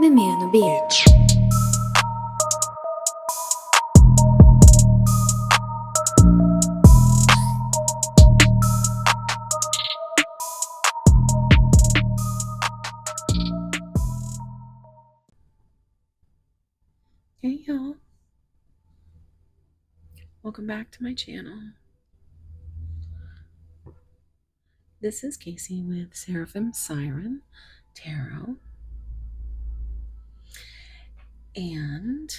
Menino Beach. Hey y'all, welcome back to my channel. This is Casey with Seraphim, Siren, Tarot. And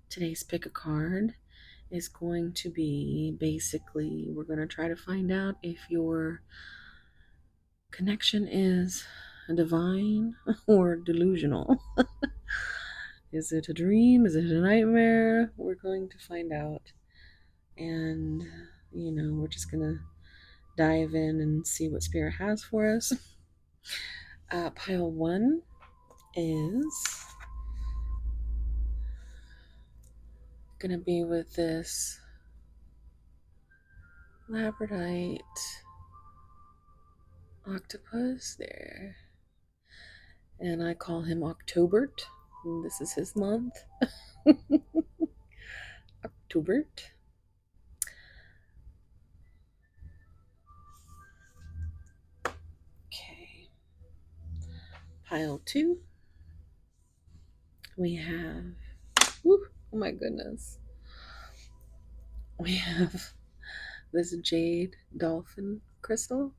today's pick a card is going to be basically, we're going to try to find out if your connection is divine or delusional. Is it a dream? Is it a nightmare? We're going to find out. And, we're just going to dive in and see what Spirit has for us. Pile 1 is going to be with this labradorite octopus there. And I call him Octobert. And this is his month. Octobert. Okay. Pile 2. We have, oh my goodness. We have this jade dolphin crystal.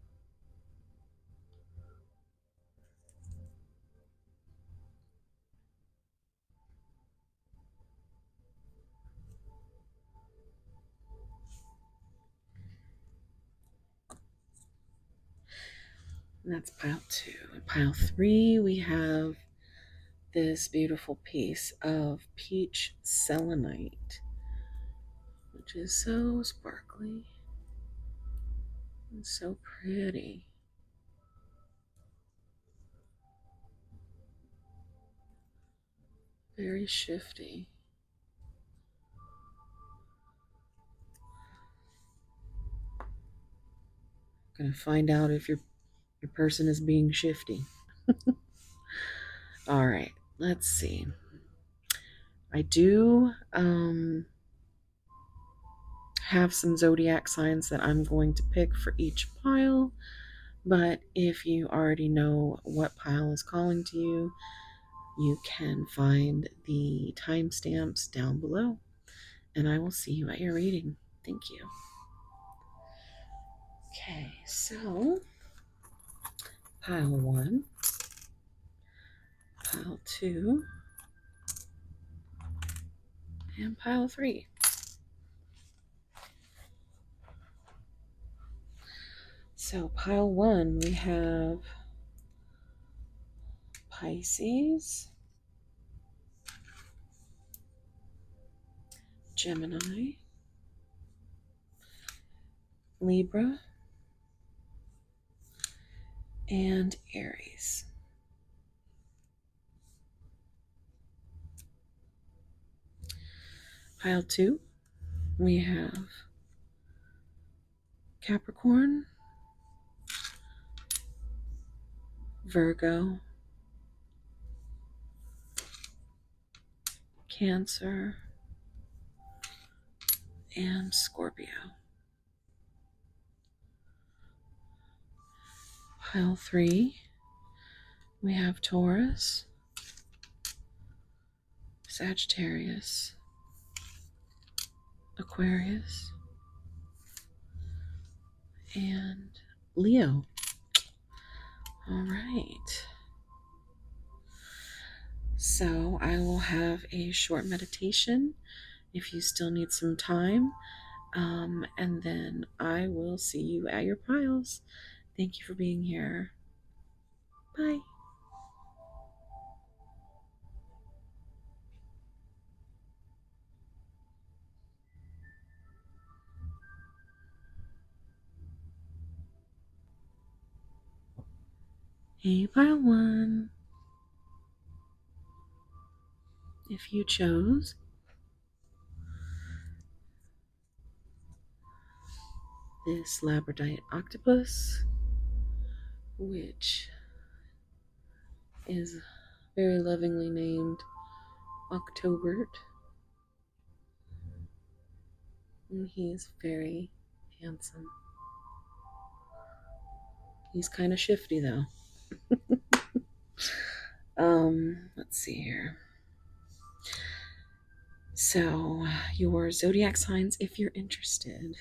And that's pile 2. In pile 3, we have this beautiful piece of peach selenite, which is so sparkly and so pretty. Very shifty. Gonna find out if your person is being shifty. All right, let's see. I do have some zodiac signs that I'm going to pick for each pile, but if you already know what pile is calling to you, you can find the timestamps down below, and I will see you at your reading. Thank you. Okay, so pile 1, pile 2, and pile 3. So pile 1, we have Pisces, Gemini, Libra, and Aries. Pile 2, we have Capricorn, Virgo, Cancer, and Scorpio. Pile 3, we have Taurus, Sagittarius, Aquarius, and Leo. All right. So I will have a short meditation if you still need some time. And then I will see you at your piles. Thank you for being here. Bye. Hey, pile 1. If you chose this labradorite octopus, which is very lovingly named Octobert. And he's very handsome. He's kind of shifty though. Let's see here. So, your zodiac signs, if you're interested: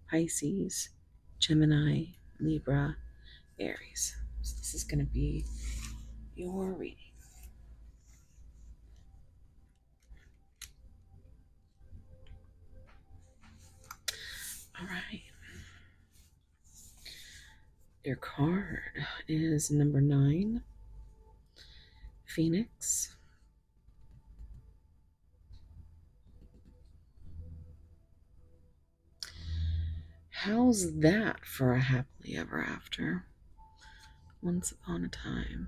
Pisces, Gemini, Libra, Aries. So this is going to be your reading. All right. Your card is number 9, Phoenix. How's that for a happily ever after? Once upon a time.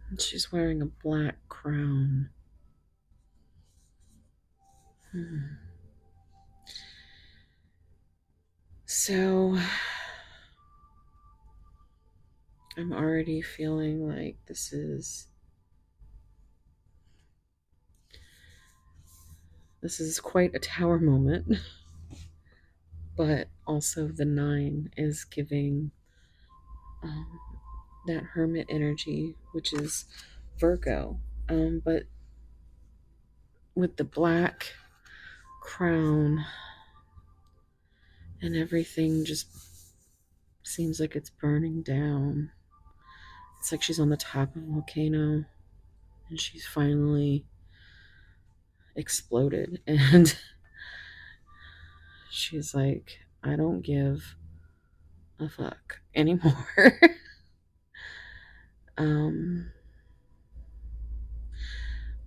And she's wearing a black crown. So, I'm already feeling like this is quite a tower moment, but also the 9 is giving that hermit energy, which is Virgo. But with the black crown and everything just seems like it's burning down. It's like she's on the top of a volcano and she's finally exploded. And she's like, I don't give a fuck anymore.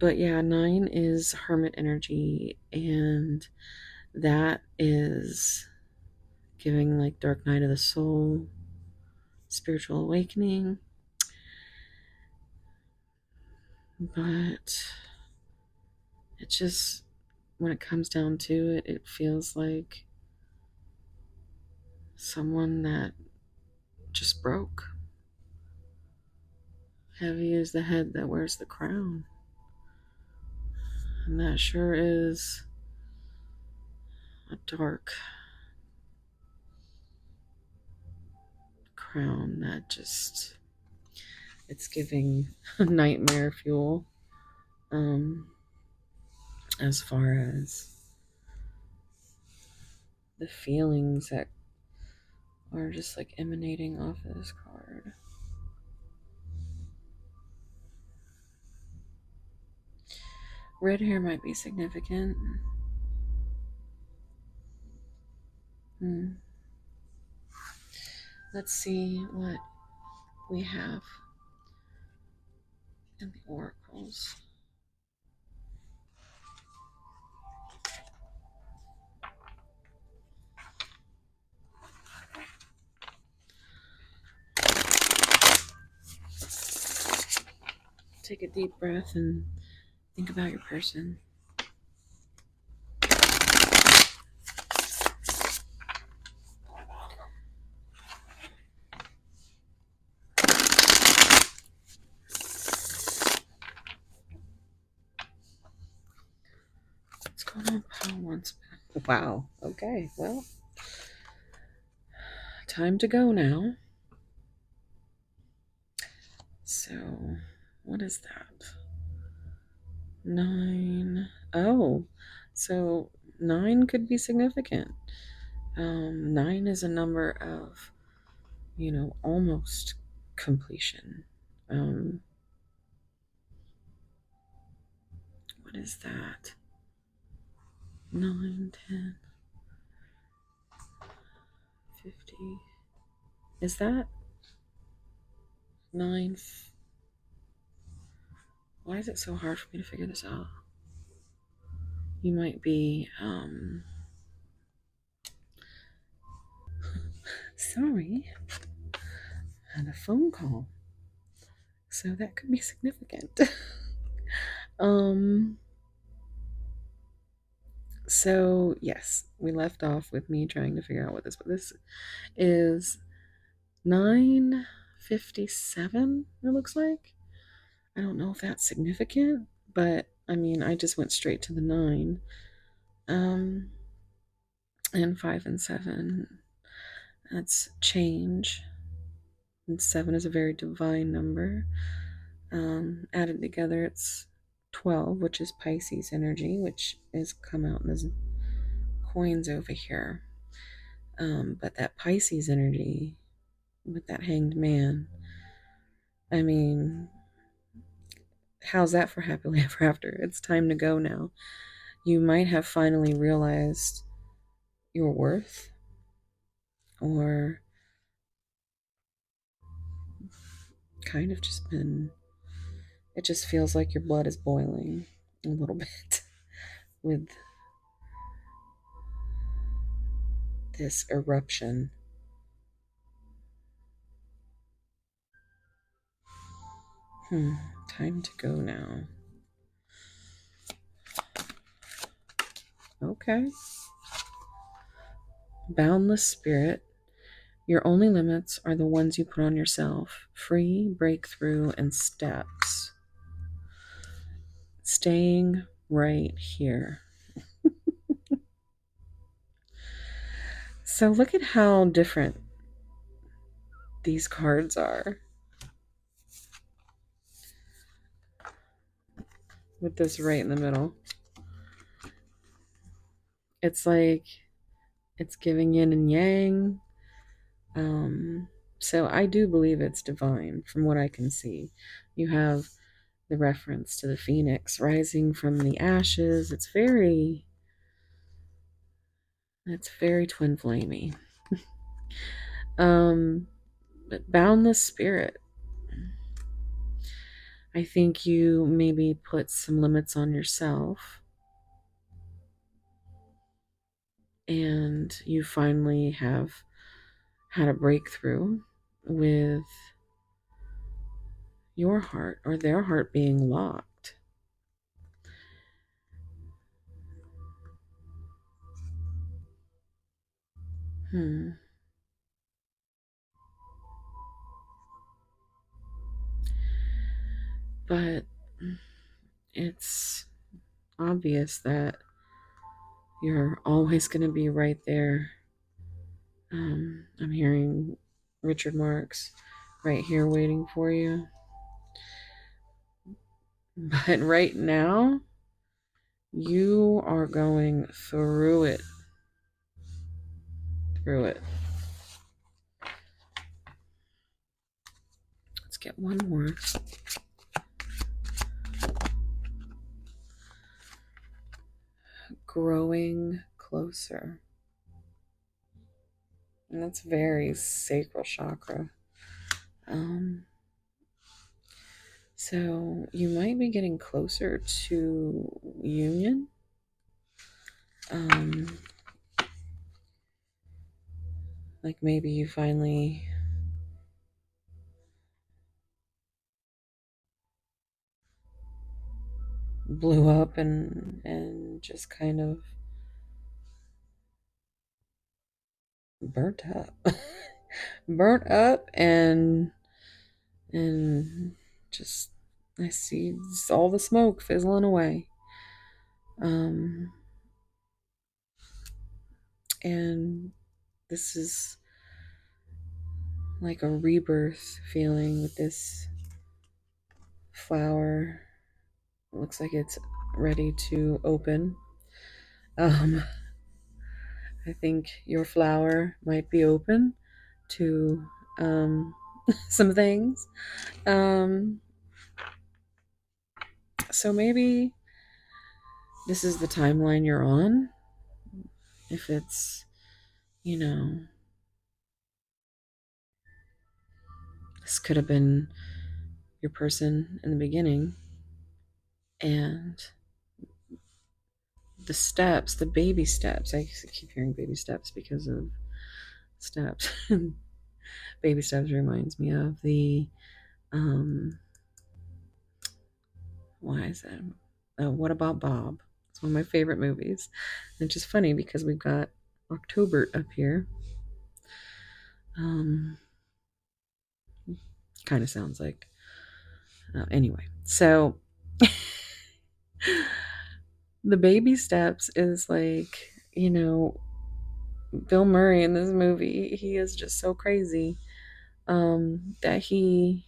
But yeah, 9 is hermit energy, and that is giving like dark night of the soul, spiritual awakening. But it just, when it comes down to it, it feels like someone that just broke. Heavy is the head that wears the crown. And that sure is a dark crown that just, it's giving nightmare fuel. As far as the feelings that are just like emanating off of this card. Red hair might be significant. Let's see what we have in the oracles. Take a deep breath and think about your person. What's going on, pal? Once. Wow. Okay. Well, time to go now. So, what is that? 9. Oh, so 9 could be significant. 9 is a number of, almost completion. What is that? 9, 10, 50. Is that 9? Why is it so hard for me to figure this out? You might be, sorry, I had a phone call. So that could be significant. So yes, we left off with me trying to figure out what this is 9, 57, it looks like. I don't know if that's significant, but I mean, I just went straight to the 9. Um, and 5 and 7, that's change. And 7 is a very divine number. Added together, it's 12, which is Pisces energy, which is come out in the coins over here. But that Pisces energy with that hanged man, I mean, how's that for happily ever after? It's time to go now. You might have finally realized your worth, or kind of just been, it just feels like your blood is boiling a little bit with this eruption. Time to go now. Okay. Boundless spirit. Your only limits are the ones you put on yourself. Free, breakthrough, and steps. Staying right here. So look at how different these cards are. With this right in the middle. It's like it's giving yin and yang. So I do believe it's divine from what I can see. You have the reference to the phoenix rising from the ashes. It's very twin flamey. But boundless spirit. I think you maybe put some limits on yourself, and you finally have had a breakthrough with your heart or their heart being locked. But it's obvious that you're always going to be right there. I'm hearing Richard Marx right here waiting for you. But right now, you are going through it. Let's get one more. Growing closer. And that's very sacral chakra. So you might be getting closer to union. Like maybe you finally blew up and just kind of burnt up. Burnt up and just I see all the smoke fizzling away. And this is like a rebirth feeling with this flower. It looks like it's ready to open. I think your flower might be open to some things. So maybe this is the timeline you're on. If it's, this could have been your person in the beginning, and the steps, the baby steps. I keep hearing baby steps because of steps. Baby steps reminds me of the why is that? What About Bob? It's one of my favorite movies. And it's just funny because we've got October up here. Kind of sounds like. Anyway, so the baby steps is like, Bill Murray in this movie, he is just so crazy that he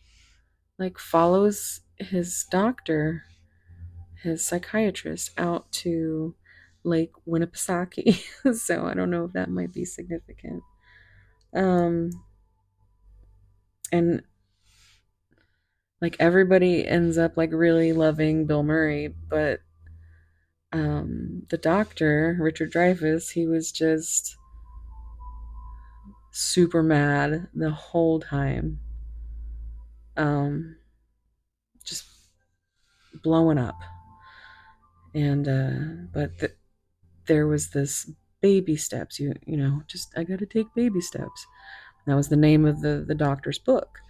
like follows his doctor, his psychiatrist, out to Lake Winnipesaukee. So I don't know if that might be significant. Um, and like everybody ends up like really loving Bill Murray, but the doctor, Richard Dreyfuss, he was just super mad the whole time. Just blowing up. And there was this baby steps. Just I got to take baby steps. That was the name of the doctor's book,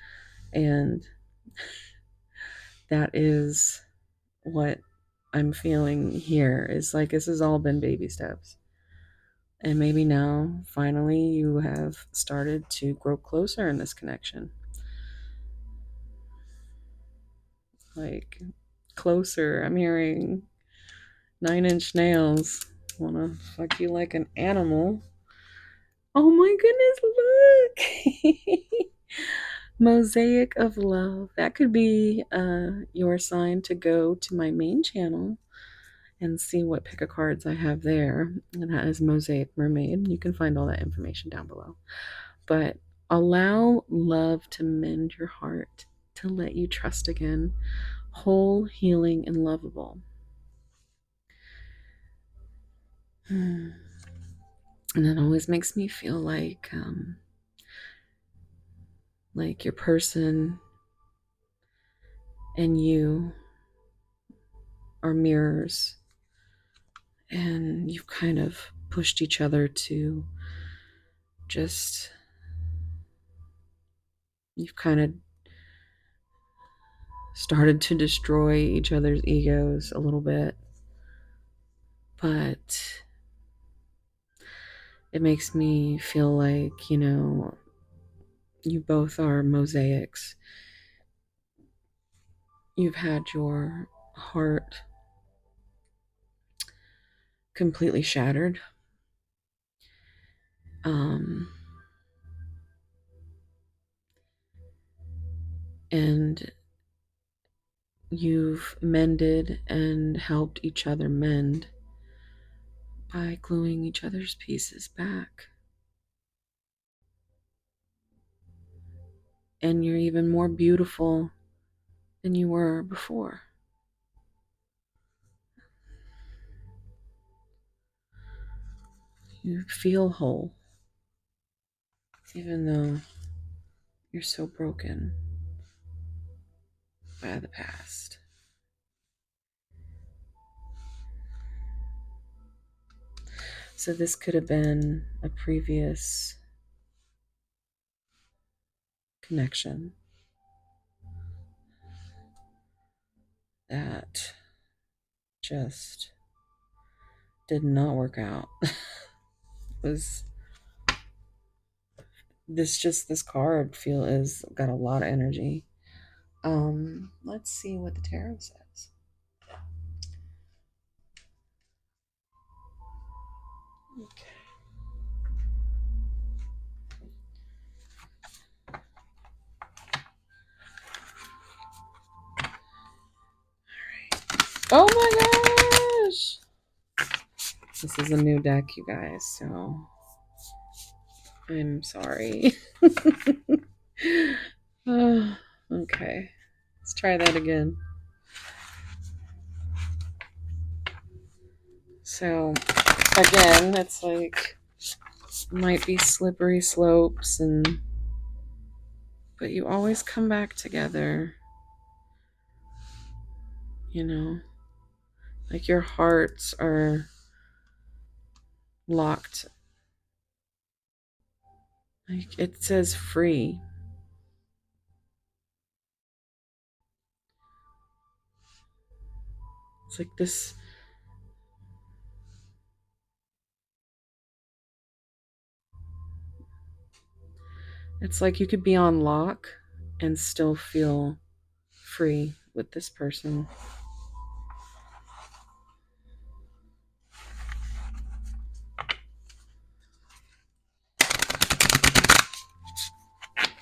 and that is what I'm feeling here. Is like this has all been baby steps, and maybe now finally you have started to grow closer in this connection, like closer. I'm hearing 9 Inch Nails. Wanna fuck you like an animal. Oh my goodness, look! Mosaic of Love. That could be your sign to go to my main channel and see what pick a cards I have there. And that is Mosaic Mermaid. You can find all that information down below. But allow love to mend your heart, to let you trust again, whole, healing, and lovable. And that always makes me feel like your person and you are mirrors, and you've kind of pushed each other to you've kind of started to destroy each other's egos a little bit, but it makes me feel like, you both are mosaics. You've had your heart completely shattered. And you've mended and helped each other mend by gluing each other's pieces back. And you're even more beautiful than you were before. You feel whole, even though you're so broken by the past. So this could have been a previous connection that just did not work out. Was this card feel is got a lot of energy. Let's see what the tarot says. Okay. Oh my gosh! This is a new deck, you guys, so I'm sorry. Okay, let's try that again. So, again, it's like might be slippery slopes, but you always come back together. Like your hearts are locked. Like it says free. It's like this. It's like you could be on lock and still feel free with this person.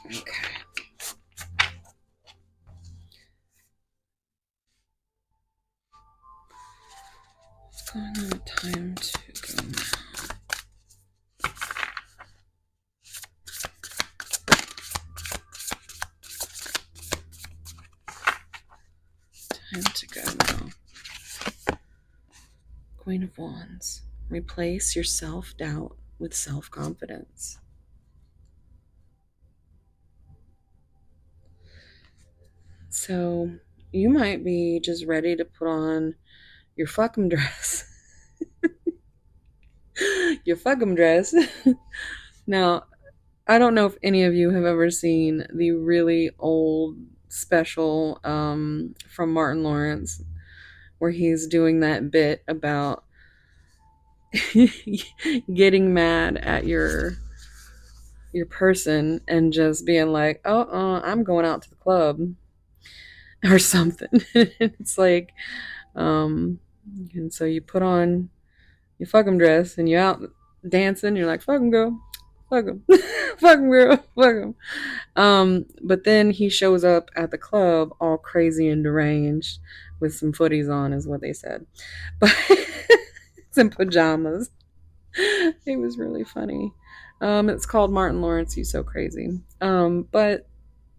Okay. What's going on with time to go now? Time to go now. Queen of Wands. Replace your self-doubt with self-confidence. So you might be just ready to put on your fucking dress. Your fucking dress. Now, I don't know if any of you have ever seen the really old special from Martin Lawrence where he's doing that bit about getting mad at your person and just being like, I'm going out to the club or something. It's like, and so you put on your fucking dress and you're out dancing. You're like, fucking girl, fuck him, fucking girl, fuck him. But then he shows up at the club all crazy and deranged with some footies on, is what they said, but it's in pajamas. It was really funny. It's called Martin Lawrence, You So Crazy. But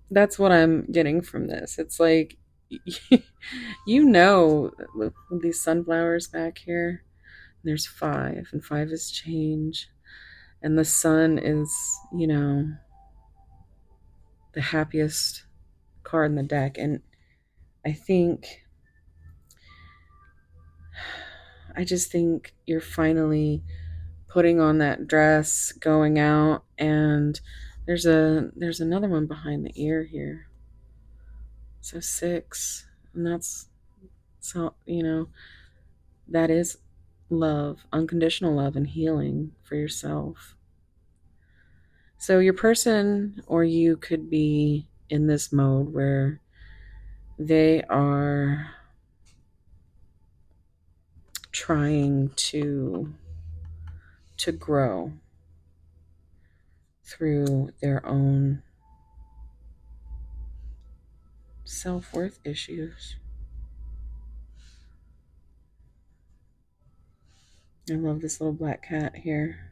that's what I'm getting from this. It's like, you know, with these sunflowers back here, there's 5, and 5 is change. And the sun is, you know, the happiest card in the deck. And I just think you're finally putting on that dress, going out, and there's another one behind the ear here. So 6, and that's, so, you know, that is love, unconditional love and healing for yourself. So your person or you could be in this mode where they are trying to grow through their own self-worth issues. I love this little black cat here.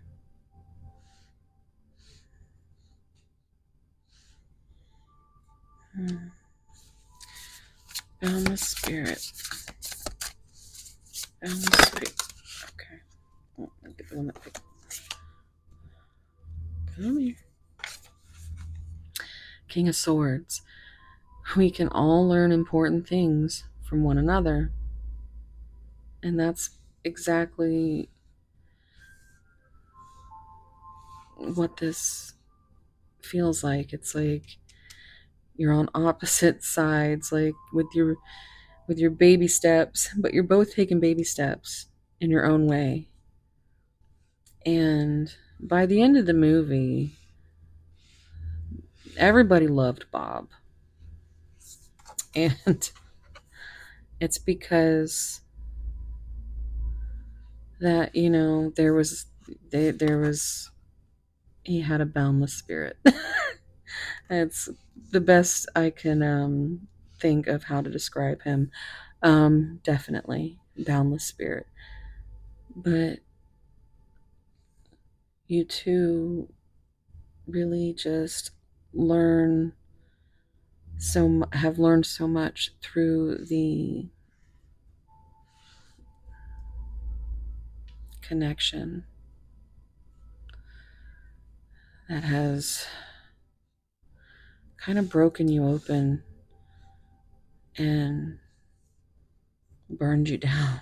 Boundless spirit. Boundless spirit. Okay. Oh, I'll get the one that picked. Come here. King of Swords. We can all learn important things from one another. And that's exactly what this feels like. It's like you're on opposite sides, like with your baby steps, but you're both taking baby steps in your own way. And by the end of the movie, everybody loved Bob. And it's because that, you know, he had a boundless spirit. It's the best I can think of how to describe him. Definitely boundless spirit. But you two really just have learned so much through the connection that has kind of broken you open and burned you down.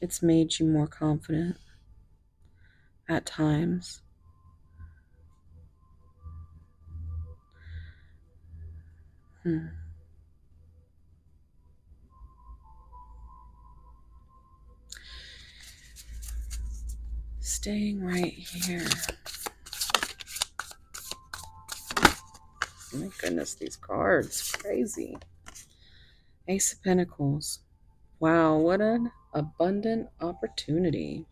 It's made you more confident at times. Staying right here. Oh my goodness, these cards. Crazy. Ace of Pentacles. Wow, what an abundant opportunity.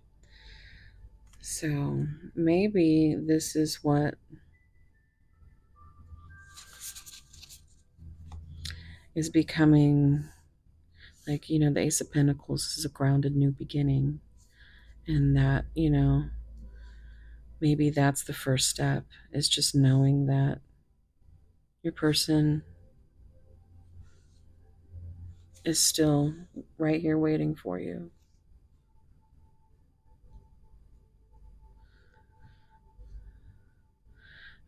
So maybe this is what is becoming, like, you know, the Ace of Pentacles is a grounded new beginning. And that, you know, maybe that's the first step, is just knowing that your person is still right here waiting for you.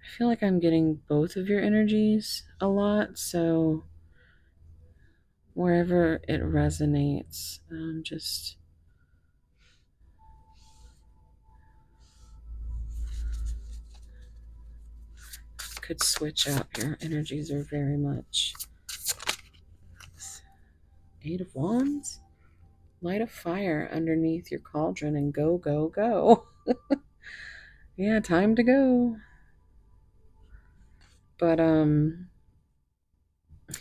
I feel like I'm getting both of your energies a lot, so wherever it resonates, just could switch up. Your energies are very much. Eight of Wands. Light a fire underneath your cauldron and go, go, go. Yeah, time to go. But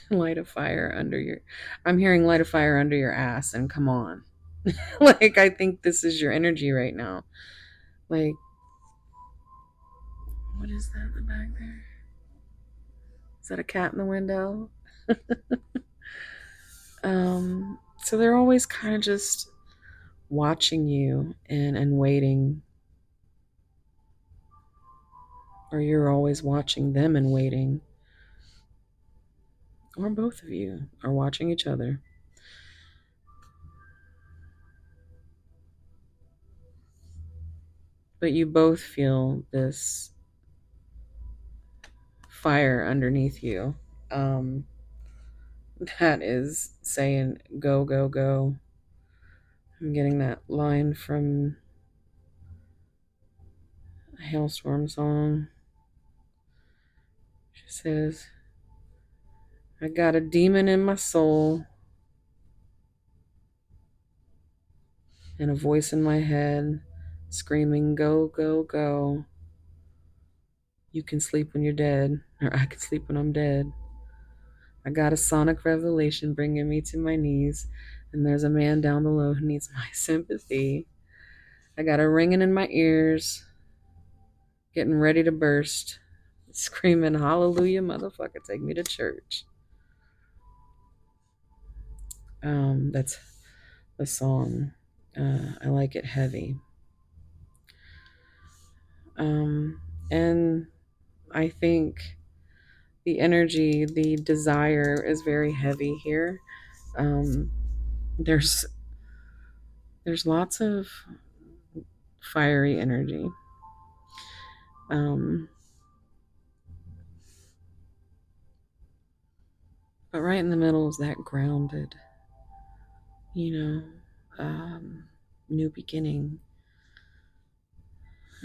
light a fire under your, I'm hearing light a fire under your ass, and come on. Like, I think this is your energy right now. Like, what is that in the back there? Is that a cat in the window? So they're always kind of just watching you and waiting, or you're always watching them and waiting, or both of you are watching each other. But you both feel this fire underneath you, that is saying go, go, go. I'm getting that line from a Hailstorm song. She says, I got a demon in my soul and a voice in my head screaming, go, go, go. You can sleep when you're dead, or I can sleep when I'm dead. I got a sonic revelation bringing me to my knees, and there's a man down below who needs my sympathy. I got a ringing in my ears, getting ready to burst, screaming, hallelujah, motherfucker, take me to church. That's the song. I like it heavy. And I think the energy, the desire is very heavy here. Um, there's lots of fiery energy. But right in the middle is that grounded, you know, new beginning.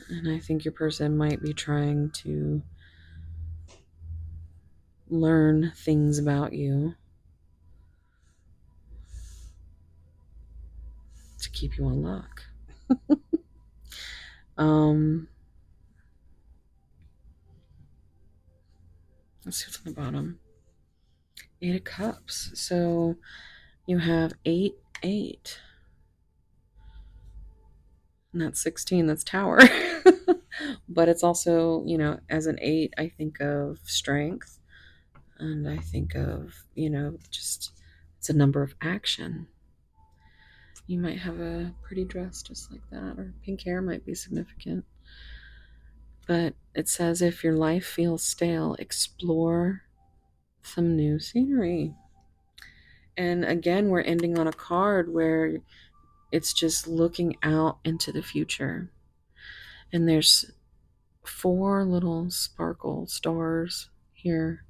And I think your person might be trying to learn things about you to keep you on lock. Let's see what's on the bottom. 8 of Cups. So you have 8, 8. And that's 16. That's Tower. But it's also, you know, as an 8, I think of strength. And I think of, you know, just it's a number of action. You might have a pretty dress just like that, or pink hair might be significant. But it says, if your life feels stale, explore some new scenery. And again, we're ending on a card where it's just looking out into the future. And there's 4 little sparkle stars here.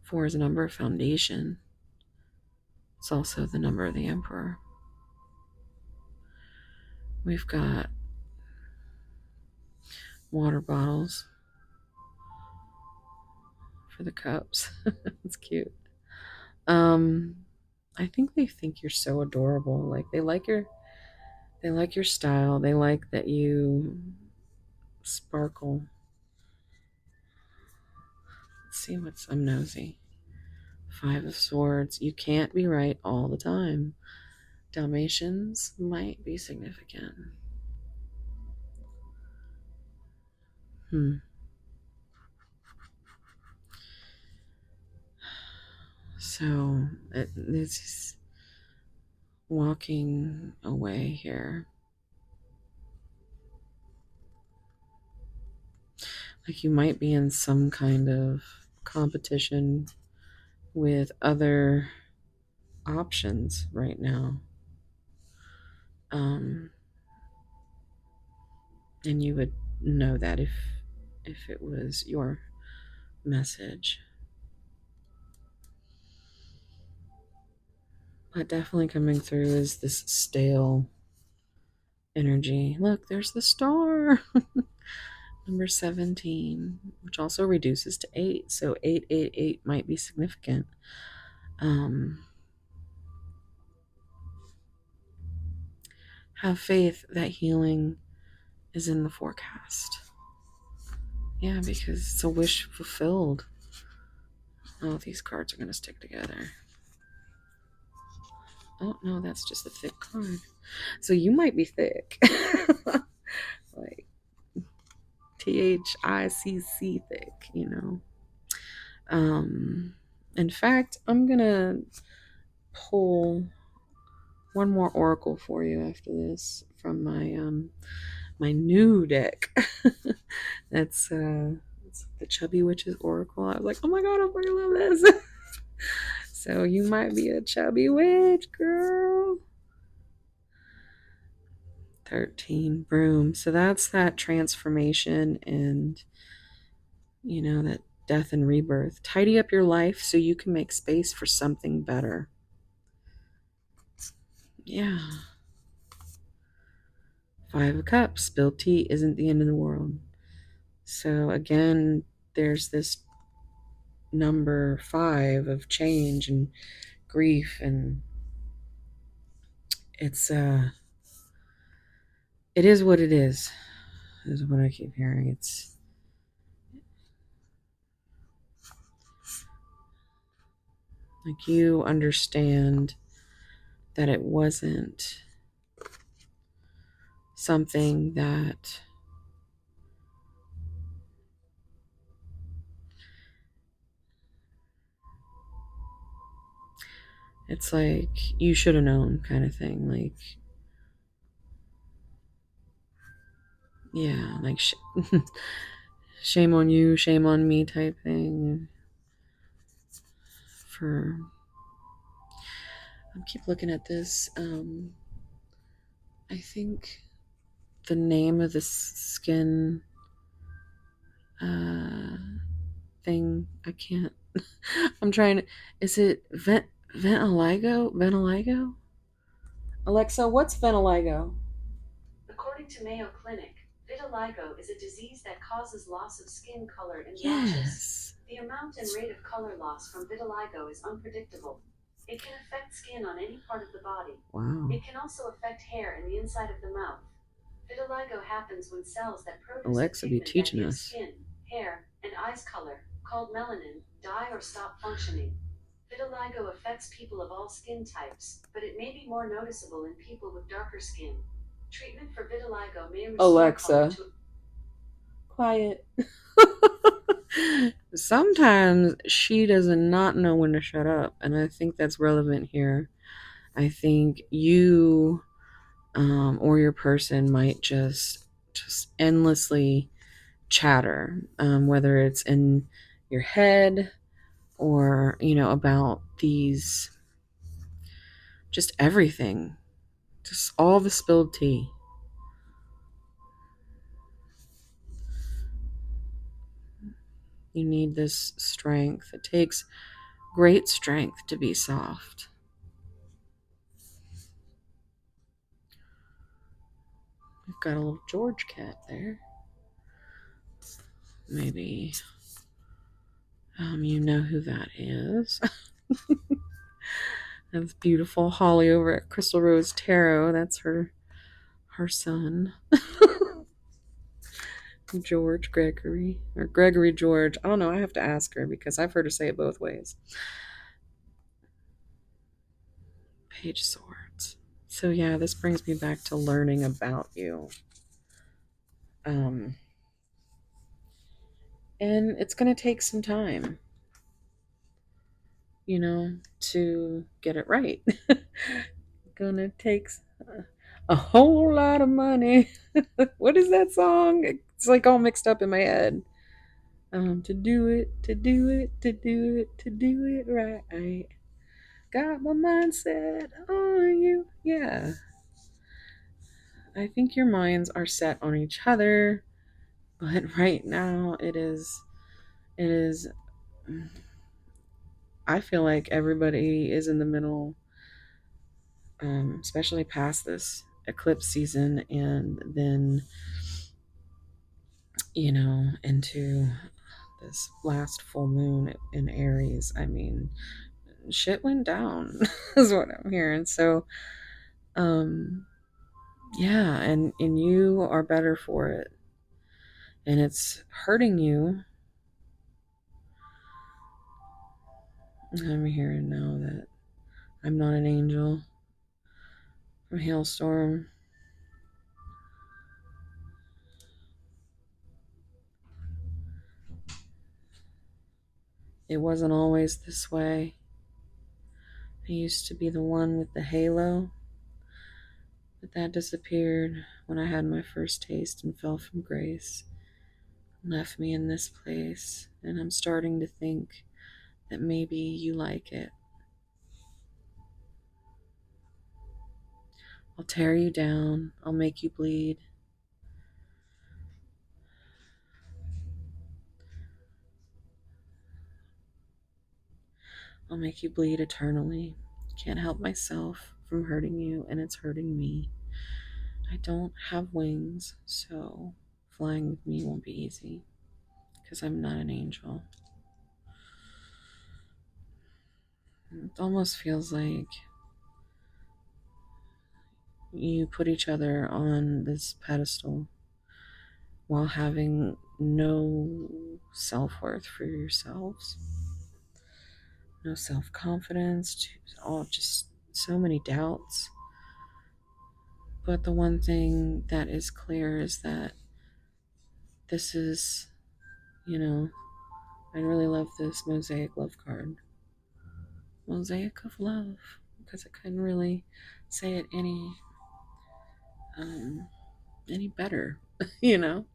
4 is a number of foundation. It's also the number of the Emperor. We've got water bottles for the cups. It's cute. I think you're so adorable. Like, they like your style. They like that you sparkle. Let's see what's. I'm nosy. 5 of Swords. You can't be right all the time. Dalmatians might be significant. So it's walking away here. Like you might be in some kind of competition with other options right now. And you would know that if it was your message. But definitely coming through is this stale energy. Look, there's the star. Number 17, which also reduces to 8. So 888 might be significant. Have faith that healing is in the forecast. Yeah, because it's a wish fulfilled. Oh, these cards are going to stick together. Oh, no, that's just a thick card. So you might be thick. Like THICC thick, you know. In fact, I'm going to pull one more oracle for you after this from my new deck. That's the Chubby Witch's Oracle. I was like, oh my god, I fucking love this. So you might be a chubby witch, girl. 13 Broom. So that's that transformation and, you know, that death and rebirth. Tidy up your life so you can make space for something better. Yeah. 5 of Cups. Spilled tea isn't the end of the world. So again, there's this number 5 of change and grief, and it is what it is what I keep hearing. It's like you understand that it wasn't something that it's like you should have known kind of thing. Like, yeah, like shame on you, shame on me type thing. I keep looking at this. I think the name of the skin thing, I can't. I'm trying to. Is it Vitiligo? Vitiligo? Alexa, what's vitiligo? According to Mayo Clinic, vitiligo is a disease that causes loss of skin color in blotches. The amount and rate of color loss from vitiligo is unpredictable. It can affect skin on any part of the body. Wow. It can also affect hair in the inside of the mouth. Vitiligo happens when cells that produce Alexa be teaching us. skin, hair, and eyes color, called melanin, die or stop functioning. Vitiligo affects people of all skin types, but it may be more noticeable in people with darker skin. Treatment for vitiligo may restore Alexa, quiet. Sometimes she does not know when to shut up, and I think that's relevant here. I think you or your person might just endlessly chatter, whether it's in your head or, you know, about these, just everything, just all the spilled tea. You need this strength. It takes great strength to be soft. We've got a little George cat there. Maybe you know who that is. That's beautiful Holly over at Crystal Rose Tarot. That's her son. George Gregory, or Gregory George. I don't know. I have to ask her because I've heard her say it both ways. Page Swords. So yeah, this brings me back to learning about you. And it's going to take some time, to get it right. Gonna take a whole lot of money. What is that song? It's like all mixed up in my head. To do it, to do it, to do it, to do it right. Got my mindset on you. Yeah. I think your minds are set on each other, but right now it is I feel like everybody is in the middle, especially past this eclipse season and then, into this last full moon in Aries. I mean, shit went down, is what I'm hearing. So, yeah, and you are better for it. And it's hurting you. I'm hearing now that I'm not an angel from Hailstorm. It wasn't always this way. I used to be the one with the halo, but that disappeared when I had my first taste and fell from grace. Left me in this place, and I'm starting to think that maybe you like it. I'll tear you down. I'll make you bleed. I'll make you bleed eternally. Can't help myself from hurting you, and it's hurting me. I don't have wings, so flying with me won't be easy because I'm not an angel. It almost feels like you put each other on this pedestal while having no self-worth for yourselves, no self-confidence, all just so many doubts. But the one thing that is clear is that this is, I really love this mosaic love card. Mosaic of love, because I couldn't really say it any better, you know?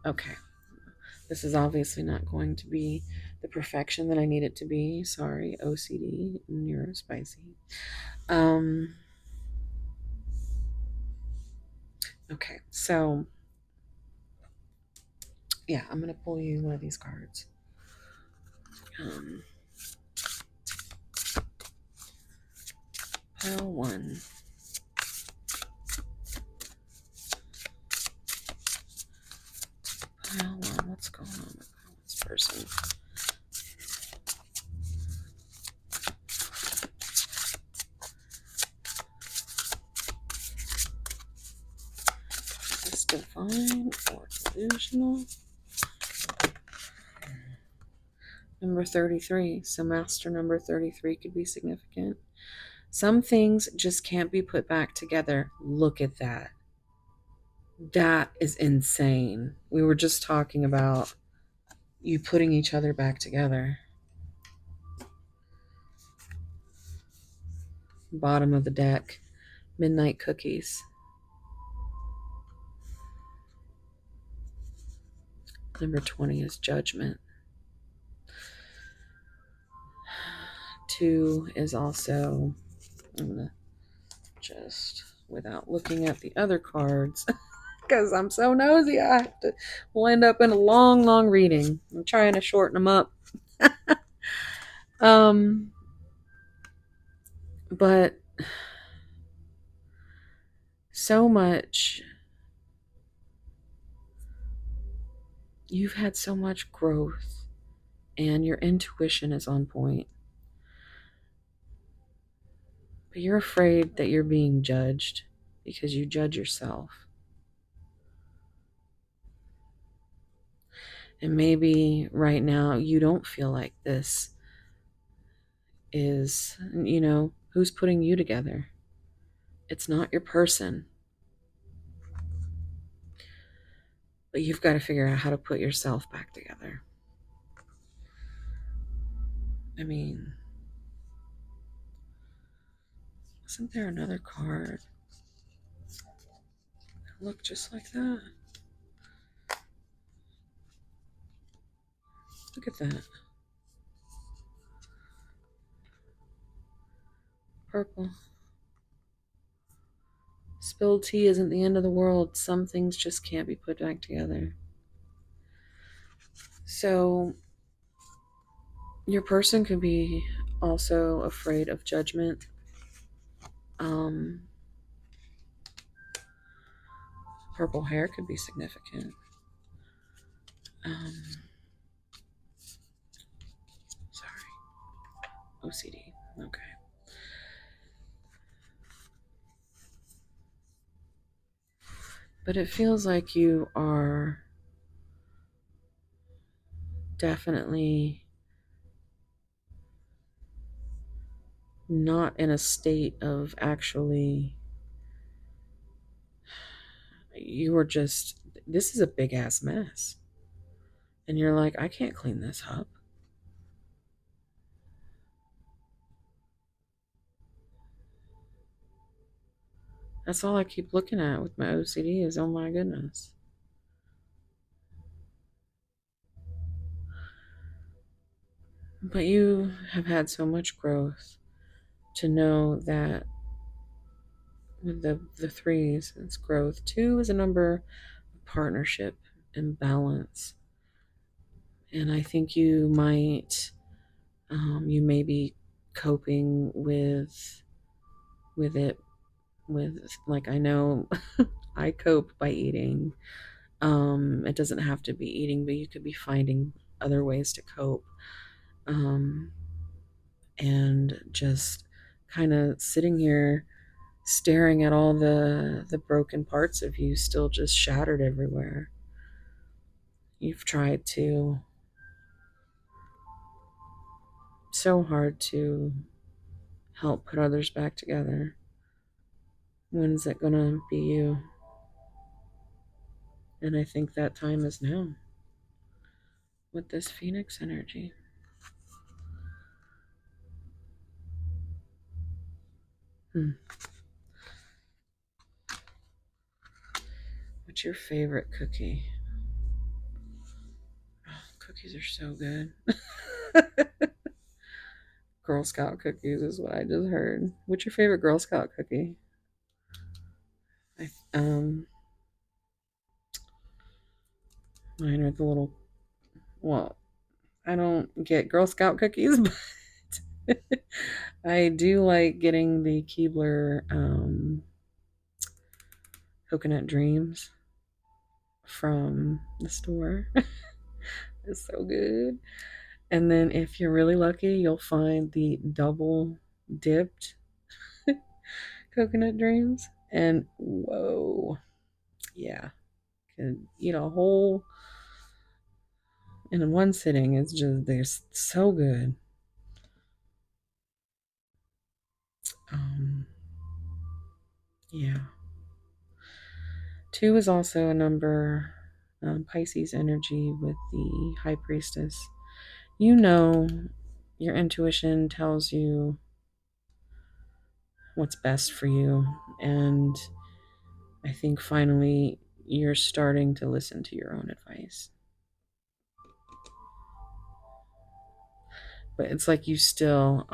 Okay. This is obviously not going to be the perfection that I need it to be. Sorry, OCD, neurospicy. Okay, so yeah, I'm gonna pull you one of these cards. Pile one. Pile one. What's going on with this person? Is this divine or delusional? Number 33. So master number 33 could be significant. Some things just can't be put back together. Look at that. That is insane. We were just talking about you putting each other back together. Bottom of the deck. Midnight cookies. Number 20 is judgment. 2 is also, I'm going to just, without looking at the other cards, because I'm so nosy, we'll end up in a long, long reading. I'm trying to shorten them up. But so much, you've had so much growth, and your intuition is on point. But you're afraid that you're being judged. because you judge yourself. And maybe right now you don't feel like this is, who's putting you together? It's not your person. But you've got to figure out how to put yourself back together. I mean, isn't there another card that looked just like that? Look at that. Purple. Spilled tea isn't the end of the world. Some things just can't be put back together. So, your person could be also afraid of judgment. Purple hair could be significant. Sorry. OCD. Okay. But it feels like you are definitely not in a state of actually, you were just, this is a big ass mess. And you're like, I can't clean this up. That's all I keep looking at with my OCD is, oh my goodness. But you have had so much growth to know that with the threes, it's growth. 2 is a number of partnership and balance. And I think you might, you may be coping with it, with, like, I know I cope by eating. It doesn't have to be eating, but you could be finding other ways to cope. And just kind of sitting here staring at all the broken parts of you still just shattered everywhere. You've tried to so hard to help put others back together. When is it gonna be you? And I think that time is now with this Phoenix energy. What's your favorite cookie? Oh, cookies are so good. Girl Scout cookies is what I just heard. What's your favorite Girl Scout cookie? Mine are the little, well, I don't get Girl Scout cookies, but I do like getting the Keebler Coconut Dreams from the store. It's so good. And then if you're really lucky, you'll find the double dipped Coconut Dreams. And whoa, yeah, can eat a whole in one sitting. It's just, they're so good. Yeah. 2 is also a number, Pisces energy with the High Priestess. You know, your intuition tells you what's best for you. And I think finally you're starting to listen to your own advice. But it's like you still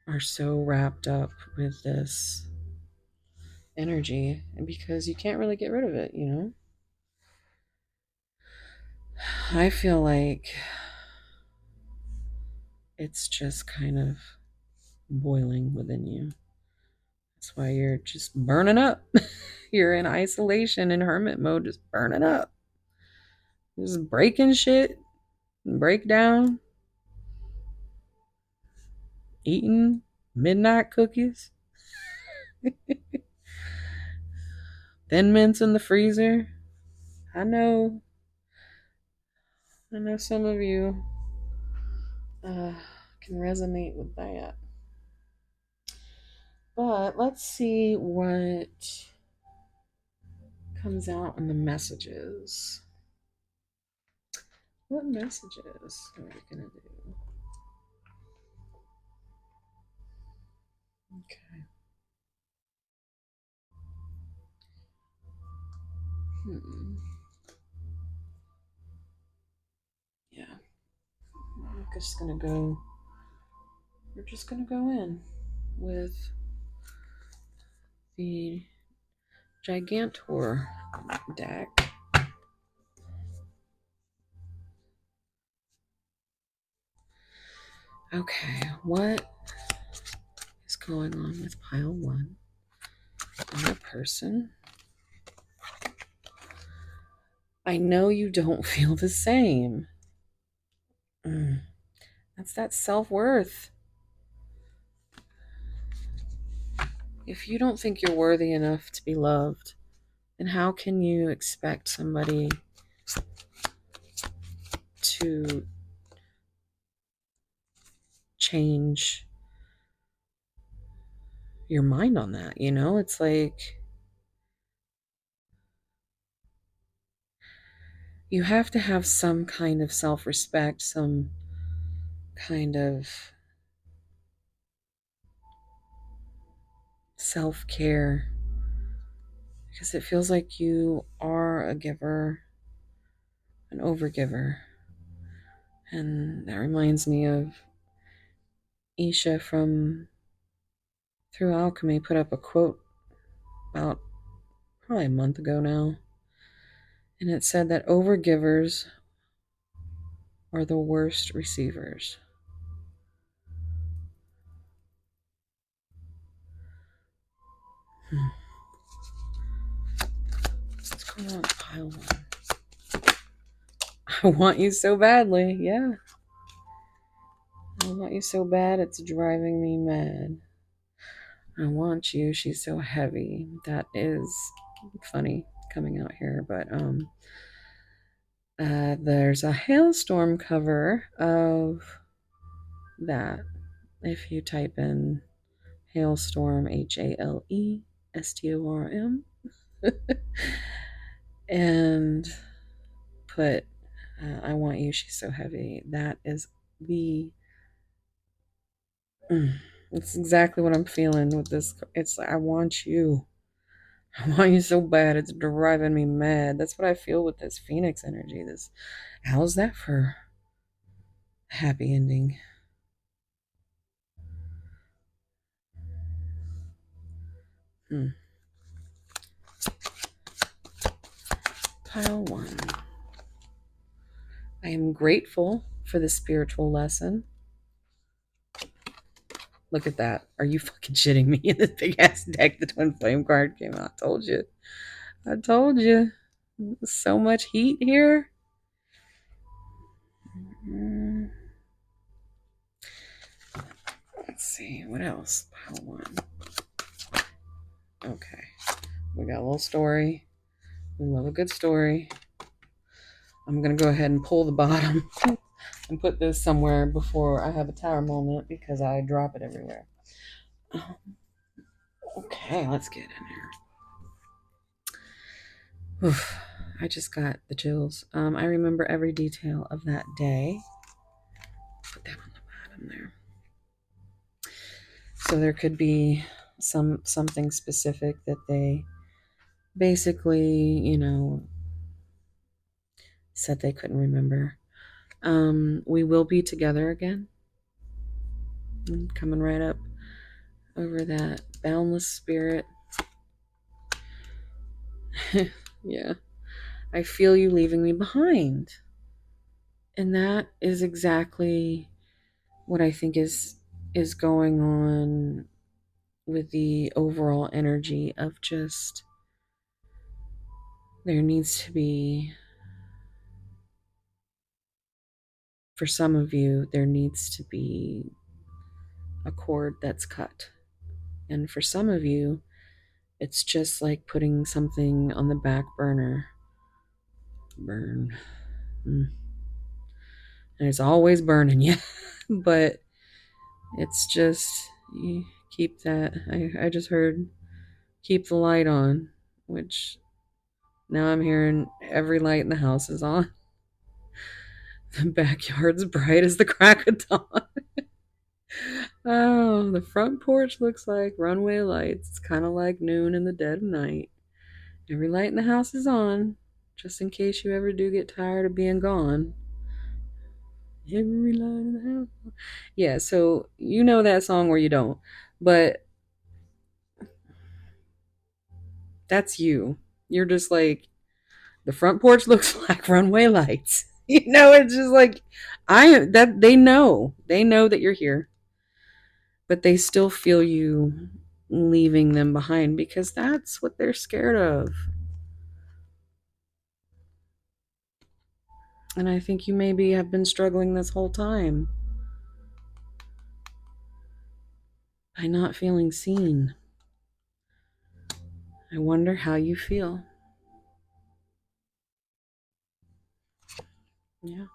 are so wrapped up with this energy, and because you can't really get rid of it, I feel like it's just kind of boiling within you. That's why you're just burning up. You're in isolation and hermit mode, just burning up. Just breaking shit, break down, eating, Midnight cookies, Thin Mints in the freezer. I know some of you can resonate with that. But let's see what comes out in the messages. What messages are we going to do? Okay. Yeah. We're just gonna go in with the Gigantor deck. Okay, what is going on with pile one and the person? I know you don't feel the same. That's that self-worth. If you don't think you're worthy enough to be loved, then how can you expect somebody to change your mind on that? You know, it's like you have to have some kind of self-respect, some kind of self-care, because it feels like you are a giver, an overgiver. And that reminds me of Isha from Through Alchemy put up a quote about probably a month ago now. And it said that overgivers are the worst receivers. What's going on with pile one? I want you so badly. Yeah. I want you so bad it's driving me mad. I want you, she's so heavy. That is funny coming out here, but there's a hailstorm cover of that. If you type in hailstorm, HALESTORM, and put I want you, she's so heavy. That is the it's exactly what I'm feeling with this. It's like I want you. I want you so bad it's driving me mad. That's what I feel with this Phoenix energy. How's that for a happy ending? Pile one. I am grateful for the spiritual lesson. Look at that. Are you fucking shitting me? In this big ass deck, the twin flame card came out. I told you. I told you. So much heat here. Let's see. What else? Pile one. Okay. We got a little story. We love a good story. I'm going to go ahead and pull the bottom and put this somewhere before I have a tower moment because I drop it everywhere. Okay, let's get in here. Oof, I just got the chills. I remember every detail of that day. Put that on the bottom there. So there could be something specific that they basically, said they couldn't remember. We will be together again. Coming right up over that boundless spirit. Yeah. I feel you leaving me behind. And that is exactly what I think is going on with the overall energy of just there needs to be, for some of you, there needs to be a cord that's cut. And for some of you, it's just like putting something on the back burner. Burn. And it's always burning you. But it's just, you keep that. I just heard keep the light on, which now I'm hearing every light in the house is on. The backyard's bright as the crack of dawn. Oh, the front porch looks like runway lights. It's kind of like noon in the dead of night. Every light in the house is on, just in case you ever do get tired of being gone. Every light in the house. Yeah, so you know that song or you don't, but that's you. You're just like, the front porch looks like runway lights. It's just like, that they know that you're here, but they still feel you leaving them behind because that's what they're scared of. And I think you maybe have been struggling this whole time by not feeling seen. I wonder how you feel. Yeah.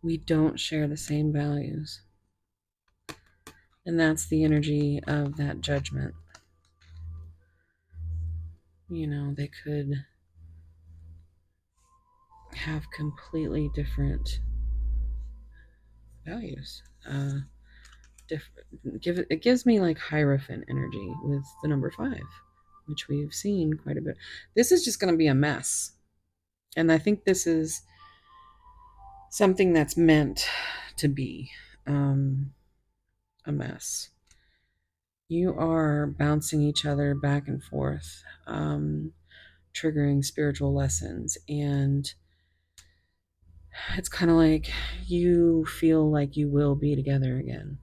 We don't share the same values. And that's the energy of that judgment. They could have completely different values. It gives me like Hierophant energy with the number 5, which we've seen quite a bit. This is just going to be a mess. And I think this is something that's meant to be a mess. You are bouncing each other back and forth, triggering spiritual lessons. And it's kind of like you feel like you will be together again.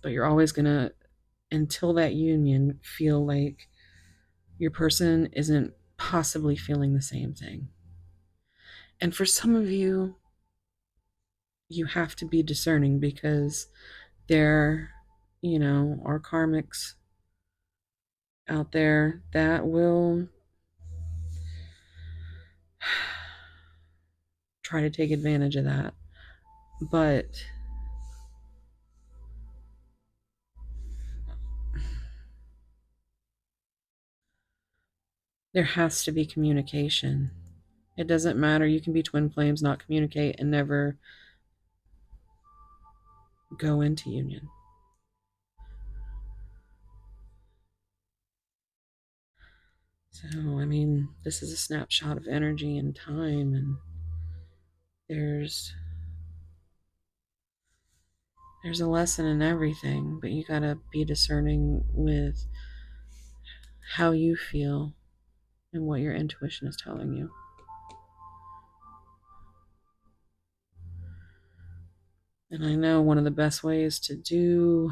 But you're always going to, until that union, feel like your person isn't possibly feeling the same thing. And for some of you, you have to be discerning because there, are karmics out there that will try to take advantage of that. But there has to be communication. It doesn't matter. You can be twin flames, not communicate, and never go into union. So, this is a snapshot of energy and time, and there's a lesson in everything, but you gotta be discerning with how you feel and what your intuition is telling you. And I know one of the best ways to do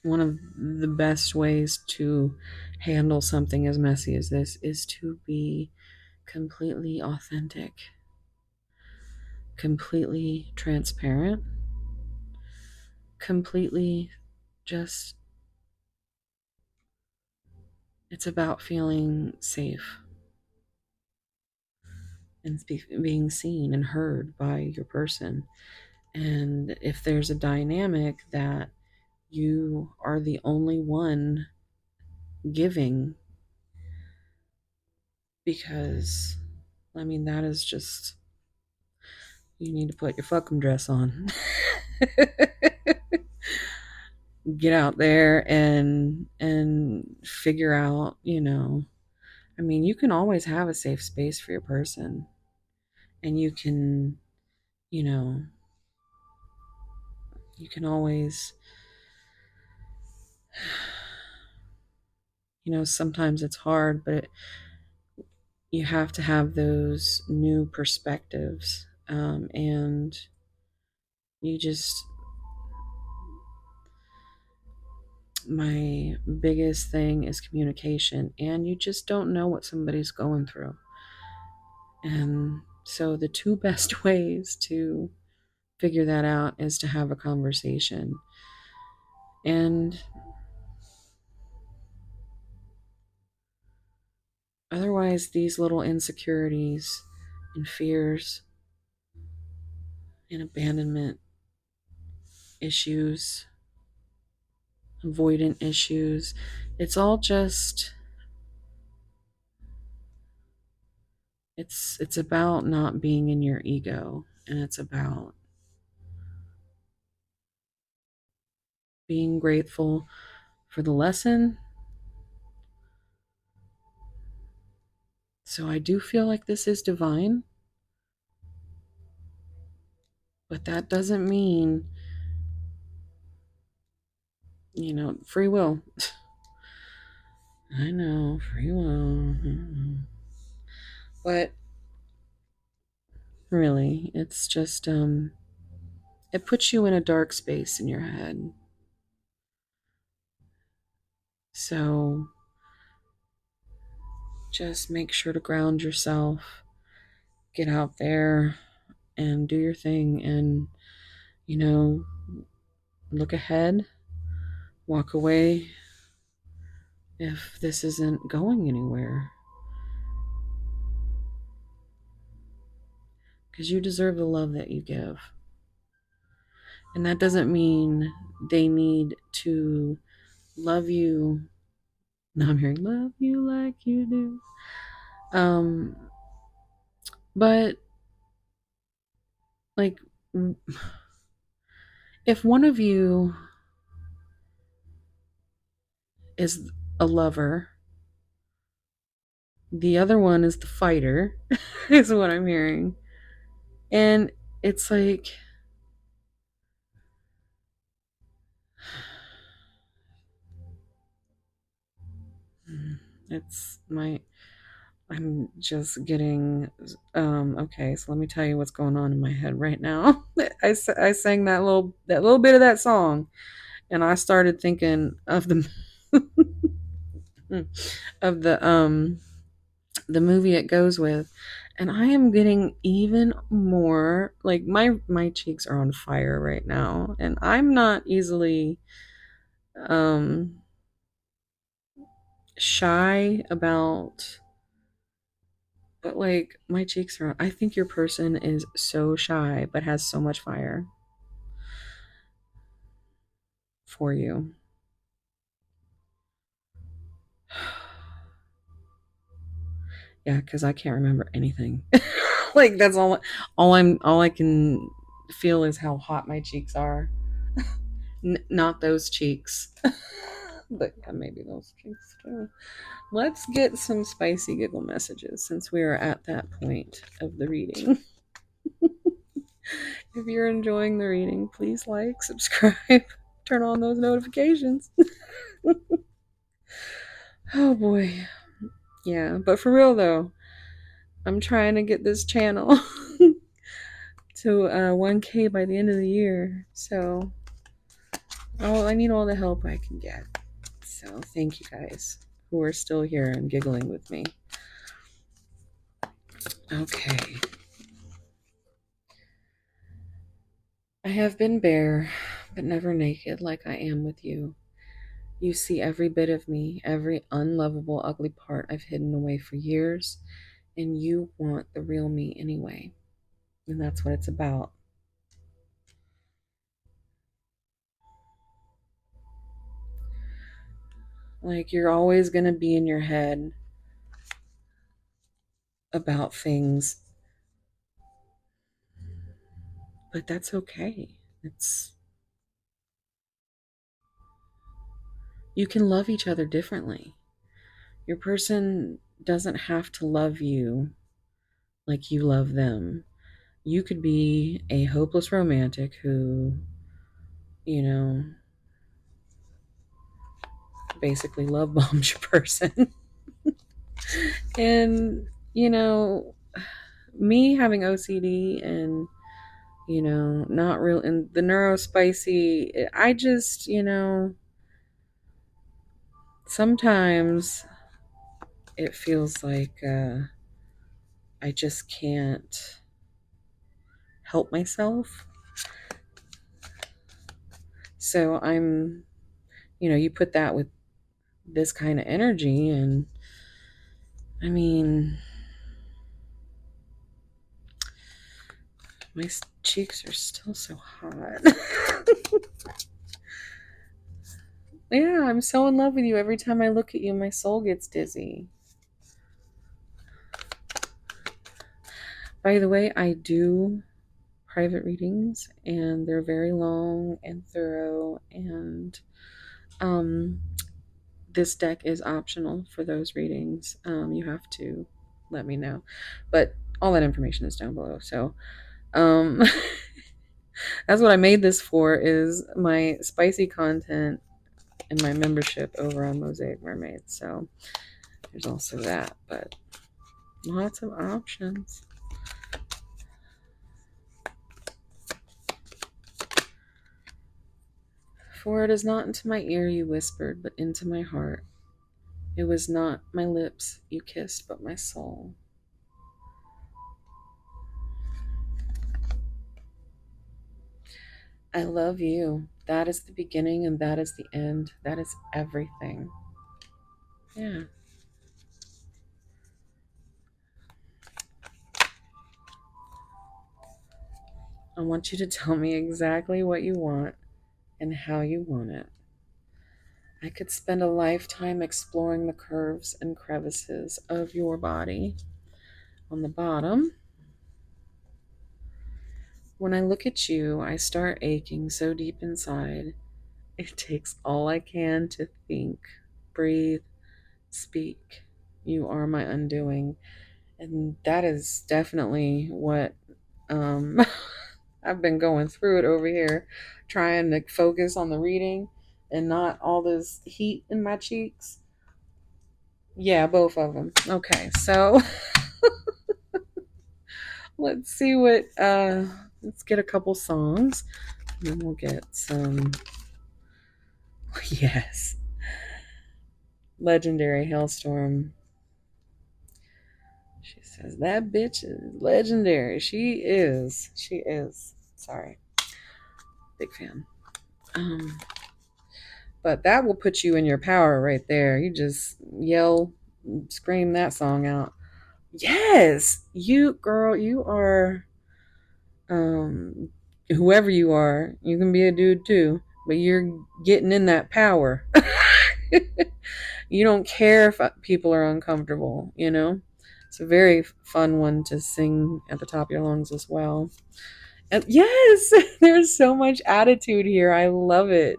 one of the best ways to handle something as messy as this is to be completely authentic, completely transparent, completely just, it's about feeling safe and being seen and heard by your person. And if there's a dynamic that you are the only one giving, because that is just, you need to put your fucking dress on. Get out there and figure out, you can always have a safe space for your person, and you can, you can always, sometimes it's hard, but you have to have those new perspectives, and you just, my biggest thing is communication, and you just don't know what somebody's going through. And so the two best ways to figure that out is to have a conversation. And otherwise, these little insecurities and fears and abandonment issues, avoidant issues, it's all just it's about not being in your ego, and it's about being grateful for the lesson. So I do feel like this is divine, but that doesn't mean, free will. I know, free will. But really, it's just it puts you in a dark space in your head. So just make sure to ground yourself, get out there and do your thing, and you know, look ahead, walk away if this isn't going anywhere. Because you deserve the love that you give. And that doesn't mean they need to love you. Now I'm hearing love you like you do. But like, if one of you is a lover, the other one is the fighter, is what I'm hearing. And it's like, it's my, I'm just getting, okay, so let me tell you what's going on in my head right now. I sang that little bit of that song, and I started thinking of the, of the movie it goes with, and I am getting even more like my cheeks are on fire right now, and I'm not easily um shy about, but like my cheeks are on. I think your person is so shy but has so much fire for you. Yeah, because I can't remember anything. Like that's all I can feel is how hot my cheeks are. Not those cheeks. But yeah, maybe those cheeks too. Let's get some spicy giggle messages since we are at that point of the reading. If you're enjoying the reading, please like, subscribe, turn on those notifications. Oh boy. Yeah, but for real though, I'm trying to get this channel to 1K by the end of the year. So I need all the help I can get. So thank you guys who are still here and giggling with me. Okay. I have been bare, but never naked like I am with you. You see every bit of me, every unlovable, ugly part I've hidden away for years, and you want the real me anyway. And that's what it's about. Like, you're always going to be in your head about things, but that's okay. You can love each other differently. Your person doesn't have to love you like you love them. You could be a hopeless romantic who, you know, basically love bombs your person. And, me having OCD and, not real, and the neurospicy, I just, sometimes it feels like I just can't help myself. So I'm, you put that with this kind of energy, and I mean, my cheeks are still so hot. Yeah, I'm so in love with you. Every time I look at you, my soul gets dizzy. By the way, I do private readings, and they're very long and thorough, and this deck is optional for those readings. You have to let me know, but all that information is down below. So that's what I made this for, is my spicy content and my membership over on Mosaic Mermaid. So there's also that, but lots of options. For it is not into my ear you whispered, but into my heart. It was not my lips you kissed, but my soul. I love you. That is the beginning and that is the end. That is everything. Yeah. I want you to tell me exactly what you want and how you want it. I could spend a lifetime exploring the curves and crevices of your body. On the bottom, when I look at you, I start aching so deep inside. It takes all I can to think, breathe, speak. You are my undoing. And that is definitely what I've been going through it over here, trying to focus on the reading and not all this heat in my cheeks. Yeah, both of them. Okay, so let's see what let's get a couple songs and then we'll get some. Yes, legendary Hailstorm. She says that bitch is legendary. She is. Sorry, big fan. But that will put you in your power right there. You just yell, scream that song out. Yes, you girl, you are whoever you are. You can be a dude too, but you're getting in that power. You don't care if people are uncomfortable, It's a very fun one to sing at the top of your lungs as well. And yes, there's so much attitude here. I love it.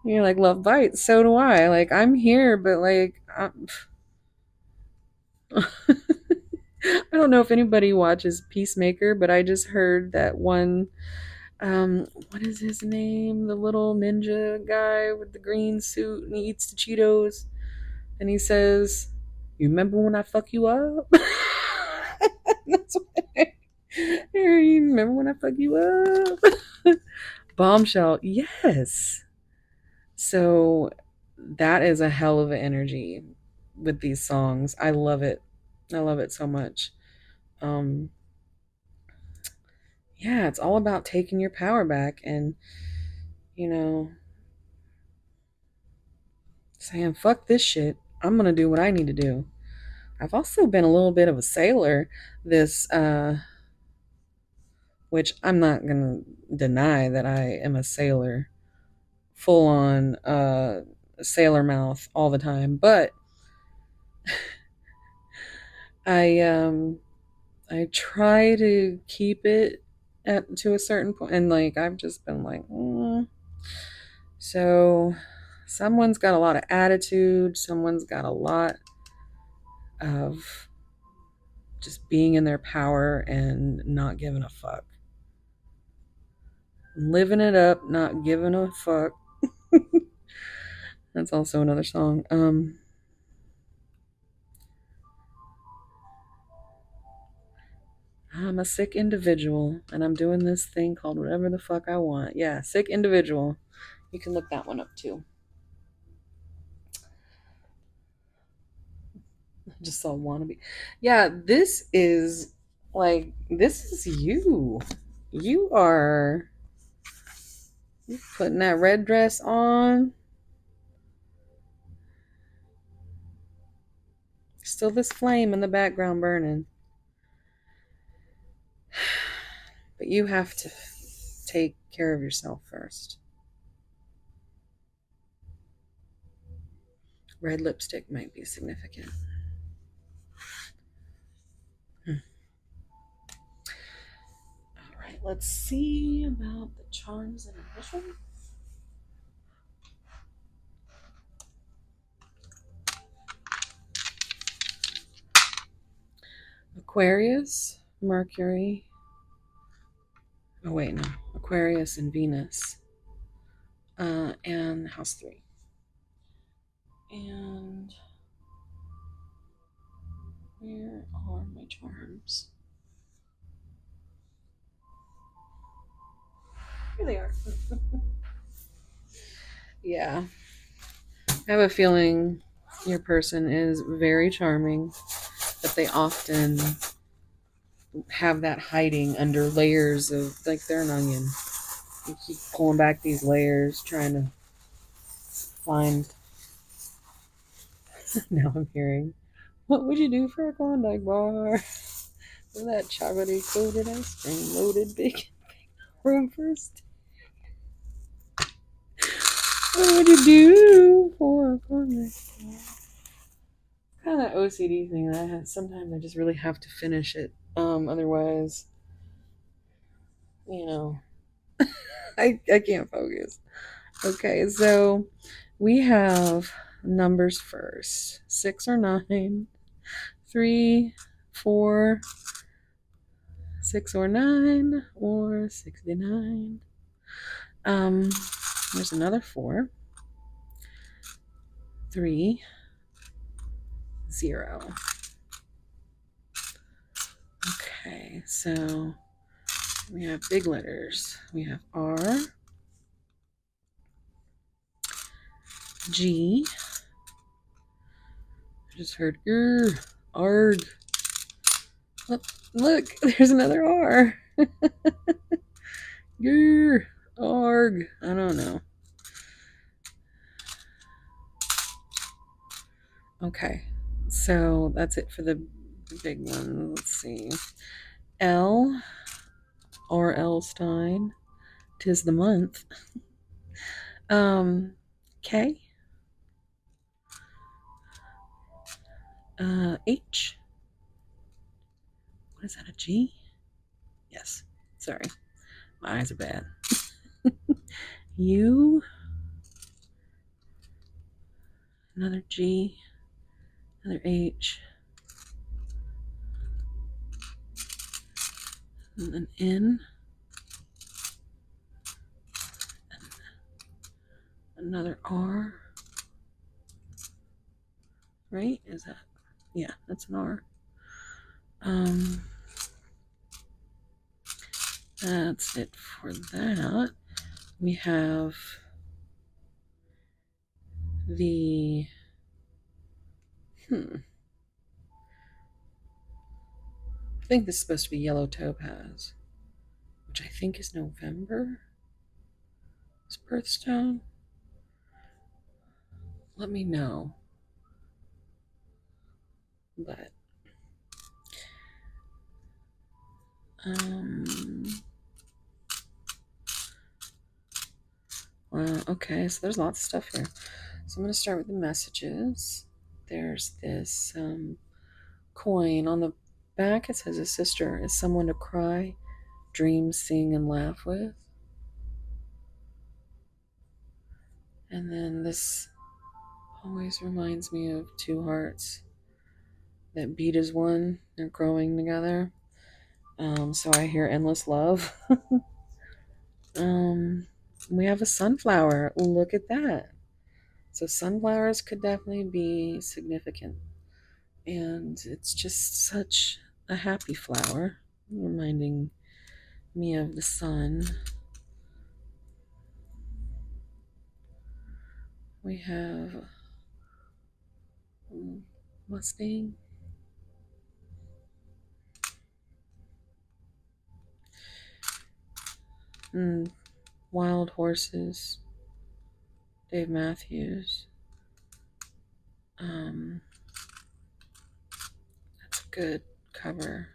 You're like, love bites. So do I. Like, I'm here, but like, I don't know if anybody watches Peacemaker, but I just heard that one. What is his name? The little ninja guy with the green suit, and he eats the Cheetos, and he says, "You remember when I fuck you up?" That's what I heard. You remember when I fuck you up? Bombshell. Yes. So that is a hell of an energy with these songs. I love it. I love it so much. Um yeah, it's all about taking your power back and you know saying fuck this shit. I'm going to do what I need to do. I've also been a little bit of a sailor this which I'm not going to deny that I am a sailor, full on sailor mouth all the time, but I I try to keep it to a certain point, and like I've just been like, So someone's got a lot of attitude, someone's got a lot of just being in their power and not giving a fuck, living it up, not giving a fuck. That's also another song. I'm a sick individual and I'm doing this thing called whatever the fuck I want. Yeah, sick individual. You can look that one up too. Just saw wannabe. Yeah, this is you. You are putting that red dress on. Still this flame in the background burning. But you have to take care of yourself first. Red lipstick might be significant. All right, let's see about the charms and ambition. Aquarius, Mercury. Oh, wait, no. Aquarius and Venus. And house 3. And where are my charms? Here they are. Yeah. I have a feeling your person is very charming, but they often have that hiding under layers of, like, they're an onion. You keep pulling back these layers, trying to find. Now I'm hearing, what would you do for a Klondike bar? With that chocolatey coated ice cream loaded big room first. What would you do for a Klondike bar? Kind of OCD thing that I have. Sometimes I just really have to finish it. Otherwise, I can't focus. Okay, so we have numbers first. 6 or 9, 3, 4, 6 or 9, or 69. There's another 4, 3, 0. Okay, so we have big letters. We have R, G. I just heard arg. Look, there's another R. Arg. I don't know. Okay, so that's it for the big one. Let's see. L, or Elstein. 'Tis the month. K. H. What is that, a G? Yes. Sorry. My eyes are bad. U. Another G. Another H. And an N. Another R. Right? Is that? Yeah, that's an R. That's it for that. We have the I think this is supposed to be yellow topaz, which I think is November. It's birthstone. Let me know. But okay, so there's lots of stuff here. So I'm going to start with the messages. There's this coin on the back. It says, a sister is someone to cry, dream, sing, and laugh with. And then this always reminds me of 2 hearts that beat as one. They're growing together. So I hear endless love. We have a sunflower. Look at that. So sunflowers could definitely be significant. And it's just such a happy flower, reminding me of the sun. We have Mustang. and Wild Horses, Dave Matthews. That's a good cover.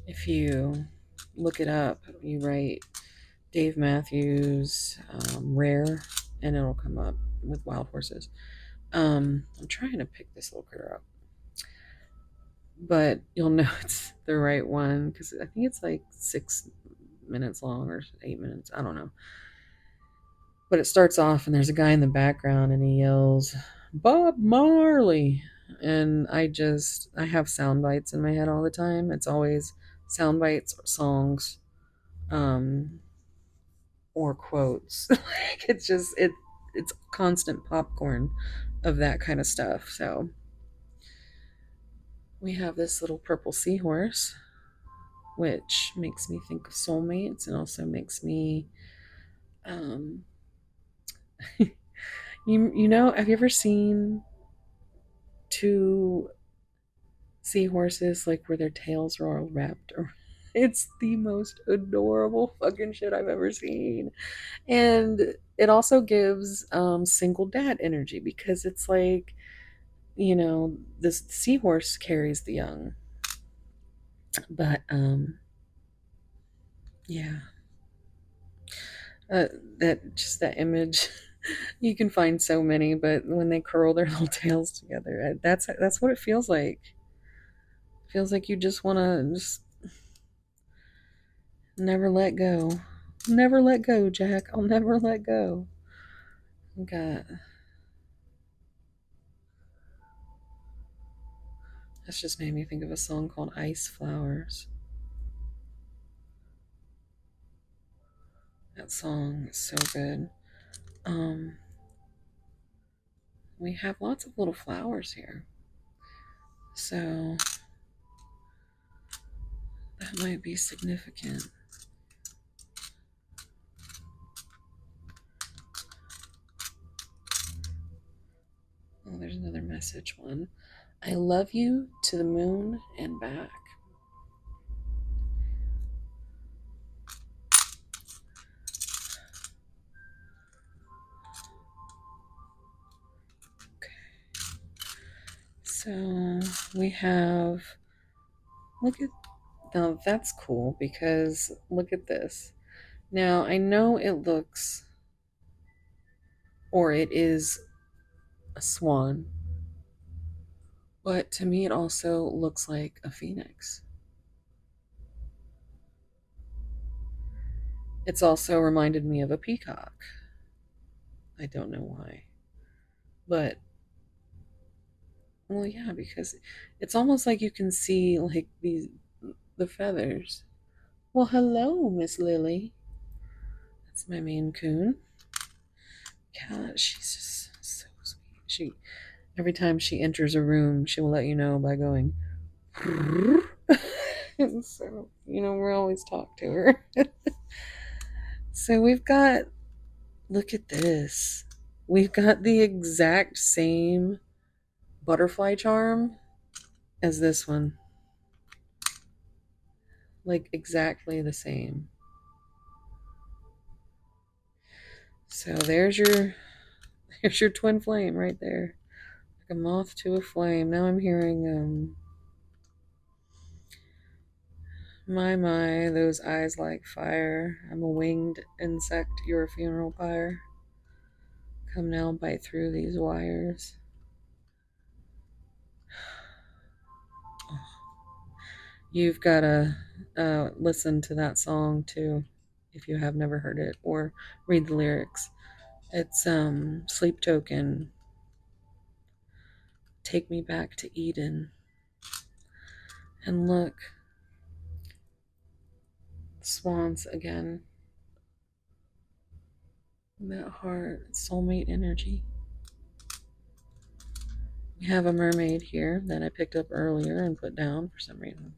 If you look it up, you write Dave Matthews Rare, and it'll come up with Wild Horses. I'm trying to pick this little critter up, but you'll know it's the right one because I think it's like 6 minutes long or 8 minutes. I don't know. But it starts off and there's a guy in the background and he yells, Bob Marley. And I have sound bites in my head all the time. It's always sound bites, songs, or quotes. Like it's constant popcorn of that kind of stuff. So we have this little purple seahorse, which makes me think of soulmates and also makes me um you know, have you ever seen two seahorses like where their tails are all wrapped around? It's the most adorable fucking shit I've ever seen. And it also gives single dad energy because it's like, you know, this seahorse carries the young. But yeah. Uh, that image, you can find so many, but when they curl their little tails together, that's what it feels like. It feels like you just want to just never let go. Never let go, Jack. I'll never let go. God, that's just made me think of a song called Ice Flowers. That song is so good. Um, we have lots of little flowers here. So that might be significant. Oh, there's another message one. I love you to the moon and back. Okay. So we have, look at, now that's cool because look at this. Now I know it looks, or it is a swan, but to me it also looks like a phoenix. It's also reminded me of a peacock. I don't know why. But, well, yeah, because it's almost like you can see like the feathers. Well, hello, Miss Lily. That's my Maine Coon. God, she's just so sweet. Every time she enters a room, she will let you know by going. And so, you know, we're always talk to her. So we've got, look at this. We've got the exact same butterfly charm as this one. Like exactly the same. So there's your twin flame right there. Like a moth to a flame. Now I'm hearing my, those eyes like fire. I'm a winged insect, your funeral pyre. Come now, bite through these wires. You've got to listen to that song too, if you have never heard it, or read the lyrics. It's Sleep Token. Take me back to Eden. And look, swans again. That heart, soulmate energy. We have a mermaid here that I picked up earlier and put down for some reason.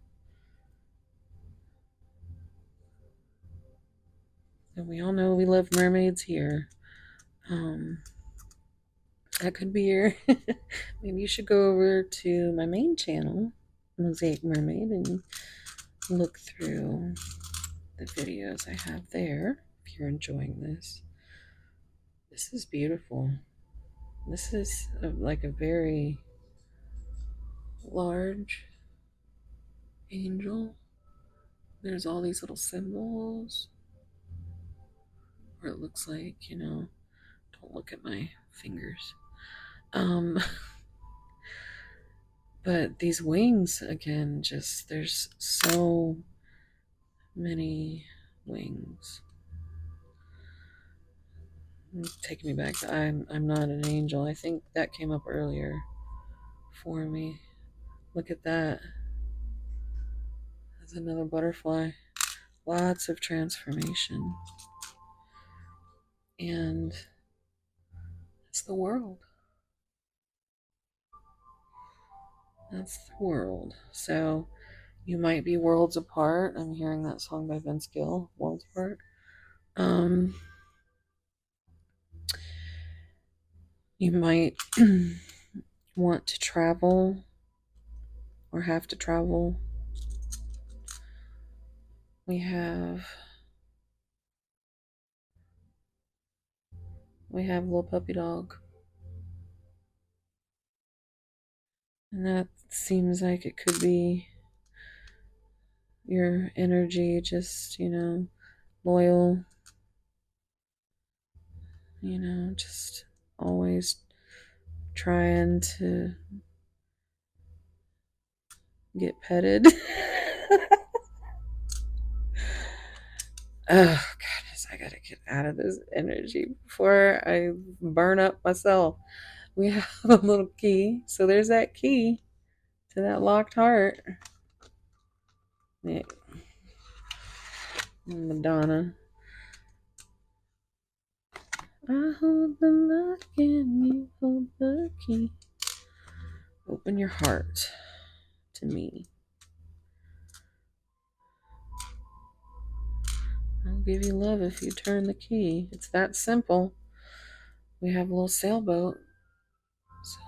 And we all know we love mermaids here. That could be your. Maybe you should go over to my main channel, Mosaic Mermaid, and look through the videos I have there if you're enjoying this. This is beautiful. This is like a very large angel. There's all these little symbols, or it looks like, don't look at my fingers. But these wings, again, just there's so many wings. Take me back to I'm not an angel. I think that came up earlier for me. Look at that. There's another butterfly. Lots of transformation. And it's the world. That's the world. So you might be worlds apart. I'm hearing that song by Vince Gill, Worlds Apart. You might want to travel or have to travel. We have little puppy dog. And that seems like it could be your energy, just, loyal, just always trying to get petted. Oh, goodness, I gotta get out of this energy before I burn up myself. We have a little key. So there's that key to that locked heart. Yeah. Madonna. I hold the lock and you hold the key. Open your heart to me. I'll give you love if you turn the key. It's that simple. We have a little sailboat.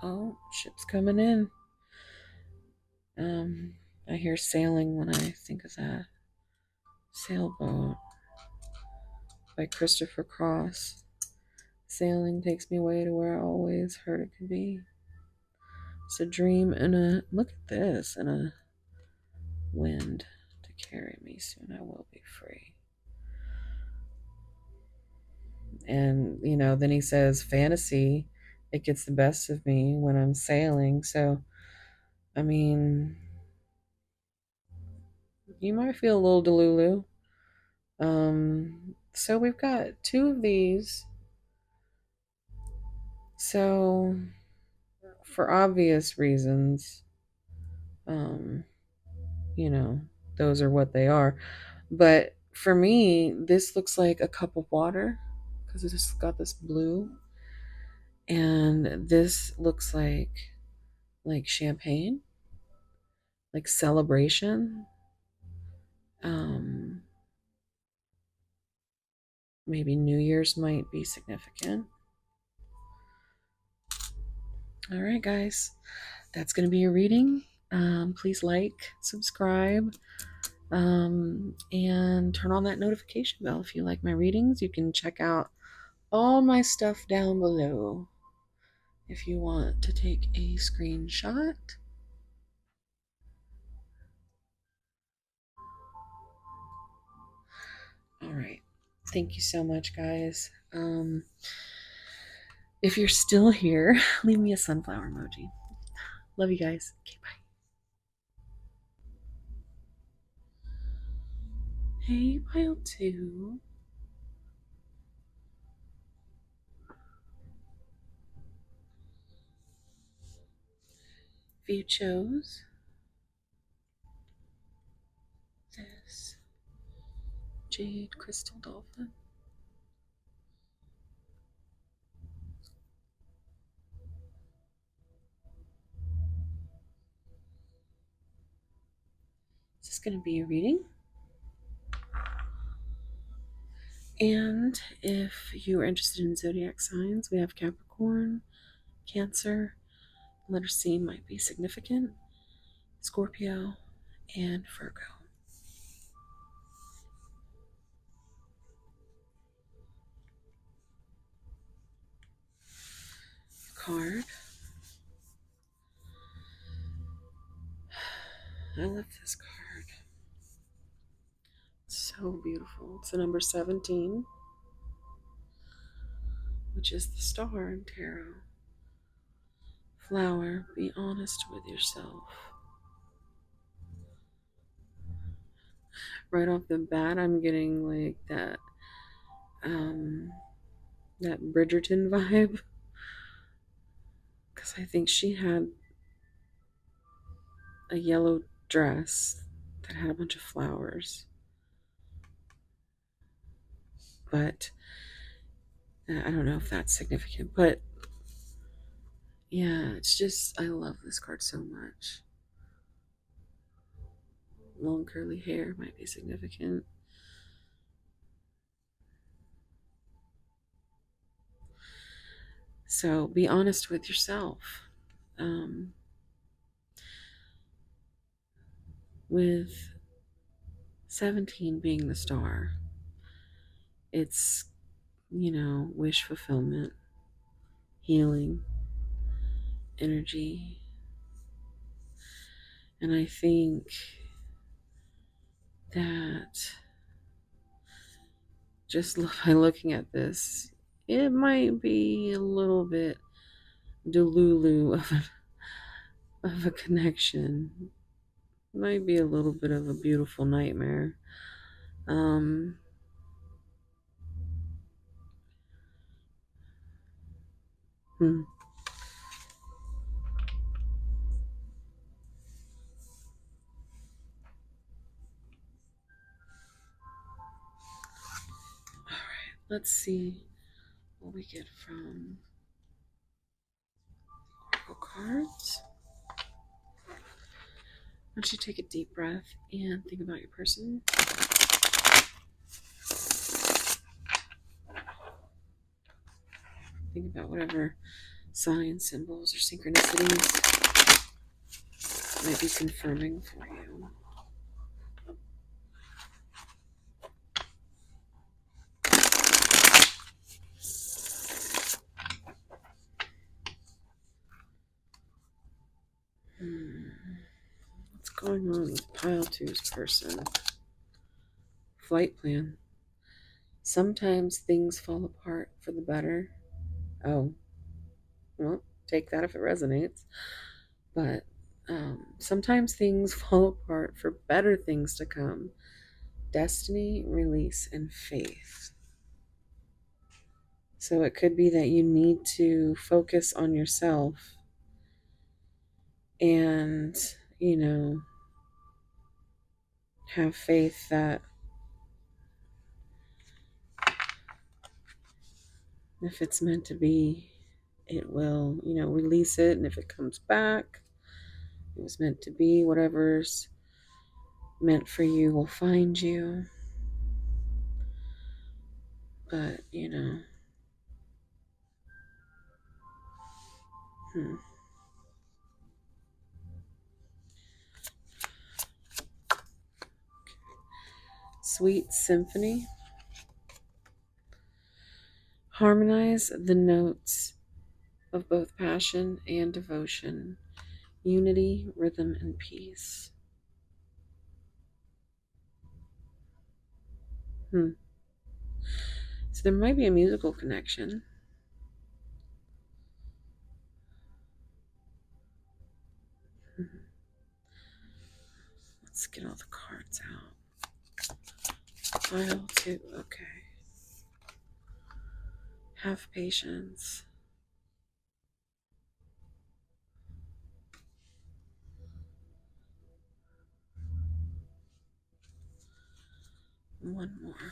So, ship's coming in. I hear sailing when I think of that. Sailboat by Christopher Cross. Sailing takes me away to where I always heard it could be. It's a dream and look at this, and a wind to carry me. Soon I will be free. And, then he says, fantasy, it gets the best of me when I'm sailing. So, I mean, you might feel a little delulu. So we've got two of these. So, for obvious reasons, those are what they are. But for me, this looks like a cup of water because it's got this blue. And this looks like champagne, like celebration. Maybe New Year's might be significant. All right, guys, that's going to be your reading. Please like, subscribe, and turn on that notification bell if you like my readings. You can check out all my stuff down below if you want to take a screenshot. All right. Thank you so much, guys. If you're still here, leave me a sunflower emoji. Love you guys. Okay, bye. Hey, pile 2. If you chose this jade crystal dolphin, this is going to be a reading. And if you are interested in zodiac signs, we have Capricorn, Cancer, letter C might be significant, Scorpio, and Virgo. card. I love this card. It's so beautiful. It's the number 17, which is the star in tarot. Flower, be honest with yourself. Right off the bat, I'm getting like that Bridgerton vibe, because I think she had a yellow dress that had a bunch of flowers. But I don't know if that's significant. But yeah, it's just, I love this card so much. Long curly hair might be significant. So be honest with yourself. With 17 being the star, it's, wish fulfillment, healing, energy. And I think that just by looking at this, it might be a little bit delulu of a connection. Might be a little bit of a beautiful nightmare. Hmm. Let's see what we get from Oracle cards. Why don't you take a deep breath and think about your person? Think about whatever signs, symbols, or synchronicities might be confirming for you. What's going on with pile two's person? Flight plan. Sometimes things fall apart for the better. Oh, well, take that if it resonates. But sometimes things fall apart for better things to come. Destiny, release, and faith. So it could be that you need to focus on yourself and, have faith that if it's meant to be, it will, release it. And if it comes back, it was meant to be. Whatever's meant for you will find you. But, Sweet symphony. Harmonize the notes of both passion and devotion, unity, rhythm, and peace. So there might be a musical connection. Let's get all the cards out. Pile two, okay. Have patience. One more.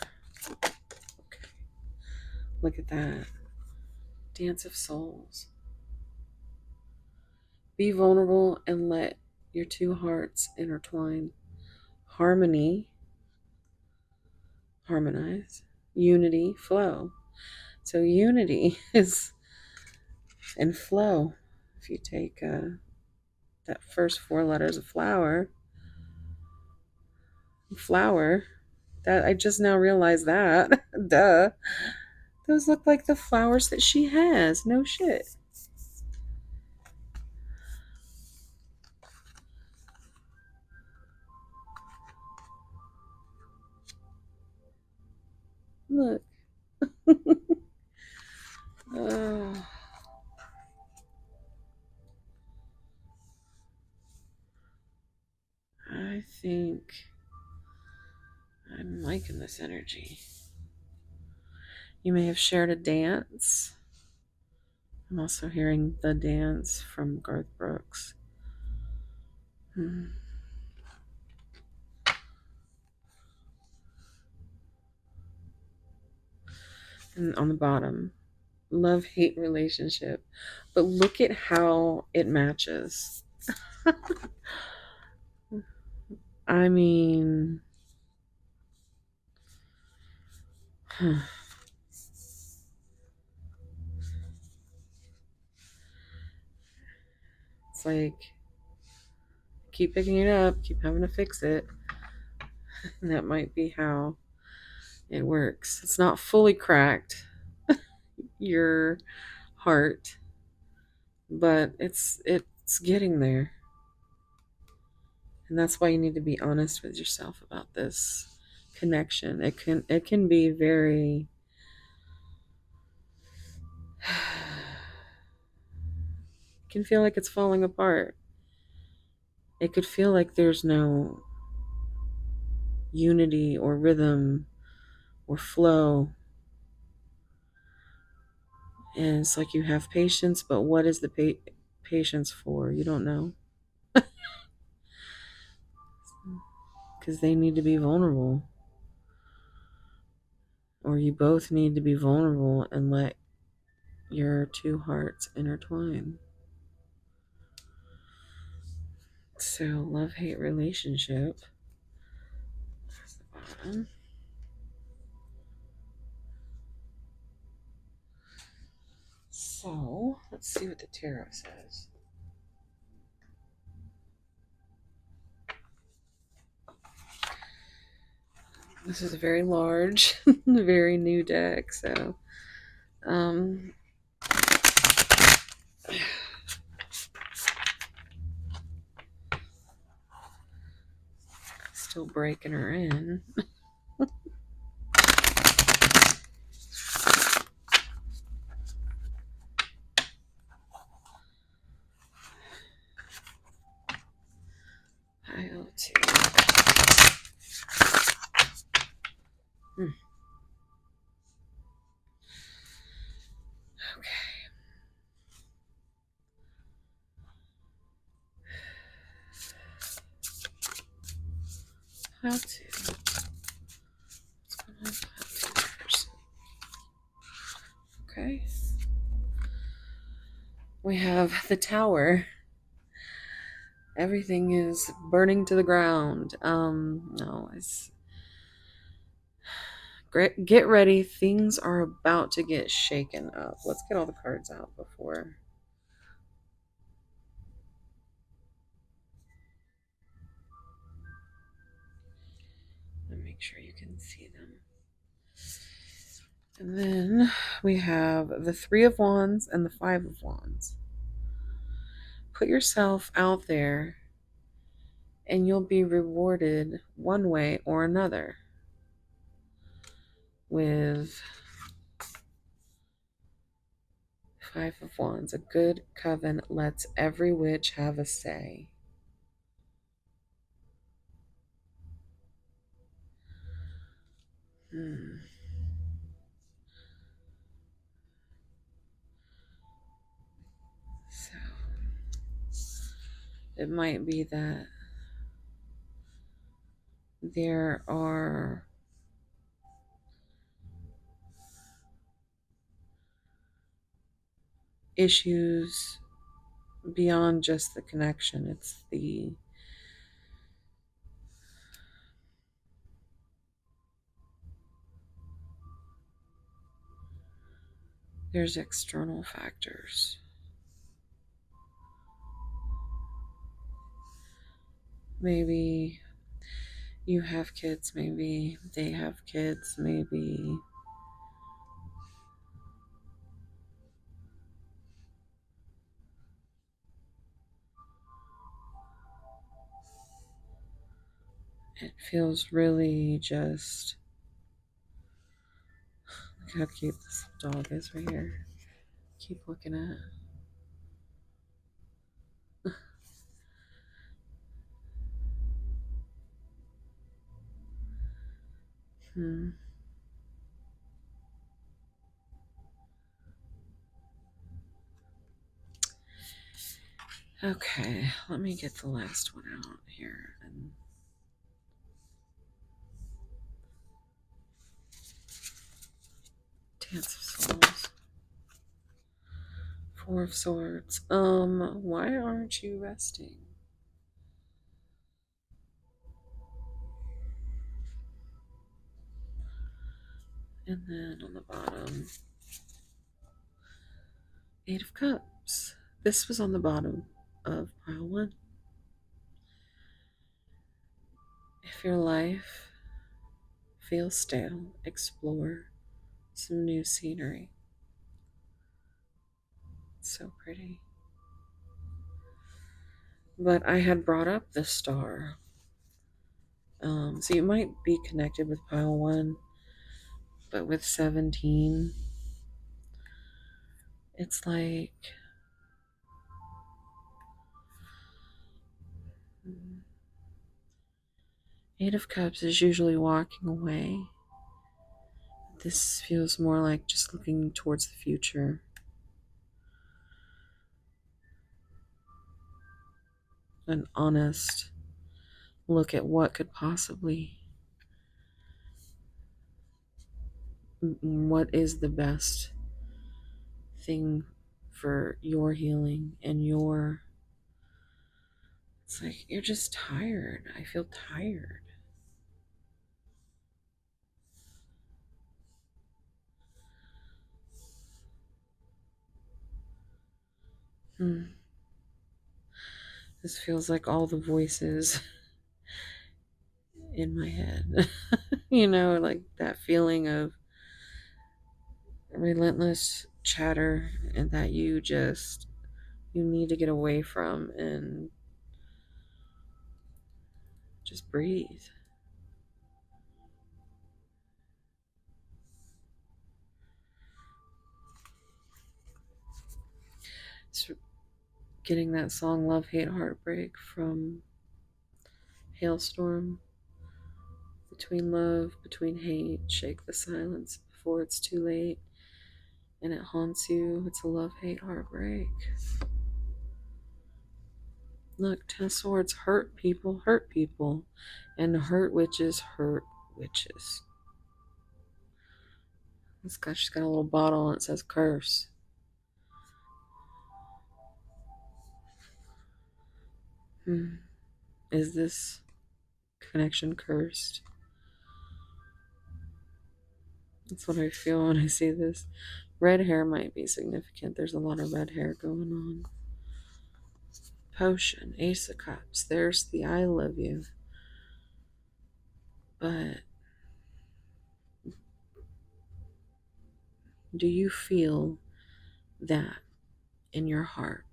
Okay. Look at that. Dance of souls. Be vulnerable and let your two hearts intertwine. Harmony. Harmonize. Unity. Flow. So unity is and flow. If you take that first four letters of flower, that I just now realized that. Duh. Those look like the flowers that she has. No shit. Look. Oh. I think I'm liking this energy. You may have shared a dance. I'm also hearing the dance from Garth Brooks. And on the bottom, love-hate relationship. But look at how it matches. I mean, it's like, keep picking it up, keep having to fix it. And that might be how it works. It's not fully cracked, your heart, but it's getting there. And that's why you need to be honest with yourself about this connection. It can be very it can feel like it's falling apart. It could feel like there's no unity or rhythm or flow. And it's like you have patience, but what is the patience for? You don't know. Because they need to be vulnerable. Or you both need to be vulnerable and let your two hearts intertwine. So, love-hate relationship. There's the bottom. So, let's see what the tarot says. This is a very large, very new deck, so still breaking her in. Pile two. Okay. Pile two. What's going on? Pile two first. Okay. We have the tower. Everything is burning to the ground. No, it's get ready. Things are about to get shaken up. Let's get all the cards out before. Let me make sure you can see them. And then we have the Three of Wands and the Five of Wands. Put yourself out there and you'll be rewarded one way or another with Five of Wands. A good coven lets every witch have a say. So it might be that there are issues beyond just the connection. It's there's external factors. Maybe you have kids, maybe they have kids, maybe it feels really just Look how cute this dog is right here. Keep looking at it. Okay, let me get the last one out here. And Dance of Souls. Four of Swords. Why aren't you resting? And then on the bottom, Eight of Cups. This was on the bottom of pile one. If your life feels stale, explore some new scenery. It's so pretty. But I had brought up the star. So you might be connected with pile one, but with 17, it's like Eight of Cups is usually walking away. This feels more like just looking towards the future. An honest look at what could possibly, what is the best thing for your healing and your, it's like you're just tired. I feel tired. This feels like all the voices in my head. You know, like that feeling of relentless chatter and that you need to get away from and just breathe. It's getting that song Love, Hate, Heartbreak from Hailstorm. Between love, between hate, shake the silence before it's too late. And it haunts you. It's a love, hate, heartbreak. Look, 10 of Swords hurt people. And hurt witches hurt witches. She's got a little bottle and it says curse. Is this connection cursed? That's what I feel when I see this. Red hair might be significant. There's a lot of red hair going on. Potion, Ace of Cups. There's the I love you. But do you feel that in your heart?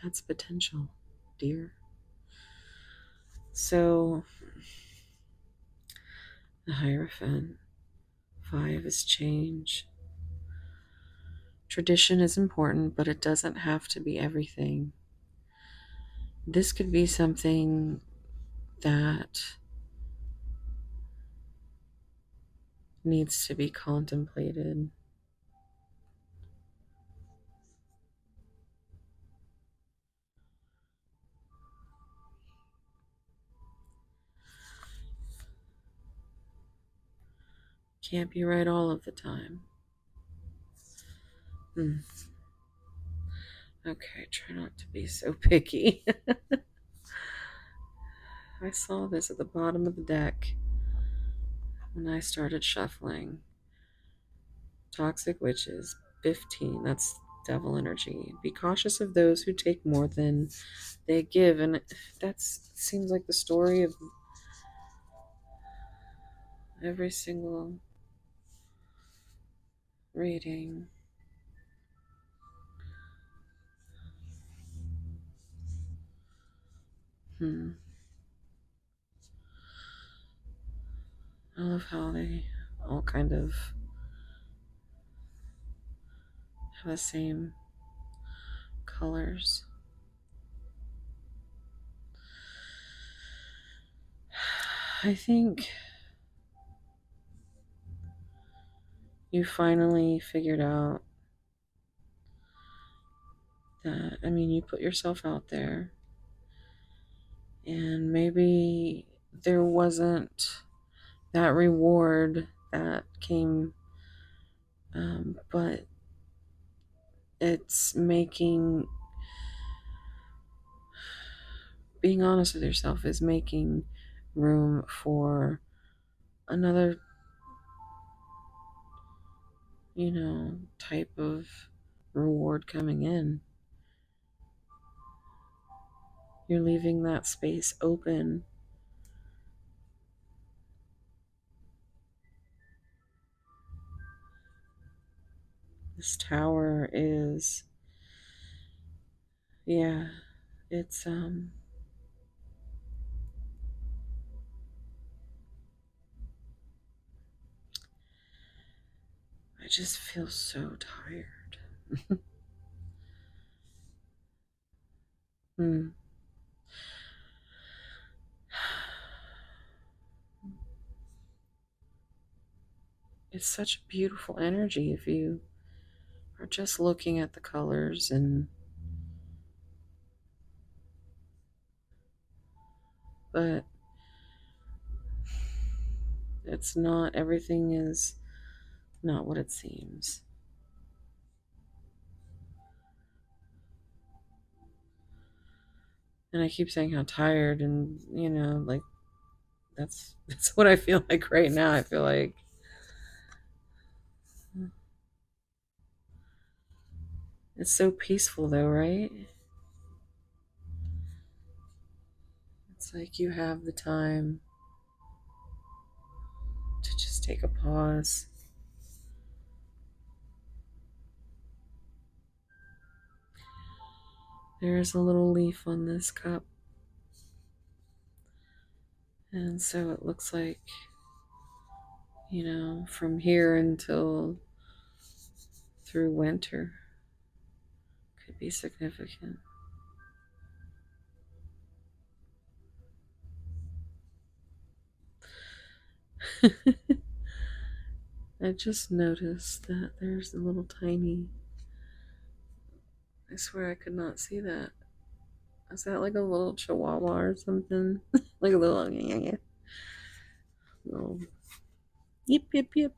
That's potential, dear. So, the Hierophant. 5 is change. Tradition is important, but it doesn't have to be everything. This could be something that needs to be contemplated. Can't be right all of the time. Okay, try not to be so picky. I saw this at the bottom of the deck when I started shuffling. Toxic Witches, 15. That's devil energy. Be cautious of those who take more than they give. And that seems like the story of every single reading. I love how they all kind of the same colors. I think you finally figured out that, I mean, you put yourself out there, and maybe there wasn't that reward that came, but it's making, being honest with yourself is making room for another, type of reward coming in. You're leaving that space open. This tower is, yeah, it's, I just feel so tired. Hmm. It's such a beautiful energy if you are just looking at the colors, but it's not, everything is not what it seems. And I keep saying how tired, and like that's what I feel like right now. I feel like it's so peaceful though, right? It's like you have the time to just take a pause. There's a little leaf on this cup, and so it looks like, from here until through winter could be significant. I just noticed that there's a little tiny, I swear I could not see that. Is that like a little chihuahua or something? Like a little, little yip, yip, yip.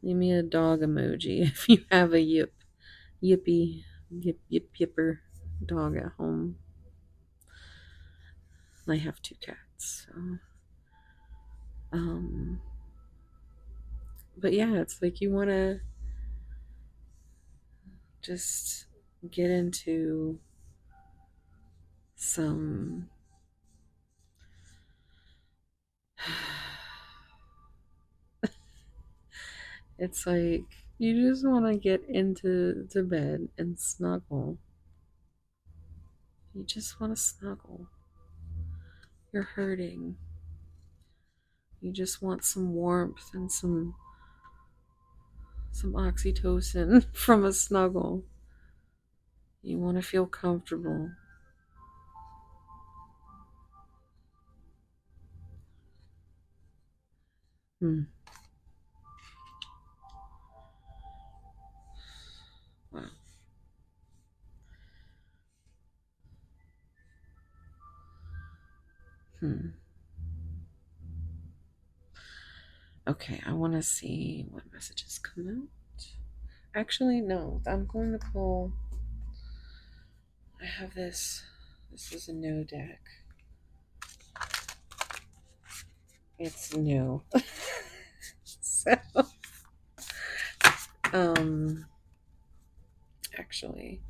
Leave me a dog emoji if you have a yippy, yip, yip, yipper dog at home. I have 2 cats, so. But yeah, it's like you want to just get into some it's like you just want to get into bed and snuggle. You just want to snuggle. You're hurting. You just want some warmth and some oxytocin from a snuggle. You want to feel comfortable. Hmm. Wow. Okay, I want to see what messages come out. Actually, no, I'm going to pull. I have this. This is a no deck. It's new. So, actually,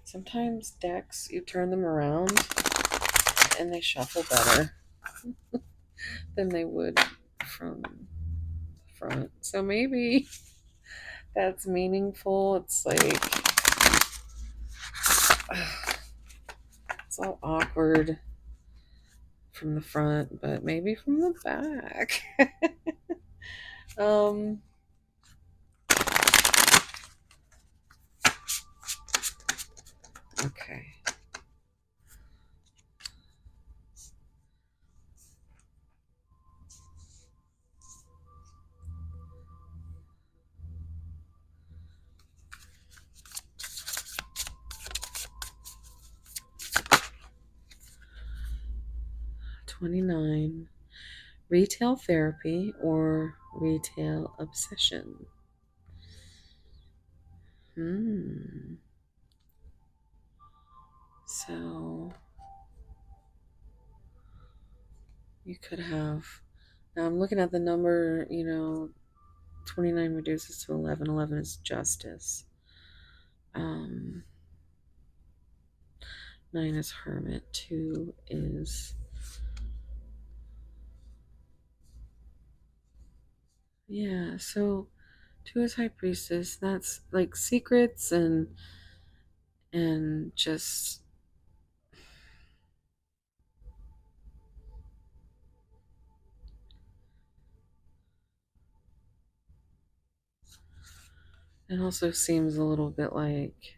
sometimes decks, you turn them around and they shuffle better than they would from the front. So maybe that's meaningful. It's like, it's all awkward from the front, but maybe from the back. Um, okay. $29. Retail therapy or retail obsession? So you could have. Now I'm looking at the number, 29 reduces to 11. 11 is justice. 9 is hermit. 2 is. Yeah, so 2 is high priestess. That's like secrets and just. It also seems a little bit like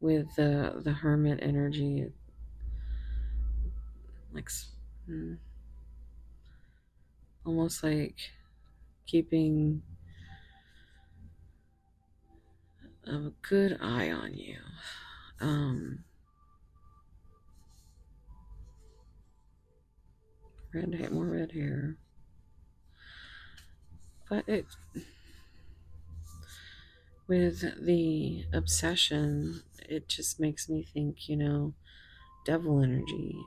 with the hermit energy, like almost like keeping a good eye on you. Red hair, more red hair, but it with the obsession, it just makes me think, devil energy,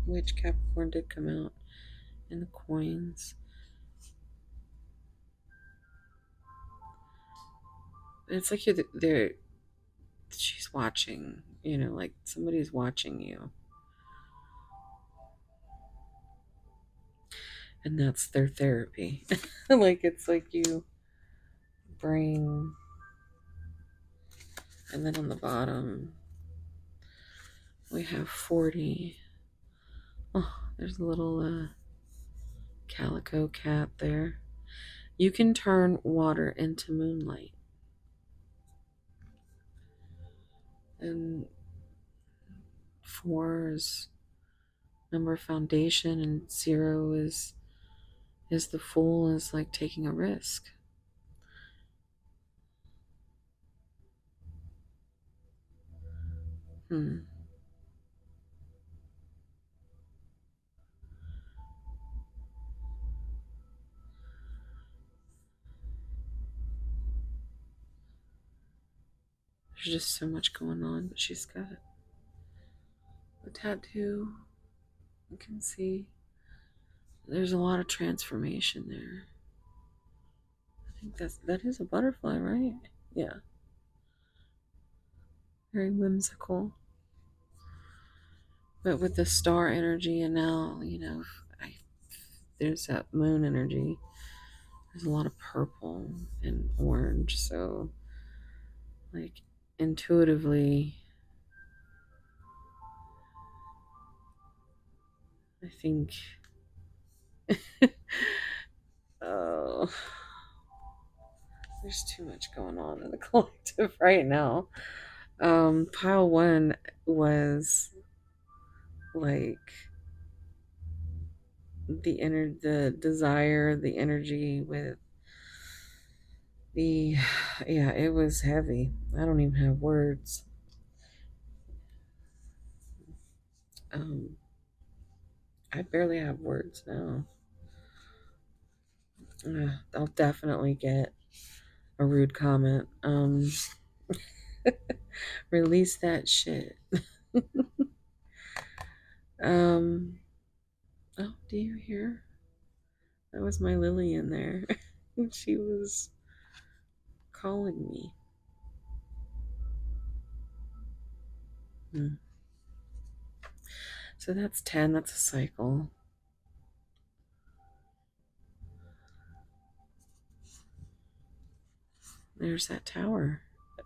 which Capricorn did come out in the coins. It's like she's watching, like somebody's watching you. And that's their therapy. Like it's like you bring, and then on the bottom, we have 40. Oh, there's a little calico cat there. You can turn water into moonlight. And 4 is number foundation, and 0 is the fool, is like taking a risk. There's just so much going on, but she's got a tattoo. You can see there's a lot of transformation there. I think that is a butterfly, right? Yeah. Very whimsical. But with the star energy, and now, there's that moon energy. There's a lot of purple and orange. So, like, intuitively, I think. Oh, there's too much going on in the collective right now. Pile 1 was like the desire, the energy with the, yeah, it was heavy. I don't even have words. I barely have words now. I'll definitely get a rude comment. Release that shit. um, oh, do you hear? That was my Lily in there. She was calling me. So that's 10. That's a cycle. There's that tower.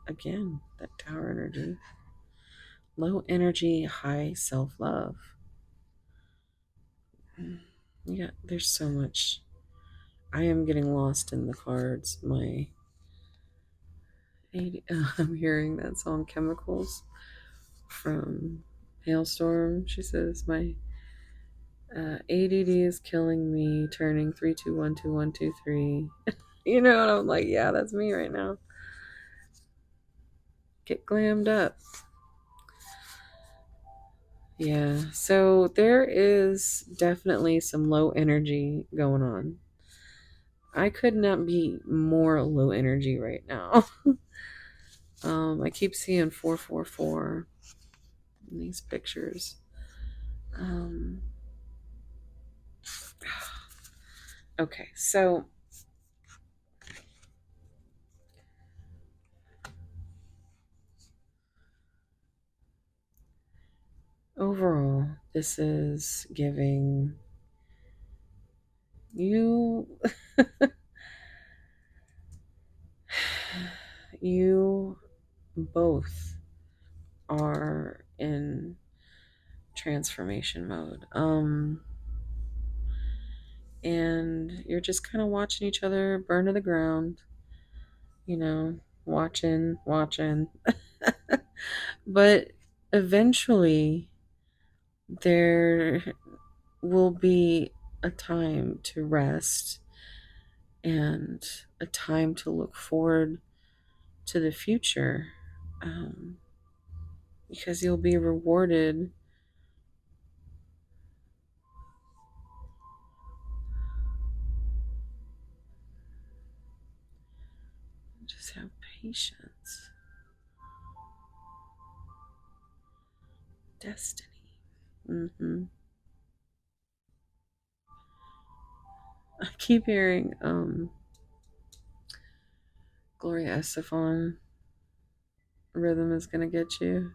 Again, that tower energy. Low energy, high self love. Yeah, there's so much. I am getting lost in the cards. I'm hearing that song Chemicals from Hailstorm. She says, my ADD is killing me, turning 3 2 1 2 1 2 3. And I'm like, yeah, that's me right now. Get glammed up. Yeah, so there is definitely some low energy going on. I could not be more low energy right now. I keep seeing 444 in these pictures. Okay, so overall, this is giving you you both are in transformation mode. And you're just kind of watching each other burn to the ground, watching. But eventually there will be a time to rest and a time to look forward to the future, um, because you'll be rewarded. Just have patience. Destiny. I keep hearing Gloria Estefan, rhythm is gonna get you.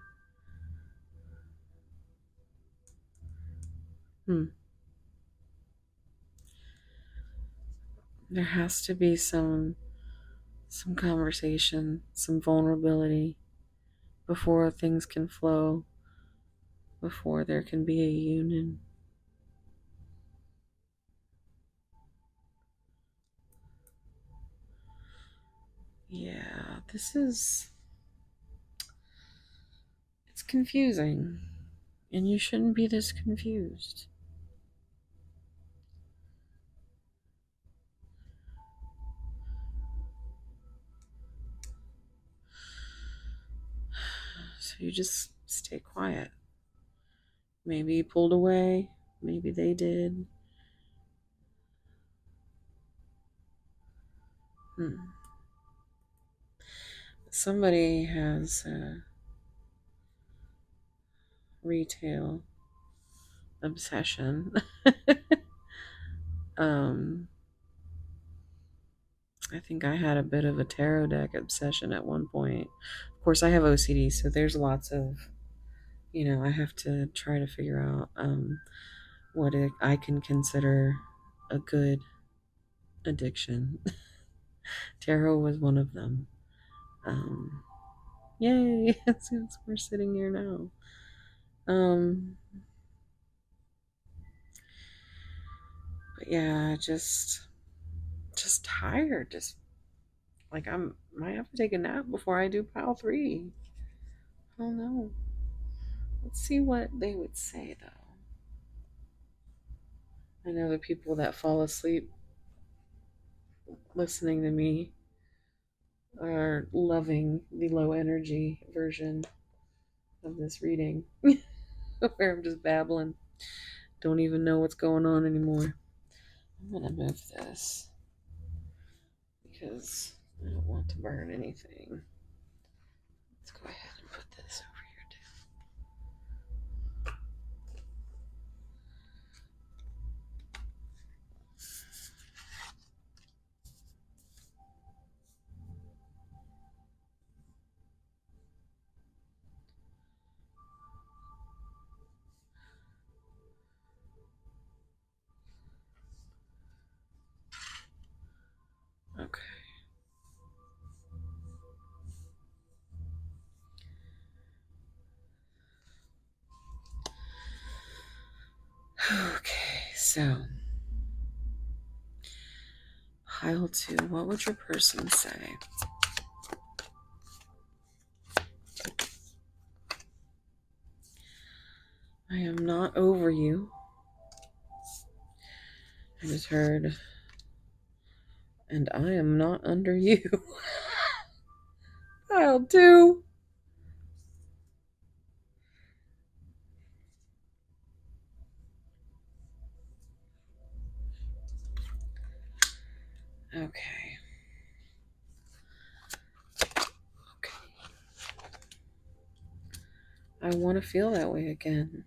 There has to be some conversation, some vulnerability before things can flow, before there can be a union. Yeah, it's confusing, and you shouldn't be this confused. So you just stay quiet. Maybe you pulled away, maybe they did. Somebody has a retail obsession. um, I think I had a bit of a tarot deck obsession at one point. Of course, I have OCD, so there's lots of, I have to try to figure out what I can consider a good addiction. Tarot was one of them. Yay! Since we're sitting here now. But yeah, just tired. Just like might have to take a nap before I do pile 3. I don't know. Let's see what they would say though. I know the people that fall asleep listening to me are loving the low energy version of this reading where I'm just babbling. Don't even know what's going on anymore. I'm gonna move this because I don't want to burn anything. Let's go ahead and put this over here too. Okay. So, pile 2, what would your person say? I am not over you. I just heard, and I am not under you. Pile 2. Okay. I want to feel that way again.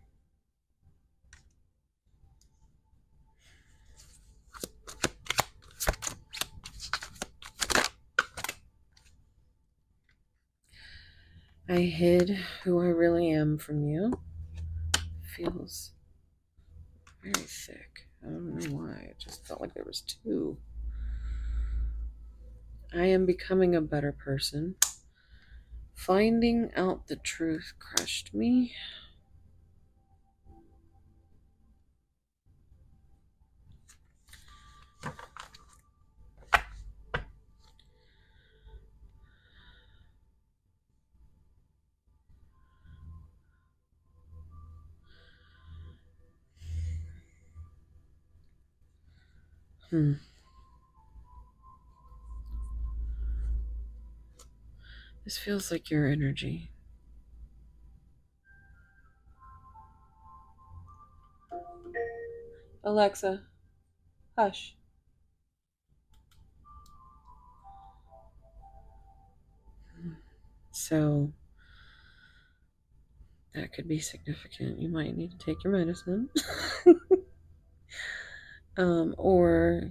I hid who I really am from you. Feels very thick. I don't know why. It just felt like there was 2. I am becoming a better person. Finding out the truth crushed me. This feels like your energy. Alexa, hush. So, that could be significant. You might need to take your medicine. Or,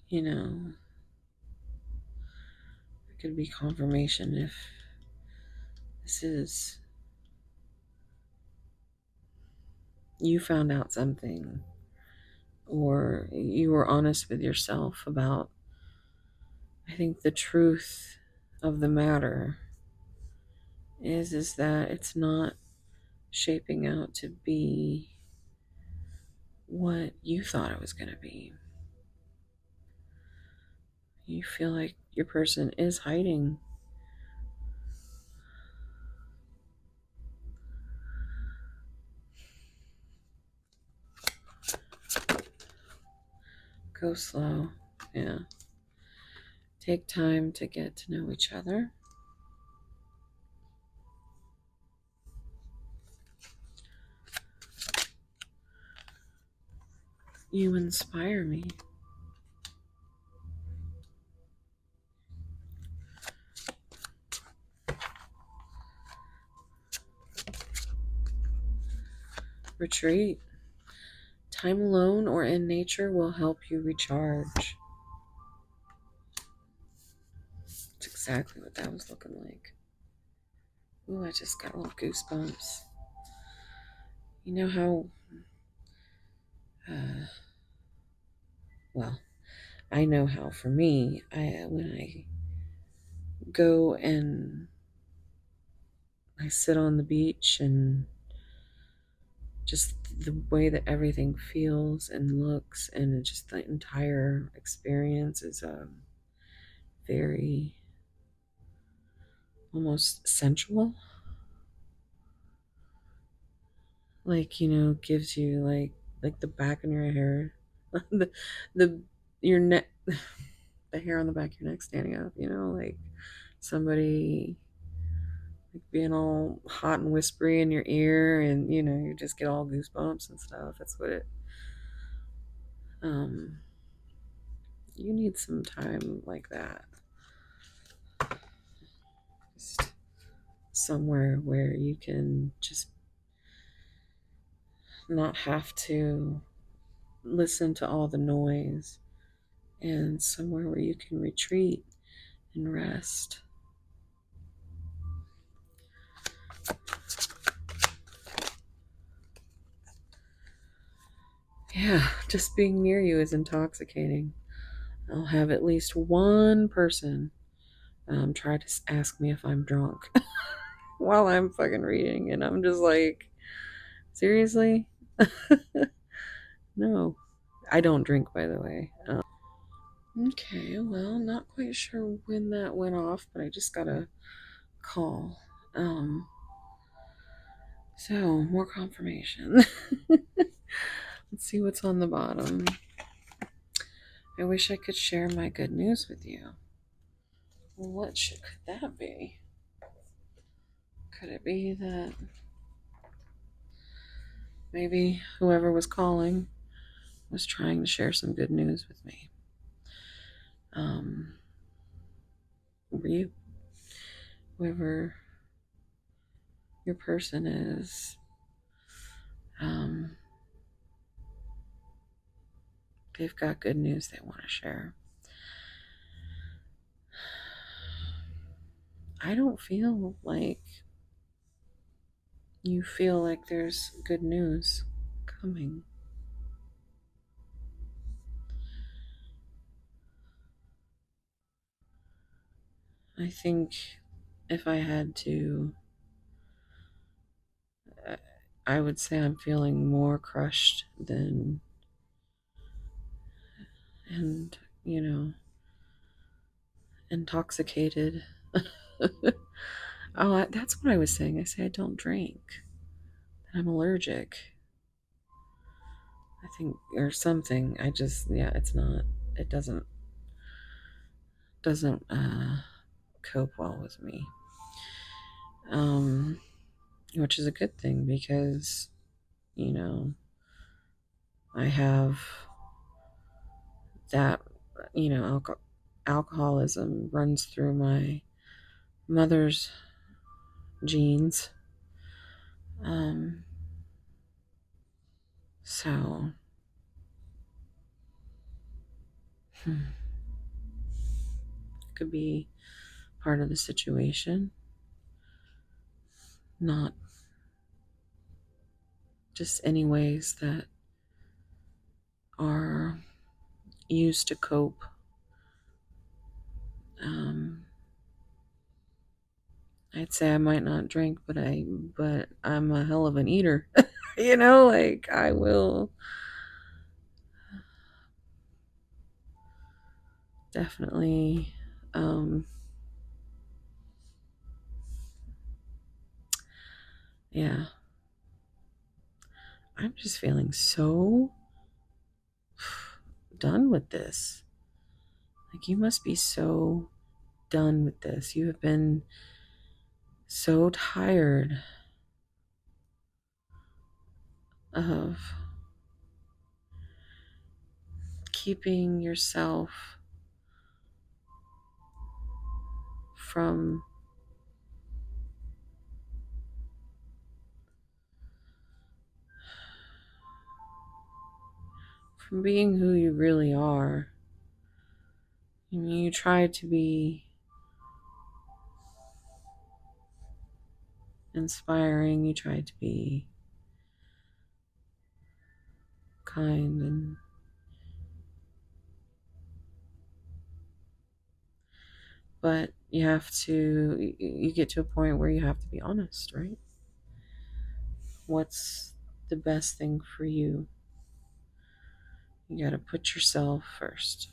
you know, it could be confirmation if this is, you found out something, or you were honest with yourself about, I think the truth of the matter is that it's not shaping out to be what you thought it was going to be. You feel like your person is hiding. Go slow. Yeah. Take time to get to know each other. You inspire me. Retreat. Time alone or in nature will help you recharge. That's exactly what that was looking like. Ooh, I just got little goosebumps. You know how, well, I know how for me, when I go and I sit on the beach and just the way that everything feels and looks and just the entire experience is very almost sensual. Like, gives you like the back of your hair, the your neck, the hair on the back of your neck standing up, like somebody like being all hot and whispery in your ear, and you just get all goosebumps and stuff. That's what it um you need some time like that, just somewhere where you can just not have to listen to all the noise, and somewhere where you can retreat and rest. Yeah, just being near you is intoxicating. I'll have at least one person try to ask me if I'm drunk while I'm fucking reading, and I'm just like, seriously? No, I don't drink, by the way. Okay, well, not quite sure when that went off, but I just got a call. So more confirmation. Let's see what's on the bottom. I wish I could share my good news with you. Could that be? Could it be that maybe whoever was calling was trying to share some good news with me? Were you? Whoever your person is, they've got good news they want to share. I don't feel like you feel like there's good news coming. I think if I had to, I would say I'm feeling more crushed than, and, intoxicated. Oh, that's what I was saying. I say I don't drink. I'm allergic. I think, or something. It's not, it doesn't cope well with me. Which is a good thing because, I have that, alcoholism runs through my mother's genes. So, could be part of the situation, not just any ways that are used to cope. I'd say I might not drink, but I'm a hell of an eater. Like I will definitely yeah. I'm just feeling so done with this. Like you must be so done with this. You have been so tired of keeping yourself from being who you really are. You try to be inspiring, you try to be kind, but you get to a point where you have to be honest, right? What's the best thing for you? You got to put yourself first.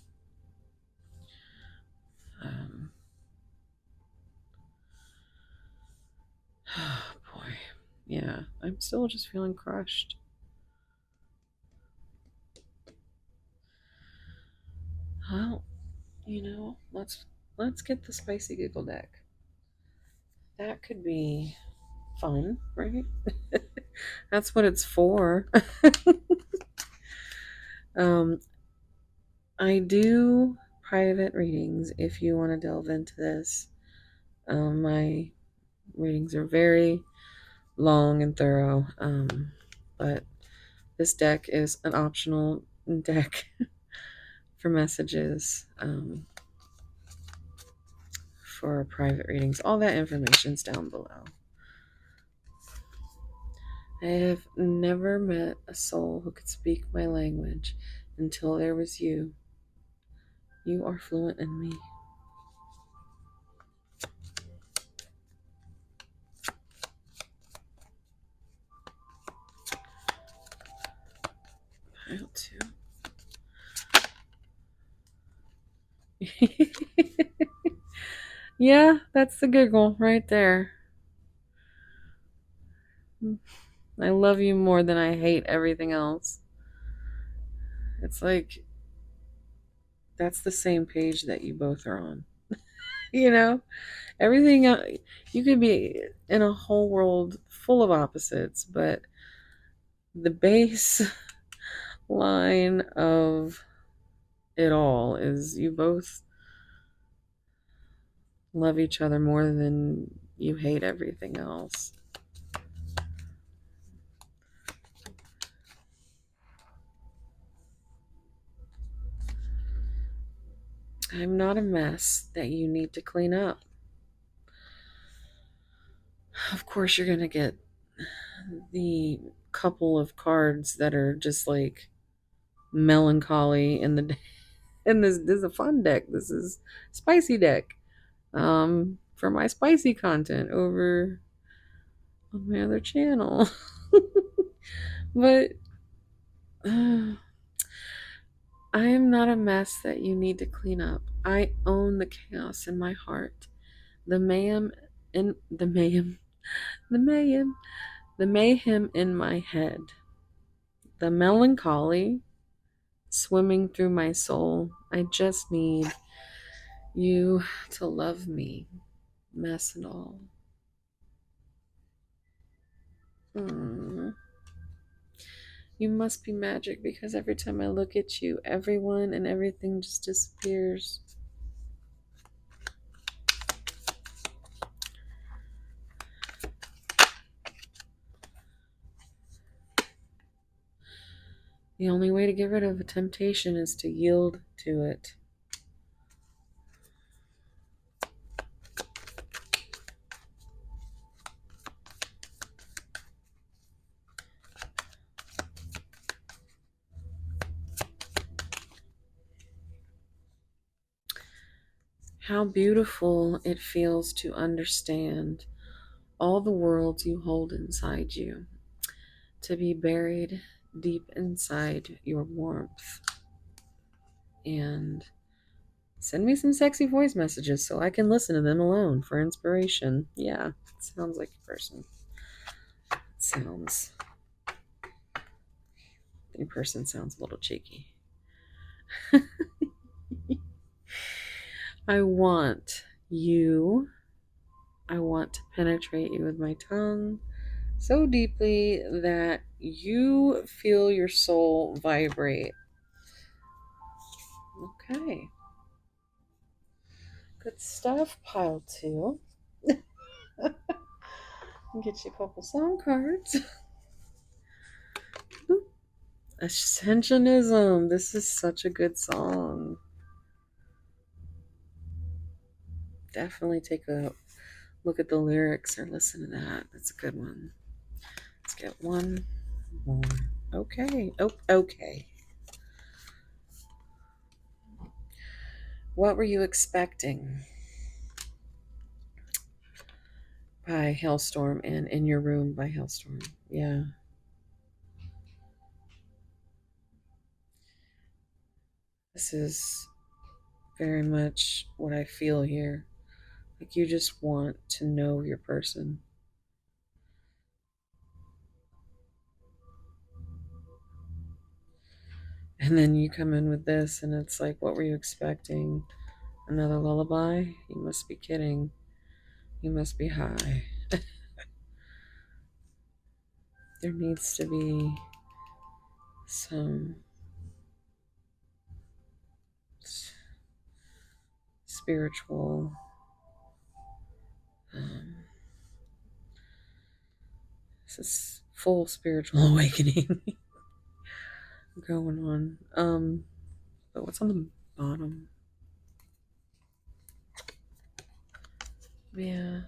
Oh boy. Yeah, I'm still just feeling crushed. Well, let's get the spicy giggle deck. That could be fun, right? That's what it's for. I do private readings if you want to delve into this. My readings are very long and thorough, but this deck is an optional deck for messages, for private readings. All that information's down below. I have never met a soul who could speak my language until there was you. You are fluent in me. Pile two. Yeah, that's the giggle right there. I love you more than I hate everything else. It's like that's the same page that you both are on. You know, everything you could be in a whole world full of opposites, but the base line of it all is you both love each other more than you hate everything else. I'm not a mess that you need to clean up. Of course, you're going to get the couple of cards that are just like melancholy in the and this is a fun deck. This is spicy deck. For my spicy content over on my other channel. But I am not a mess that you need to clean up. I own the chaos in my heart. The mayhem in the mayhem. The mayhem. The mayhem in my head. The melancholy swimming through my soul. I just need you to love me, mess and all. Mm. You must be magic because every time I look at you, everyone and everything just disappears. The only way to get rid of a temptation is to yield to it. How beautiful it feels to understand all the worlds you hold inside you, to be buried deep inside your warmth. And send me some sexy voice messages so I can listen to them alone for inspiration. Yeah, it sounds like a person. Your person sounds a little cheeky. I want to penetrate you with my tongue so deeply that you feel your soul vibrate. Okay. Good stuff, pile two. Get you a couple song cards. Ascensionism. This is such a good song. Definitely take a look at the lyrics or listen to that. That's a good one. Let's get one more. Okay. Oh, okay. What were you expecting by Hailstorm and In Your Room by Hailstorm? Yeah. This is very much what I feel here. Like you just want to know your person. And then you come in with this, and it's like, what were you expecting? Another lullaby? You must be kidding. You must be high. There needs to be some spiritual this is full spiritual awakening going on. But what's on the bottom? Yeah.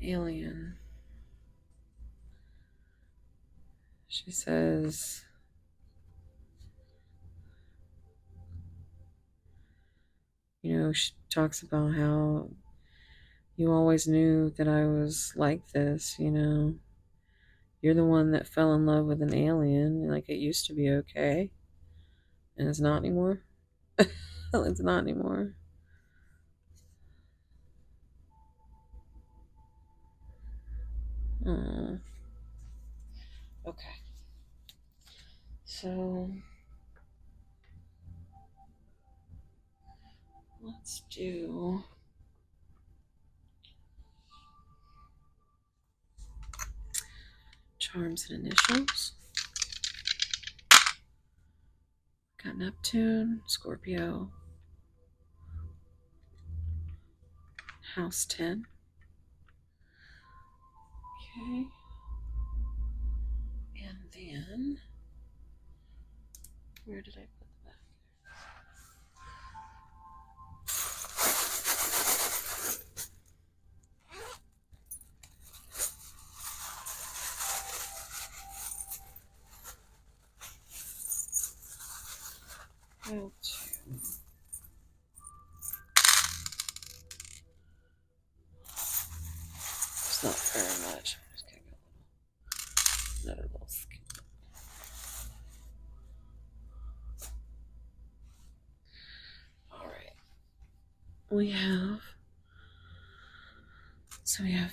Alien. She says, she talks about how you always knew that I was like this, You're the one that fell in love with an alien, like it used to be okay, and it's not anymore. It's not anymore. Oh. Okay. So let's do charms and initials. Got Neptune, Scorpio, House 10. Okay. And then, where did I put the back? File 2. It's not very much. I'm just going to go another little skip. Alright. We have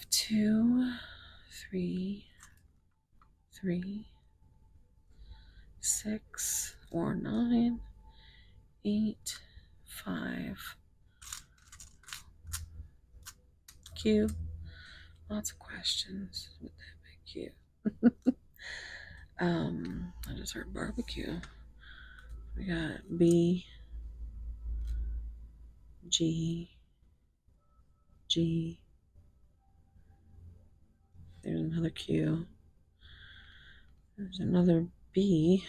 2, 3, 3, 6, or 9, 8, 5, Q. Lots of questions with that big Q. I just heard barbecue. We got B, G, G. There's another Q. There's another B.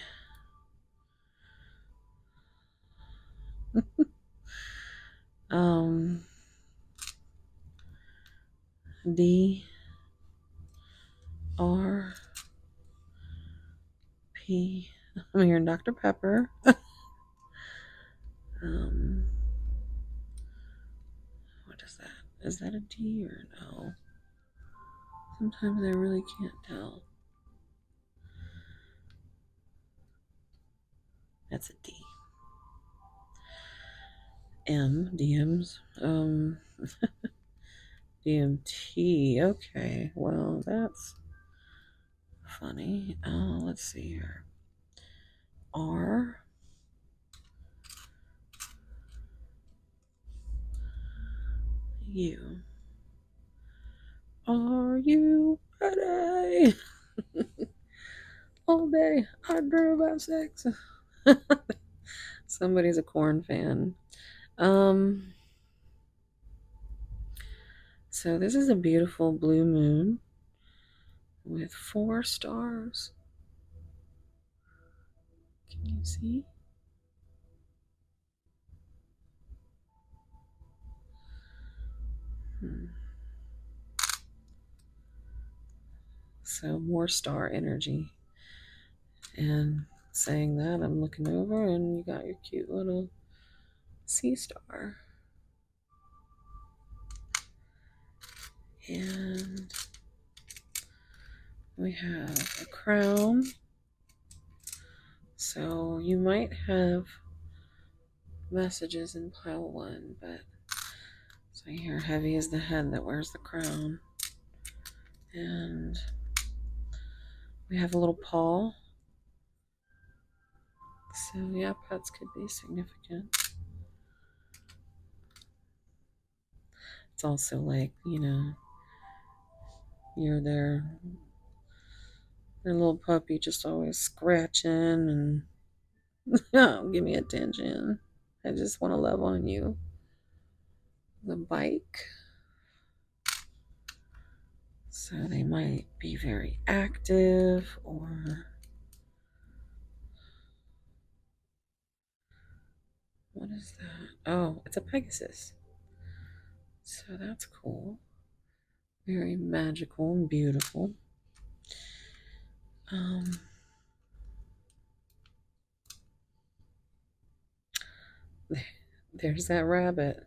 D, R, P. I'm hearing Dr. Pepper. What is that? Is that a D or no? Sometimes I really can't tell. That's a D. M, DMs. DMT. Okay, well, that's funny. Let's see here. R. U. Are you ready? All day I dream about sex. Somebody's a Corn fan. So this is a beautiful blue moon with 4 stars. Can you see? So more star energy. And saying that, I'm looking over and you got your cute little sea star. And we have a crown. So you might have messages in pile 1, but so here, heavy is the head that wears the crown. And we have a little paw. So yeah, pets could be significant. It's also like, you know, you're their little puppy just always scratching and oh, give me attention. I just want to love on you. The bike. So they might be very active or what is that? Oh, it's a Pegasus. So that's cool. Very magical and beautiful. There's that rabbit.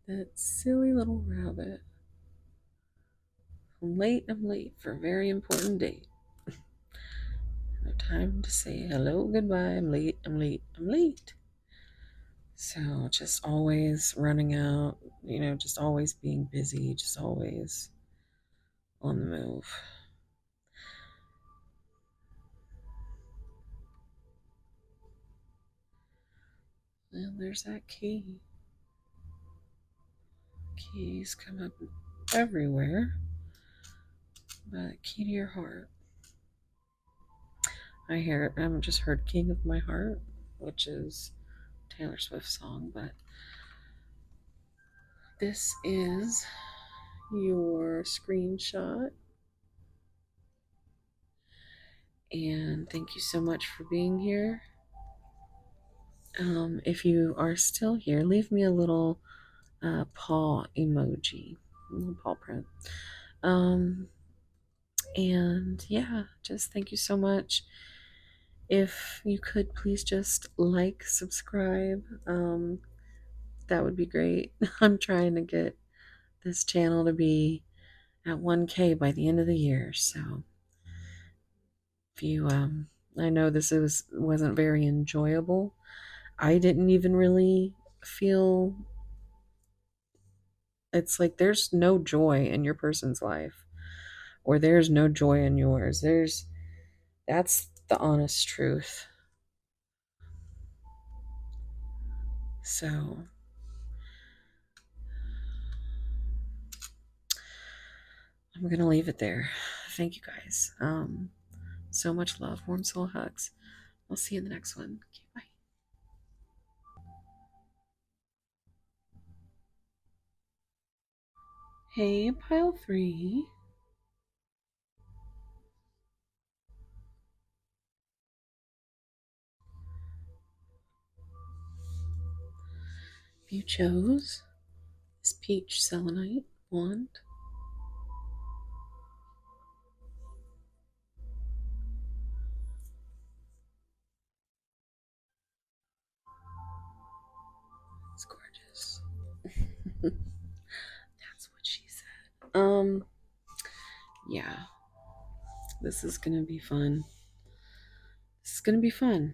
That silly little rabbit. I'm late for a very important date. time to say hello, goodbye. I'm late, I'm late, I'm late. So just always running out, just always being busy, just always on the move. Well, there's that key. Keys come up everywhere, but key to your heart. I just heard King of My Heart, which is Taylor Swift's song, but this is your screenshot. And thank you so much for being here. If you are still here, leave me a little paw emoji, a little paw print. And yeah, just thank you so much. If you could please just like, subscribe, that would be great. I'm trying to get this channel to be at 1K by the end of the year. So if you, I know this wasn't very enjoyable. I didn't even really feel, it's like there's no joy in your person's life, or there's no joy in yours. That's the honest truth. So I'm gonna leave it there. Thank you guys. So much love, warm soul hugs. I'll see you in the next one. Okay, bye. Hey, pile 3. You chose this peach selenite wand. It's gorgeous. That's what she said. Yeah. This is gonna be fun. This is gonna be fun.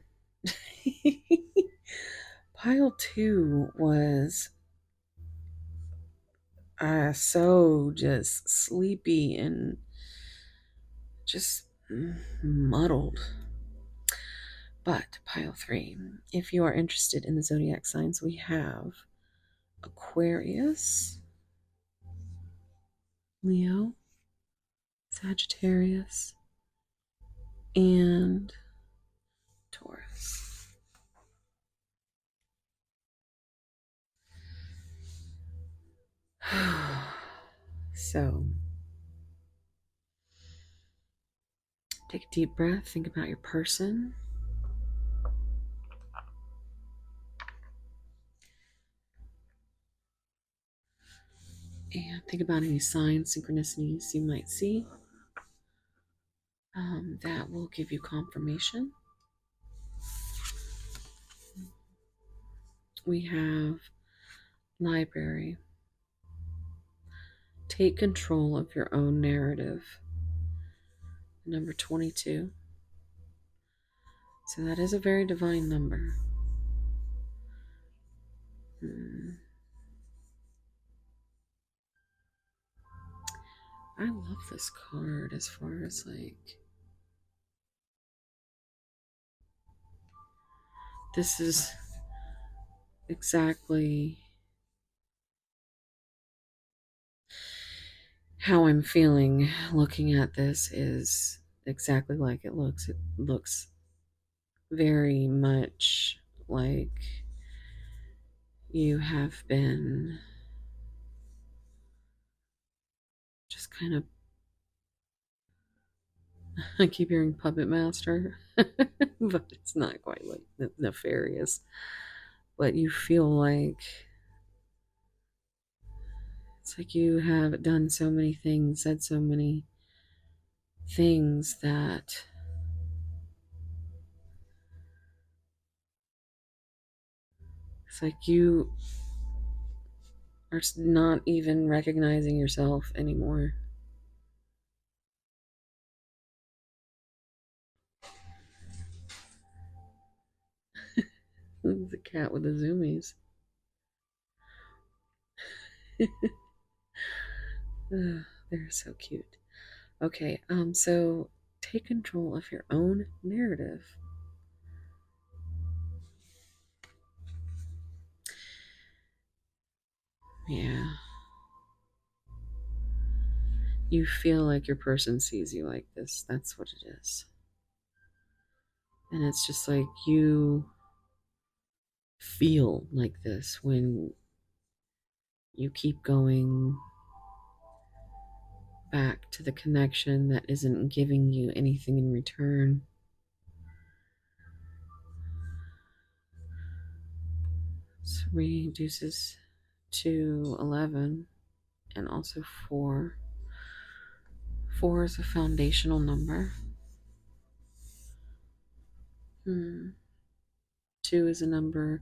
Pile 2 was so just sleepy and just muddled. But pile 3, if you are interested in the zodiac signs, we have Aquarius, Leo, Sagittarius, and Taurus. So take a deep breath, think about your person. And think about any signs, synchronicities you might see. That will give you confirmation. We have library. Take control of your own narrative. Number 22. So that is a very divine number. I love this card as far as like, this is exactly how I'm feeling looking at this, is exactly like it looks. It looks very much like you have been just kind of, I keep hearing puppet master, but it's not quite like nefarious. But you feel like it's like you have done so many things, said so many things that it's like you are not even recognizing yourself anymore. cat with the zoomies. They're so cute. Okay, so take control of your own narrative. Yeah. You feel like your person sees you like this. That's what it is. And it's just like you feel like this when you keep going back to the connection that isn't giving you anything in return. 3 reduces to 11 and also 4. 4 is a foundational number. 2 is a number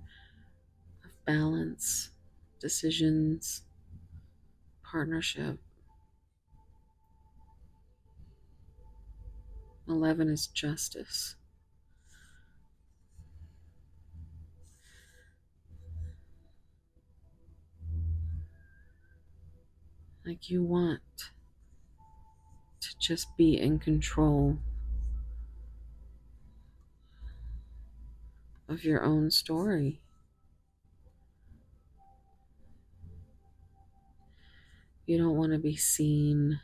of balance, decisions, partnership. 11 is justice. Like you want to just be in control of your own story. You don't want to be seen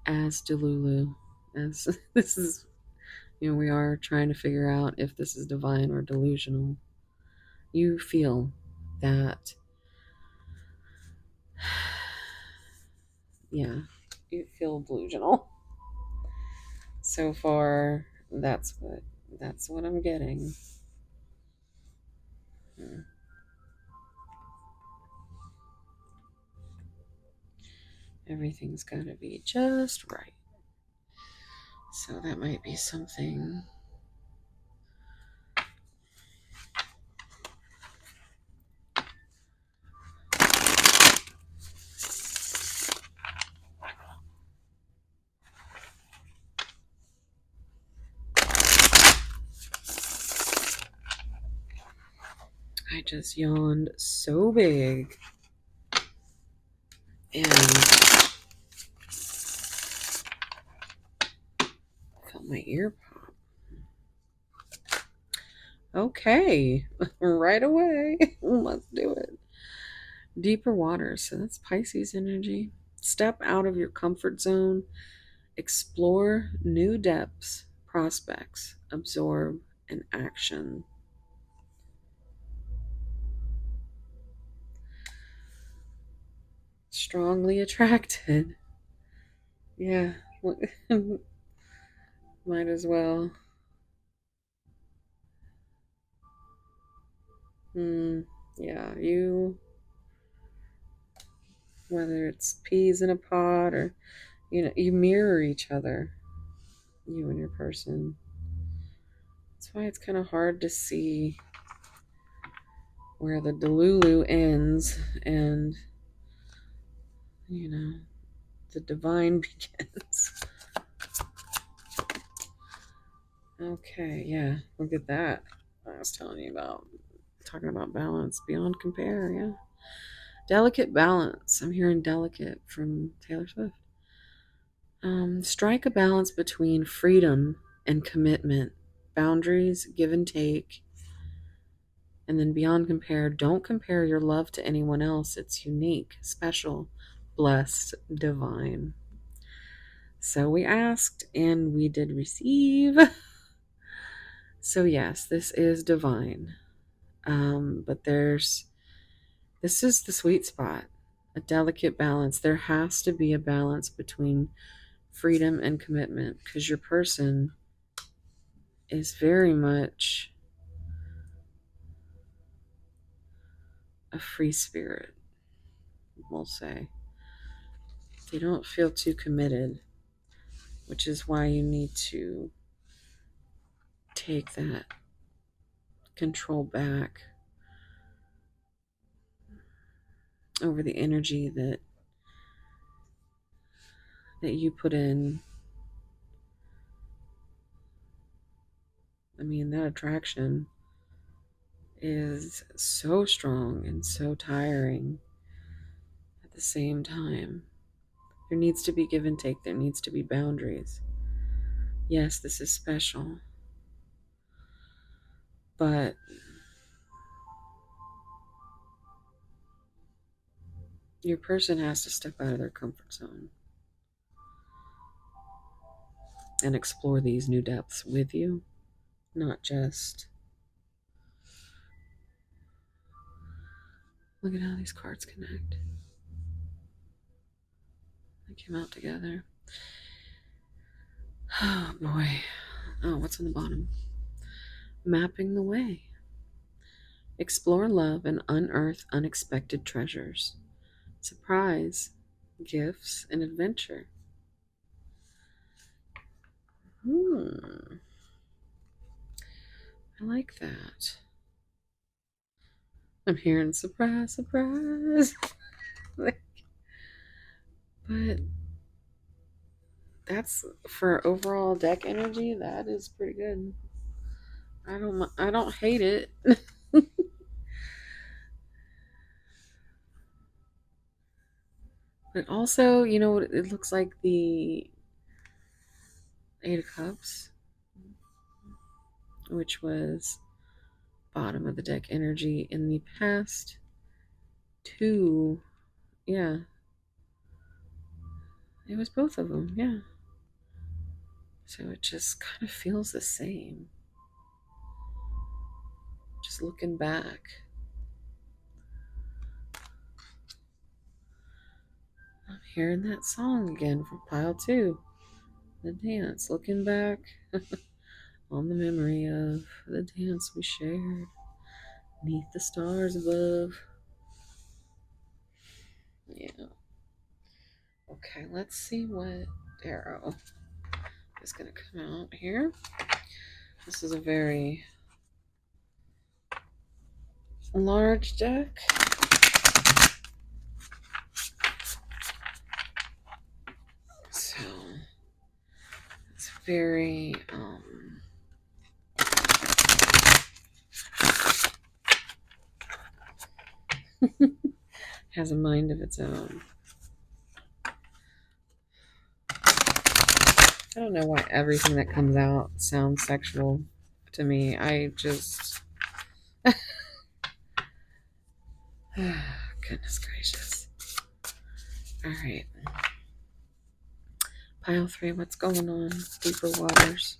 as Delulu. As this is, we are trying to figure out if this is divine or delusional. You feel that, yeah, you feel delusional. So far, that's what I'm getting. Everything's got to be just right. So that might be something. I just yawned so big. And felt my ear pop. Okay, right away. Let's do it. Deeper waters. So that's Pisces energy. Step out of your comfort zone. Explore new depths, prospects, absorb, and action. Strongly attracted. Yeah, might as well. Yeah, you, whether it's peas in a pod or, you mirror each other, you and your person. That's why it's kind of hard to see where the Delulu ends and, the divine begins. Okay, yeah, look at that. I was telling you about, talking about balance, beyond compare, yeah. Delicate balance. I'm hearing delicate from Taylor Swift. Strike a balance between freedom and commitment, boundaries, give and take. And then beyond compare, don't compare your love to anyone else. It's unique, special, blessed, divine. So we asked and we did receive. So yes, this is divine. But this is the sweet spot, a delicate balance. There has to be a balance between freedom and commitment because your person is very much a free spirit, we'll say. They don't feel too committed, which is why you need to take that control back over the energy that you put in. I mean, that attraction, is so strong and so tiring at the same time. There needs to be give and take. There needs to be boundaries. Yes, this is special, but your person has to step out of their comfort zone and explore these new depths with you, not just look at how these cards connect. They came out together. Oh boy. Oh, what's on the bottom? Mapping the way. Explore love and unearth unexpected treasures. Surprise, gifts, and adventure. I like that. I'm hearing surprise, surprise. But that's for overall deck energy. That is pretty good. I don't hate it. But also, you know, it looks like the Eight of Cups, which was bottom of the deck energy in the past two. Yeah, it was both of them. Yeah. So it just kind of feels the same. Just looking back. I'm hearing that song again from pile 2. The dance. Looking back on the memory of the dance we shared. Neath the stars above. Yeah. Okay, let's see what arrow is going to come out here. This is a very large deck. So it's very has a mind of its own. I don't know why everything that comes out sounds sexual to me. I just goodness gracious. All right. Pile 3, what's going on? Deeper waters.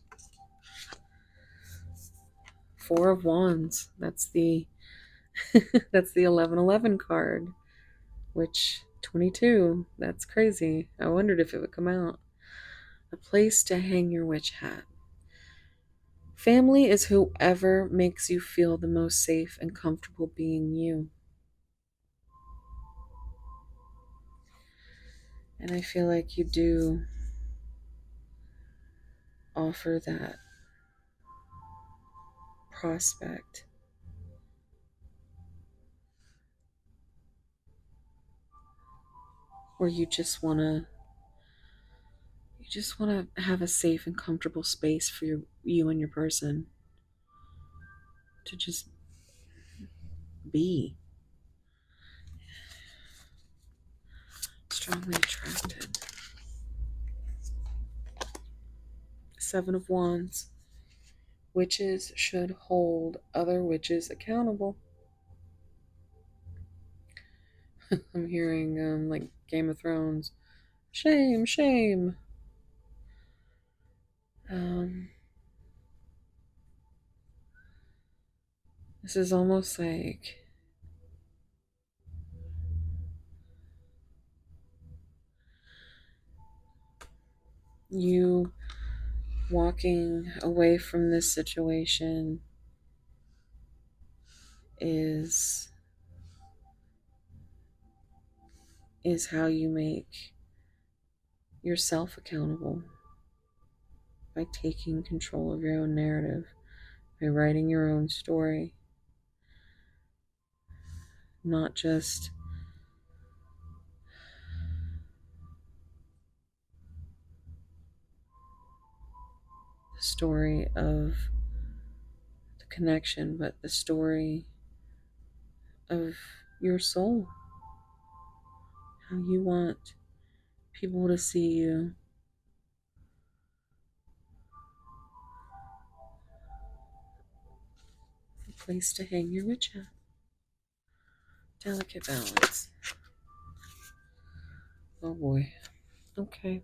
4 of Wands. That's the that's the 1111 card, which 22. That's crazy. I wondered if it would come out. A place to hang your witch hat. Family is whoever makes you feel the most safe and comfortable being you. And I feel like you do offer that prospect. Where you just want to have a safe and comfortable space for you and your person to just be. Strongly attracted. 7 of Wands. Witches should hold other witches accountable. I'm hearing like Game of Thrones. Shame, shame. This is almost like you walking away from this situation is how you make yourself accountable, by taking control of your own narrative, by writing your own story, not just the story of the connection, but the story of your soul, how you want people to see you. A place to hang your witch hat. Delicate balance. Oh boy. Okay.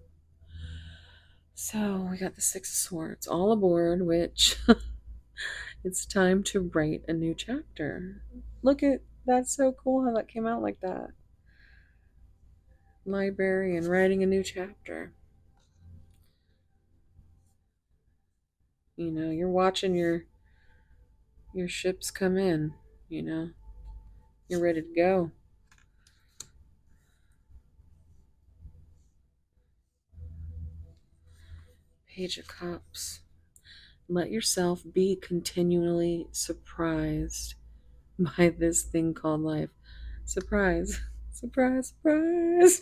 So we got the Six of Swords. All aboard, witch. It's time to write a new chapter. Look at that's so cool how that came out like that. Library and writing a new chapter. You know, you're watching your ships come in, you know. You're ready to go. Page of Cups. Let yourself be continually surprised by this thing called life. Surprise. Surprise, surprise.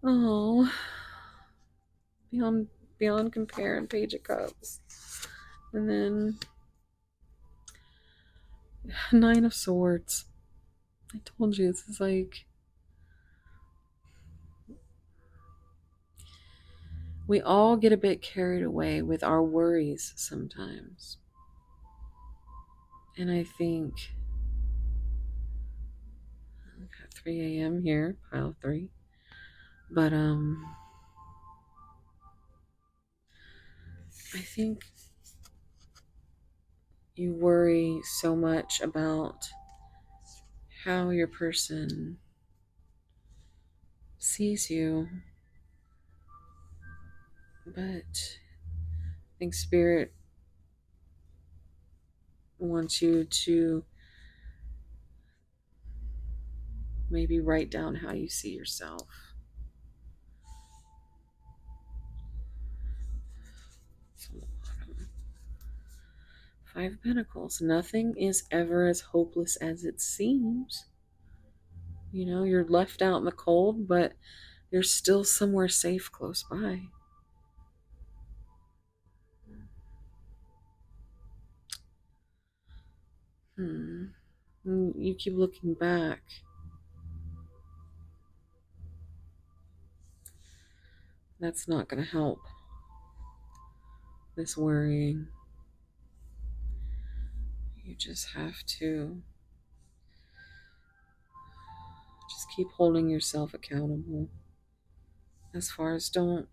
Oh. Beyond compare and Page of Cups. And then Nine of Swords. I told you, this is like we all get a bit carried away with our worries sometimes. And I think I've got 3 a.m. here, pile 3. But I think you worry so much about how your person sees you. But I think Spirit wants you to maybe write down how you see yourself. Five of Pentacles. Nothing is ever as hopeless as it seems. You know, you're left out in the cold, but there's still somewhere safe close by. You keep looking back. That's not going to help this worrying. You just have to just keep holding yourself accountable. As far as don't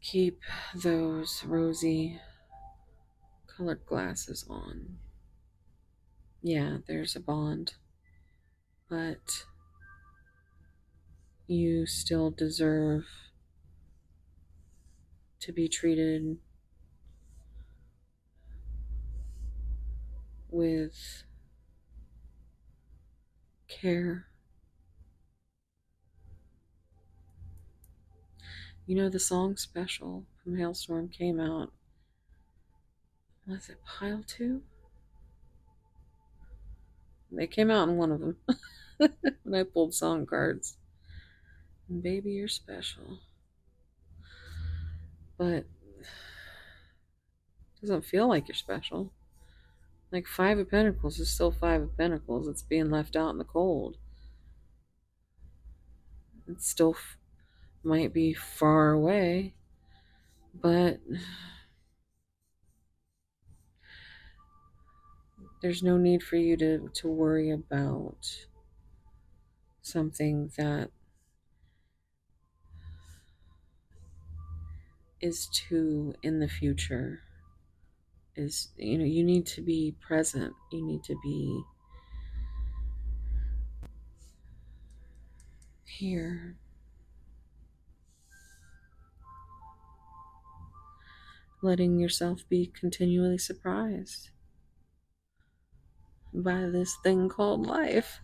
keep those rosy colored glasses on. Yeah, there's a bond, but you still deserve to be treated with care. You know, the song Special from Hailstorm came out, was it pile 2? They came out in one of them when I pulled song cards. And baby, you're special. But it doesn't feel like you're special. Like Five of Pentacles is still Five of Pentacles. It's being left out in the cold. It still might be far away, but there's no need for you to worry about something that is too in the future. Is, you know, you need to be present. You need to be here. Letting yourself be continually surprised by this thing called life.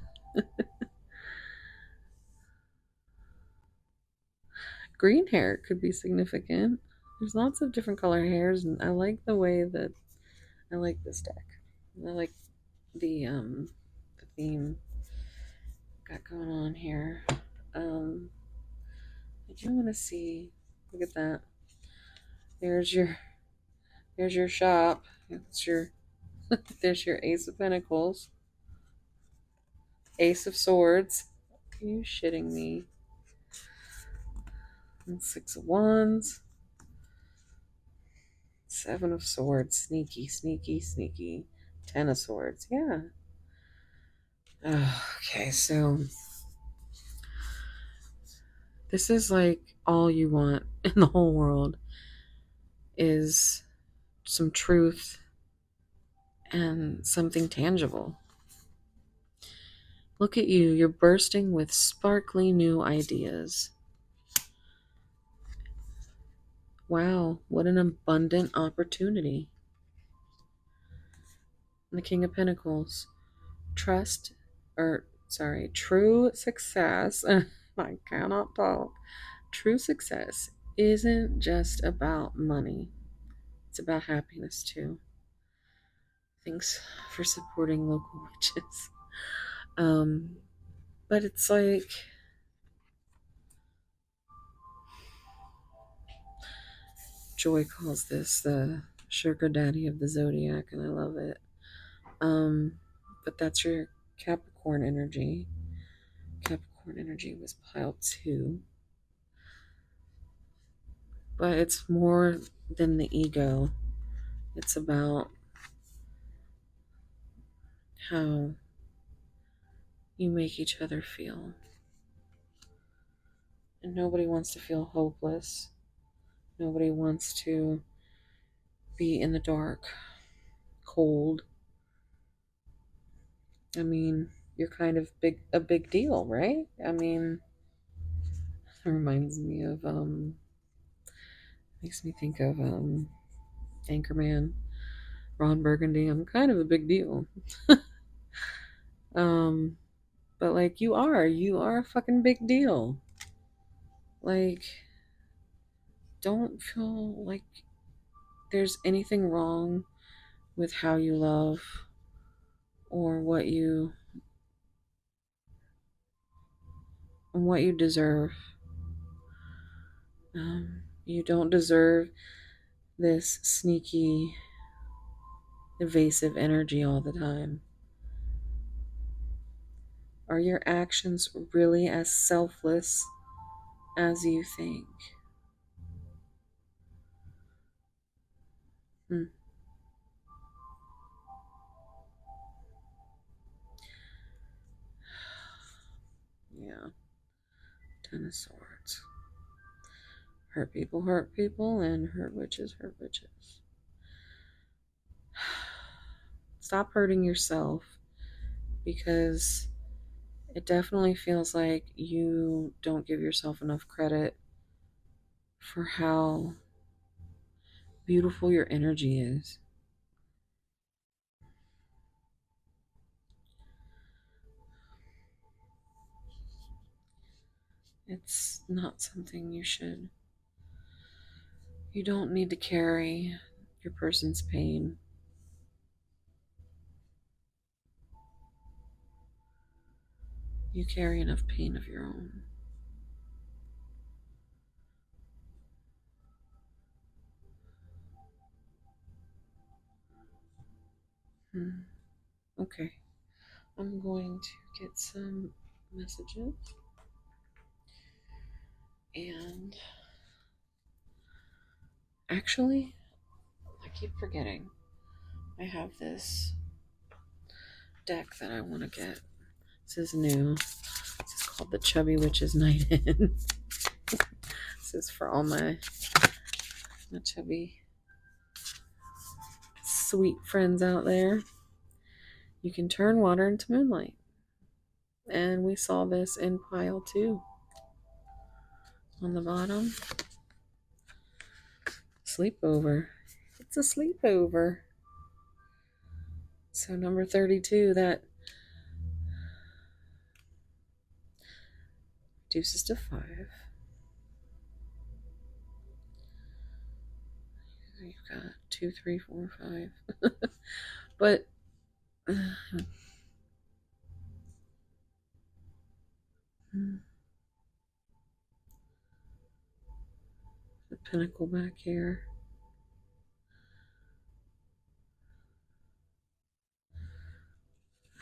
Green hair could be significant. There's lots of different color hairs, and I like the way that I like this deck. I like the theme got going on here. I do want to see. Look at that. There's your shop. It's your There's your Ace of Pentacles, Ace of Swords. Are you shitting me? And Six of Wands, Seven of Swords. Sneaky, sneaky, sneaky. Ten of Swords. Yeah. Okay, so this is like all you want in the whole world is some truth and something tangible. Look at you. You're bursting with sparkly new ideas. Wow, what an abundant opportunity. The King of Pentacles. True success. I cannot talk. True success isn't just about money, it's about happiness too. Thanks for supporting local witches. But it's like Joy calls this the sugar daddy of the zodiac, and I love it. But that's your Capricorn energy. Capricorn energy was pile 2. But it's more than the ego. It's about how you make each other feel. And nobody wants to feel hopeless. Nobody wants to be in the dark, cold. I mean, you're kind of a big deal, right? I mean, it reminds me of makes me think of Anchorman, Ron Burgundy. I'm kind of a big deal. But like you are a fucking big deal. Like, don't feel like there's anything wrong with how you love or what you deserve. You don't deserve this sneaky, evasive energy all the time. Are your actions really as selfless as you think? Yeah. Ten of Swords. Hurt people, and hurt witches, hurt witches. Stop hurting yourself, because it definitely feels like you don't give yourself enough credit for how beautiful your energy is. It's not something you don't need to carry your person's pain. You carry enough pain of your own. Okay, I'm going to get some messages, and actually, I keep forgetting. I have this deck that I want to get. This is new. This is called the Chubby Witch's Night In. This is for all my chubby, sweet friends out there. You can turn water into moonlight. And we saw this in pile 2 on the bottom. Sleepover. It's a sleepover. So number 32, that reduces to 5. You've got 2, 3, 4, 5. But the pinnacle back here.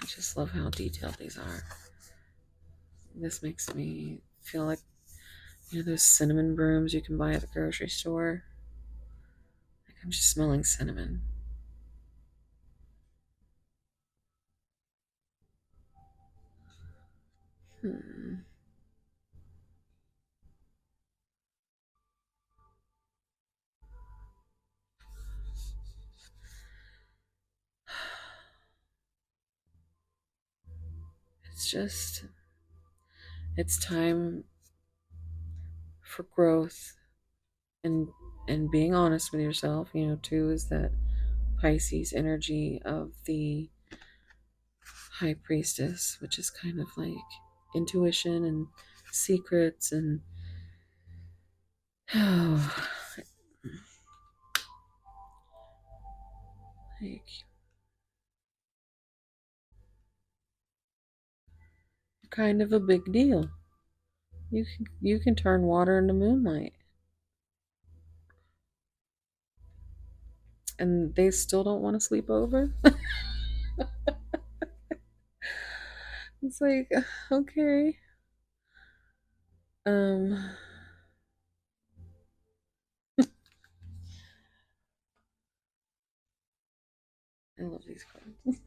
I just love how detailed these are. This makes me feel like, those cinnamon brooms you can buy at the grocery store. Like I'm just smelling cinnamon. It's time for growth and being honest with yourself. Too, is that Pisces energy of the High Priestess, which is kind of like intuition and secrets and like kind of a big deal. You can turn water into moonlight. And they still don't want to sleep over. It's like, okay. I love these cards.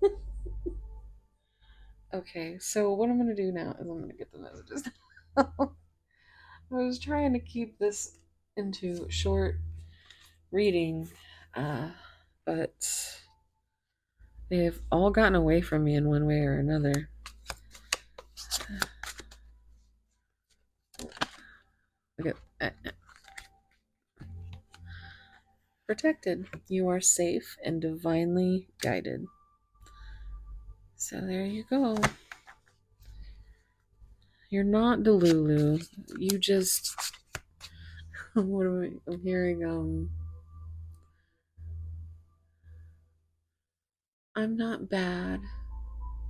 Okay, so what I'm gonna do now is I'm gonna get the messages. I was trying to keep this into short reading, but they've all gotten away from me in one way or another. Look at protected. You are safe and divinely guided. So there you go. You're not Delulu. You just what am I? I'm hearing. I'm not bad.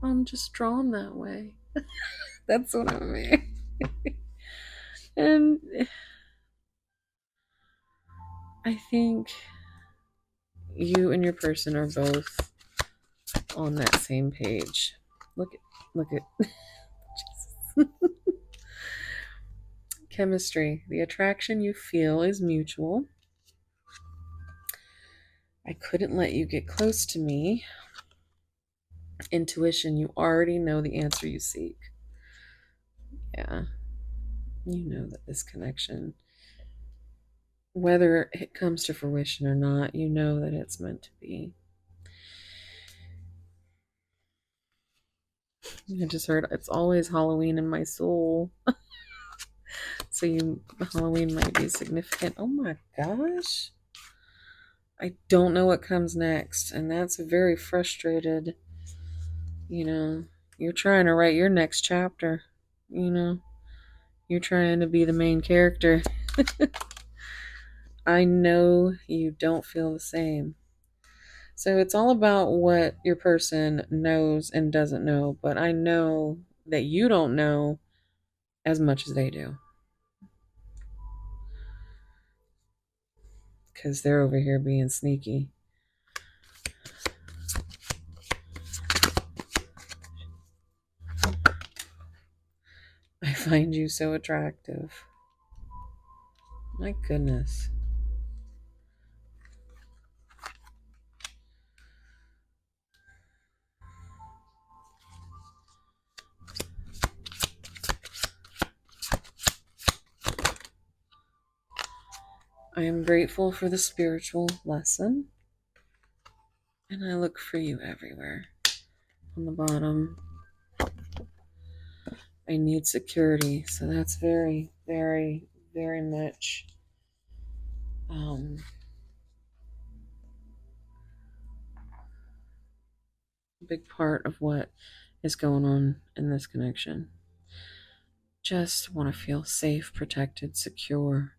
I'm just drawn that way. That's what I mean. And I think you and your person are both on that same page. Look at chemistry. The attraction you feel is mutual. I couldn't let you get close to me. Intuition, you already know the answer you seek. Yeah. You know that this connection, whether it comes to fruition or not, you know that it's meant to be. I just heard it's always Halloween in my soul. So Halloween might be significant. Oh my gosh. I don't know what comes next. And that's very frustrated. You're trying to write your next chapter. You're trying to be the main character. I know you don't feel the same. So it's all about what your person knows and doesn't know. But I know that you don't know as much as they do. Because they're over here being sneaky. I find you so attractive. My goodness. I am grateful for the spiritual lesson. And I look for you everywhere. On the bottom, I need security. So that's very, very, very much a big part of what is going on in this connection. Just want to feel safe, protected, secure.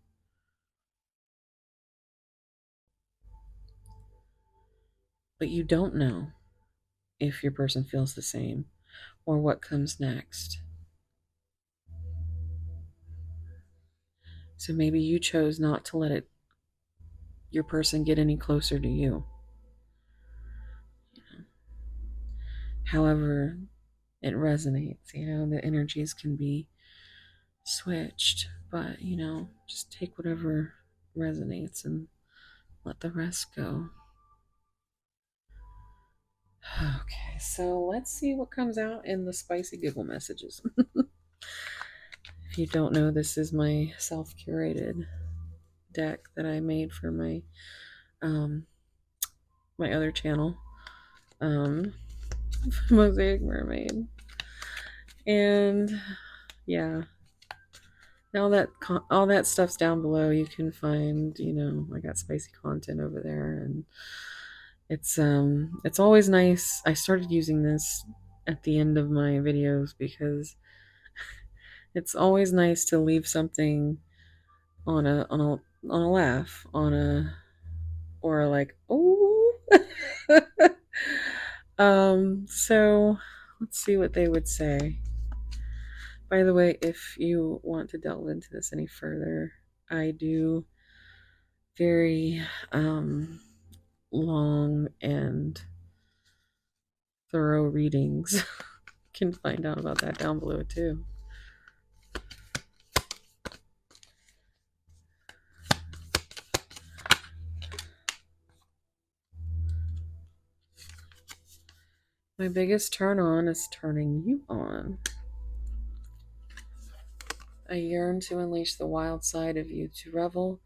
But you don't know if your person feels the same or what comes next. So maybe you chose not to let your person get any closer to you. however it resonates. The energies can be switched, but just take whatever resonates and let the rest go. Okay, so let's see what comes out in the spicy giggle messages. If you don't know, this is my self-curated deck that I made for my my other channel, Mosaic Mermaid. And yeah, all that stuff's down below. You can find, I got spicy content over there, and it's always nice. I started using this at the end of my videos because it's always nice to leave something on a laugh, or like, oh. So let's see what they would say. By the way, if you want to delve into this any further, I do very long and thorough readings. You can find out about that down below too. My biggest turn on is turning you on. I yearn to unleash the wild side of you, to revel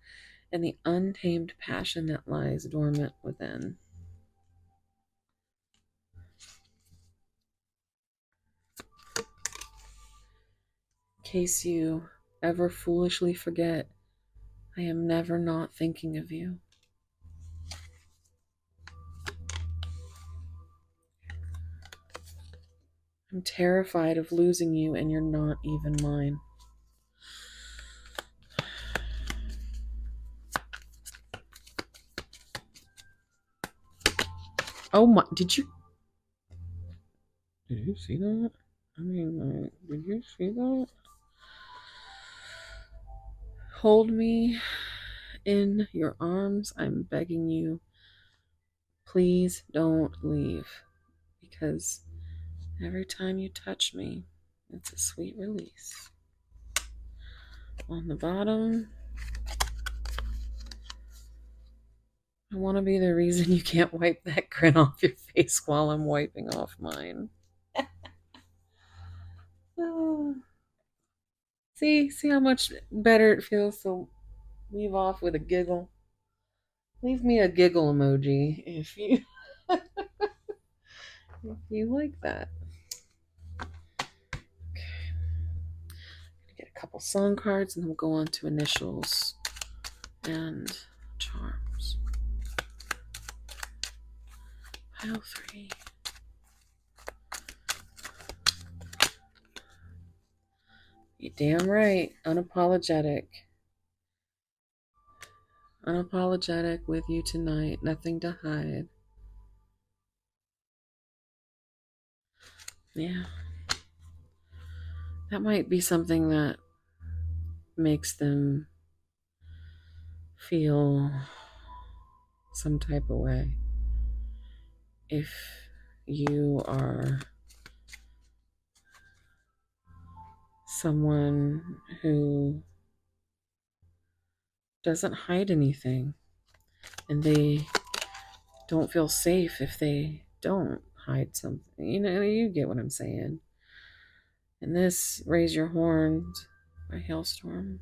in the untamed passion that lies dormant within. In case you ever foolishly forget, I am never not thinking of you. I'm terrified of losing you, and you're not even mine. Oh my, did you see that? I mean, did you see that? Hold me in your arms. I'm begging you. Please don't leave, because every time you touch me, it's a sweet release. On the bottom, I want to be the reason you can't wipe that grin off your face while I'm wiping off mine. Oh. See how much better it feels to leave off with a giggle. Leave me a giggle emoji if you if you like that. Okay. Get a couple song cards and then we'll go on to initials and charms. Pile 3. You're damn right. Unapologetic. Unapologetic with you tonight. Nothing to hide. Yeah. That might be something that makes them feel some type of way. If you are someone who doesn't hide anything, and they don't feel safe if they don't hide something. You get what I'm saying. And this Raise Your Horns by Hailstorm,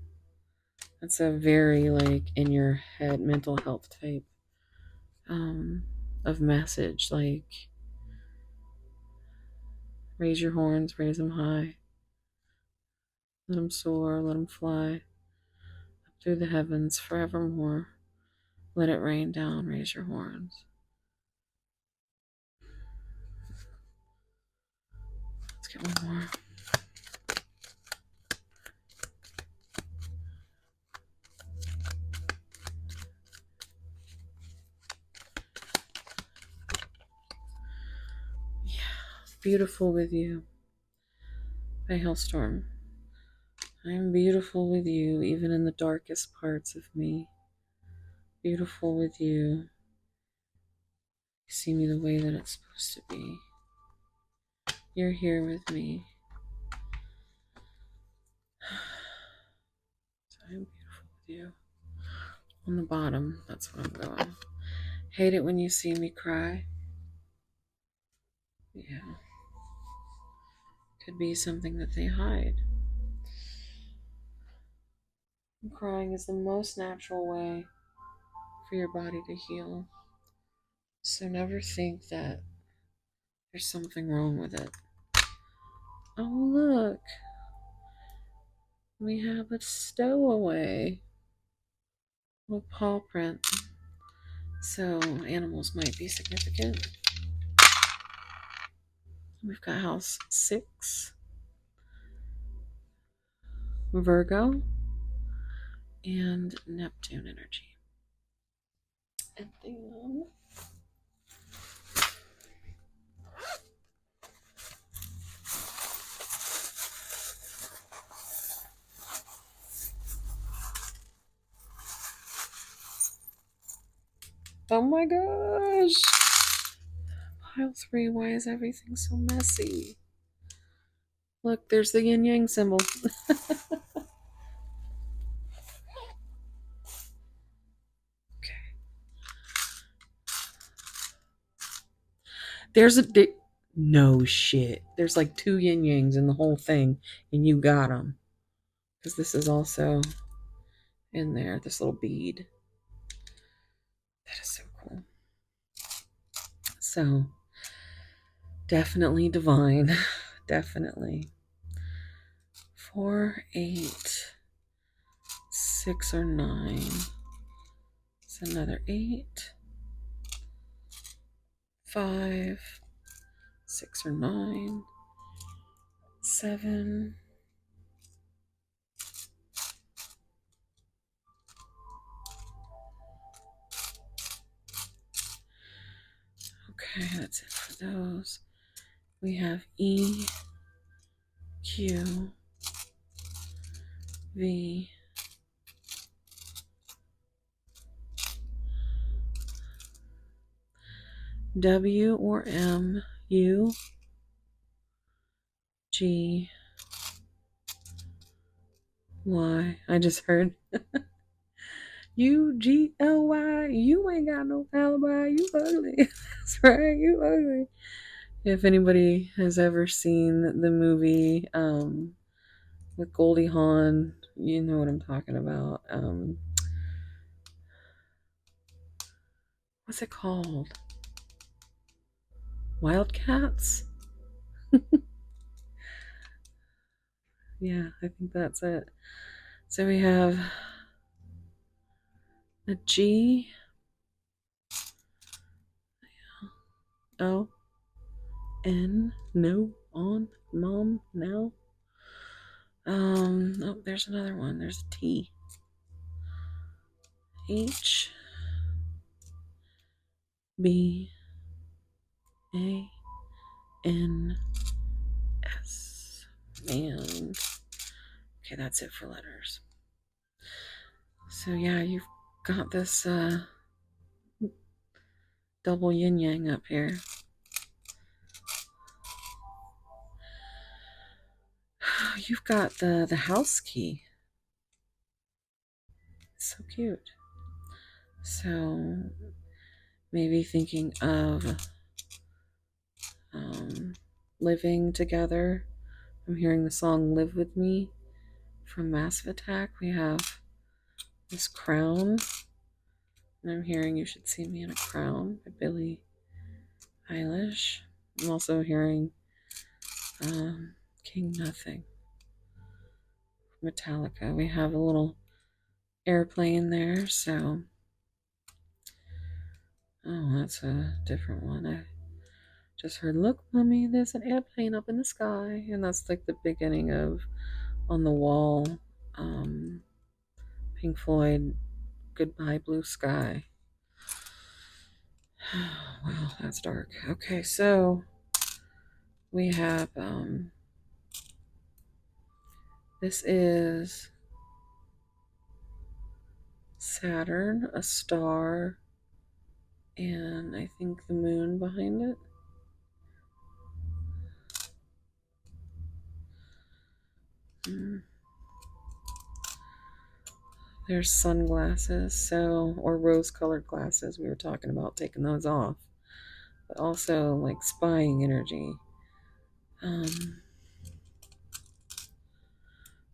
that's a very like in your head mental health type of message. Like, raise your horns, raise them high, let them soar, let them fly up through the heavens forevermore. Let it rain down, raise your horns. Let's get one more. Yeah, beautiful with you by Hailstorm. I am beautiful with you, even in the darkest parts of me. Beautiful with you. You see me the way that it's supposed to be. You're here with me. So I'm beautiful with you. On the bottom, that's what I'm going. Hate it when you see me cry. Yeah. Could be something that they hide. And crying is the most natural way for your body to heal. So never think that there's something wrong with it. Oh, look. We have a stowaway. Little paw print. So animals might be significant. We've got house 6, Virgo, and Neptune energy. And then oh my gosh! Pile 3, why is everything so messy? Look, there's the yin yang symbol. Okay. There's no shit. There's like 2 yin yangs in the whole thing, and you got them. Because this is also in there, this little bead. That is so cool. So, definitely divine. Definitely. 4, 8, 6, or 9. It's another 8, 5, 6 or 9, 7. Okay, that's it for those. We have E, Q, V, W or M, U, G, Y. I just heard U, G, L, Y. You ain't got no alibi. You ugly. That's right. You ugly. If anybody has ever seen the movie with Goldie Hawn, you know what I'm talking about. What's it called? Wildcats? Yeah, I think that's it. So we have a G, O, N, no, on, mom, now. Oh, there's another one. There's a T. H, B, A, N, S. And okay, that's it for letters. So yeah, you've got this double yin yang up here. You've got the house key. It's so cute. So maybe thinking of living together. I'm hearing the song Live With Me from Massive Attack. We have this crown. And I'm hearing You Should See Me in a Crown by Billie Eilish. I'm also hearing King Nothing, Metallica. We have a little airplane there, so oh, that's a different one. I just heard, look, mommy, there's an airplane up in the sky, and that's like the beginning of On the Wall, Pink Floyd, Goodbye Blue Sky. Wow, that's dark. Okay, so we have this is Saturn, a star, and I think the moon behind it. There's sunglasses, or rose-colored glasses. We were talking about taking those off, but also like spying energy.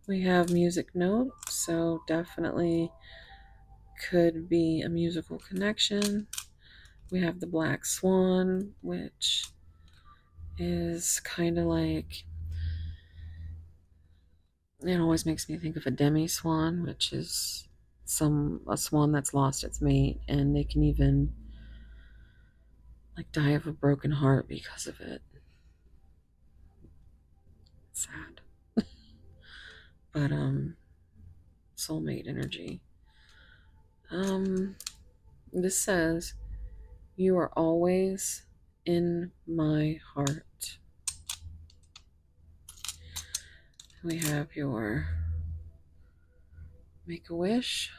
We have music notes, so definitely could be a musical connection. We have the black swan, which is kind of like, it always makes me think of a demi swan, which is a swan that's lost its mate, and they can even like die of a broken heart because of it. Sad. But soulmate energy. This says, you are always in my heart. We have your make a wish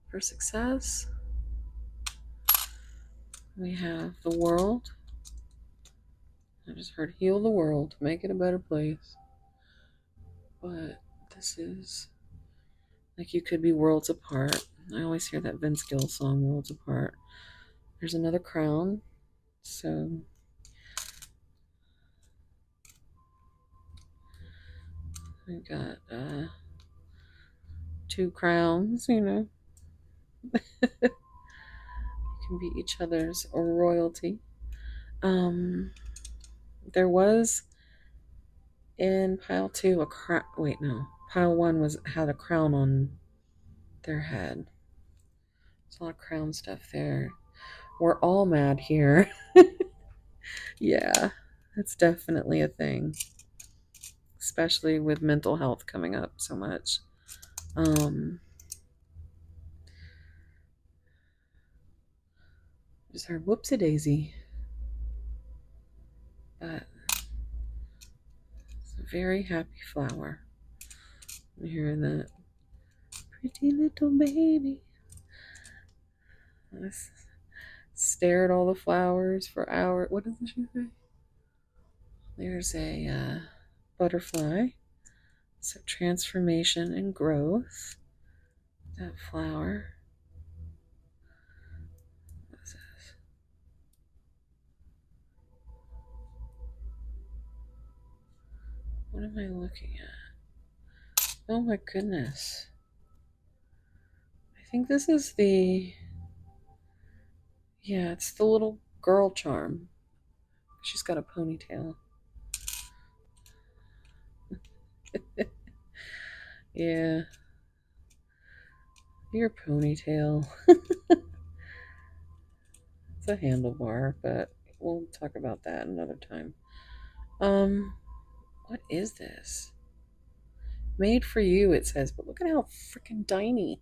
for success. We have the world. I just heard heal the world, make it a better place. But this is like you could be worlds apart. I always hear that Vince Gill song, Worlds Apart. There's another crown. So we got 2 crowns, you know. You can be each other's royalty. There was in pile 2 a crown. Wait, no. Pile 1 had a crown on their head. There's a lot of crown stuff there. We're all mad here. Yeah, that's definitely a thing. Especially with mental health coming up so much. Just heard whoopsie daisy. But it's a very happy flower. I'm hearing that. Pretty little baby. I stare at all the flowers for hours. What does she say? There's a butterfly. So transformation and growth. That flower. What is this? What am I looking at? Oh my goodness. I think this is it's the little girl charm. She's got a ponytail. Yeah. Your ponytail. It's a handlebar, but we'll talk about that another time. What is this? Made for you, it says, but look at how freaking tiny.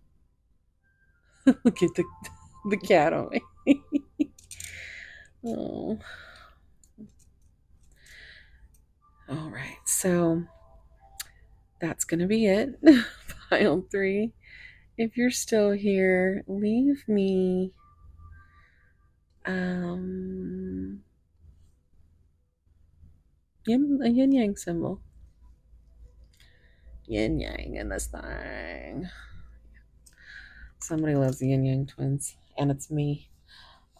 Look at the cat on me. Oh. All right, so that's gonna be it. Pile 3. If you're still here, leave me a yin yang symbol. Yin yang in this thing. Somebody loves the yin yang twins, and it's me.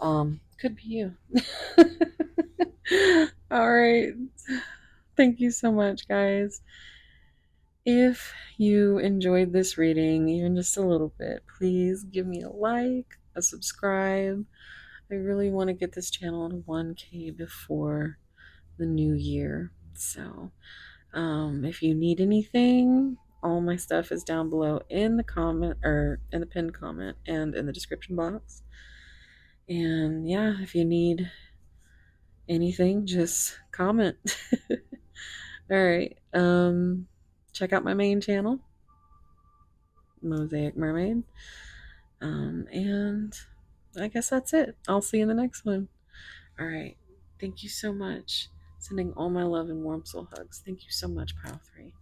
Could be you. All right. Thank you so much, guys. If you enjoyed this reading, even just a little bit, please give me a like, a subscribe. I really want to get this channel to 1K before the new year. So, if you need anything, all my stuff is down below in the comment or in the pinned comment and in the description box. And yeah, if you need anything, just comment. All right. Check out my main channel, Mosaic Mermaid. And I guess that's it. I'll see you in the next one. All right. Thank you so much. Sending all my love and warm soul hugs. Thank you so much, Pile 3.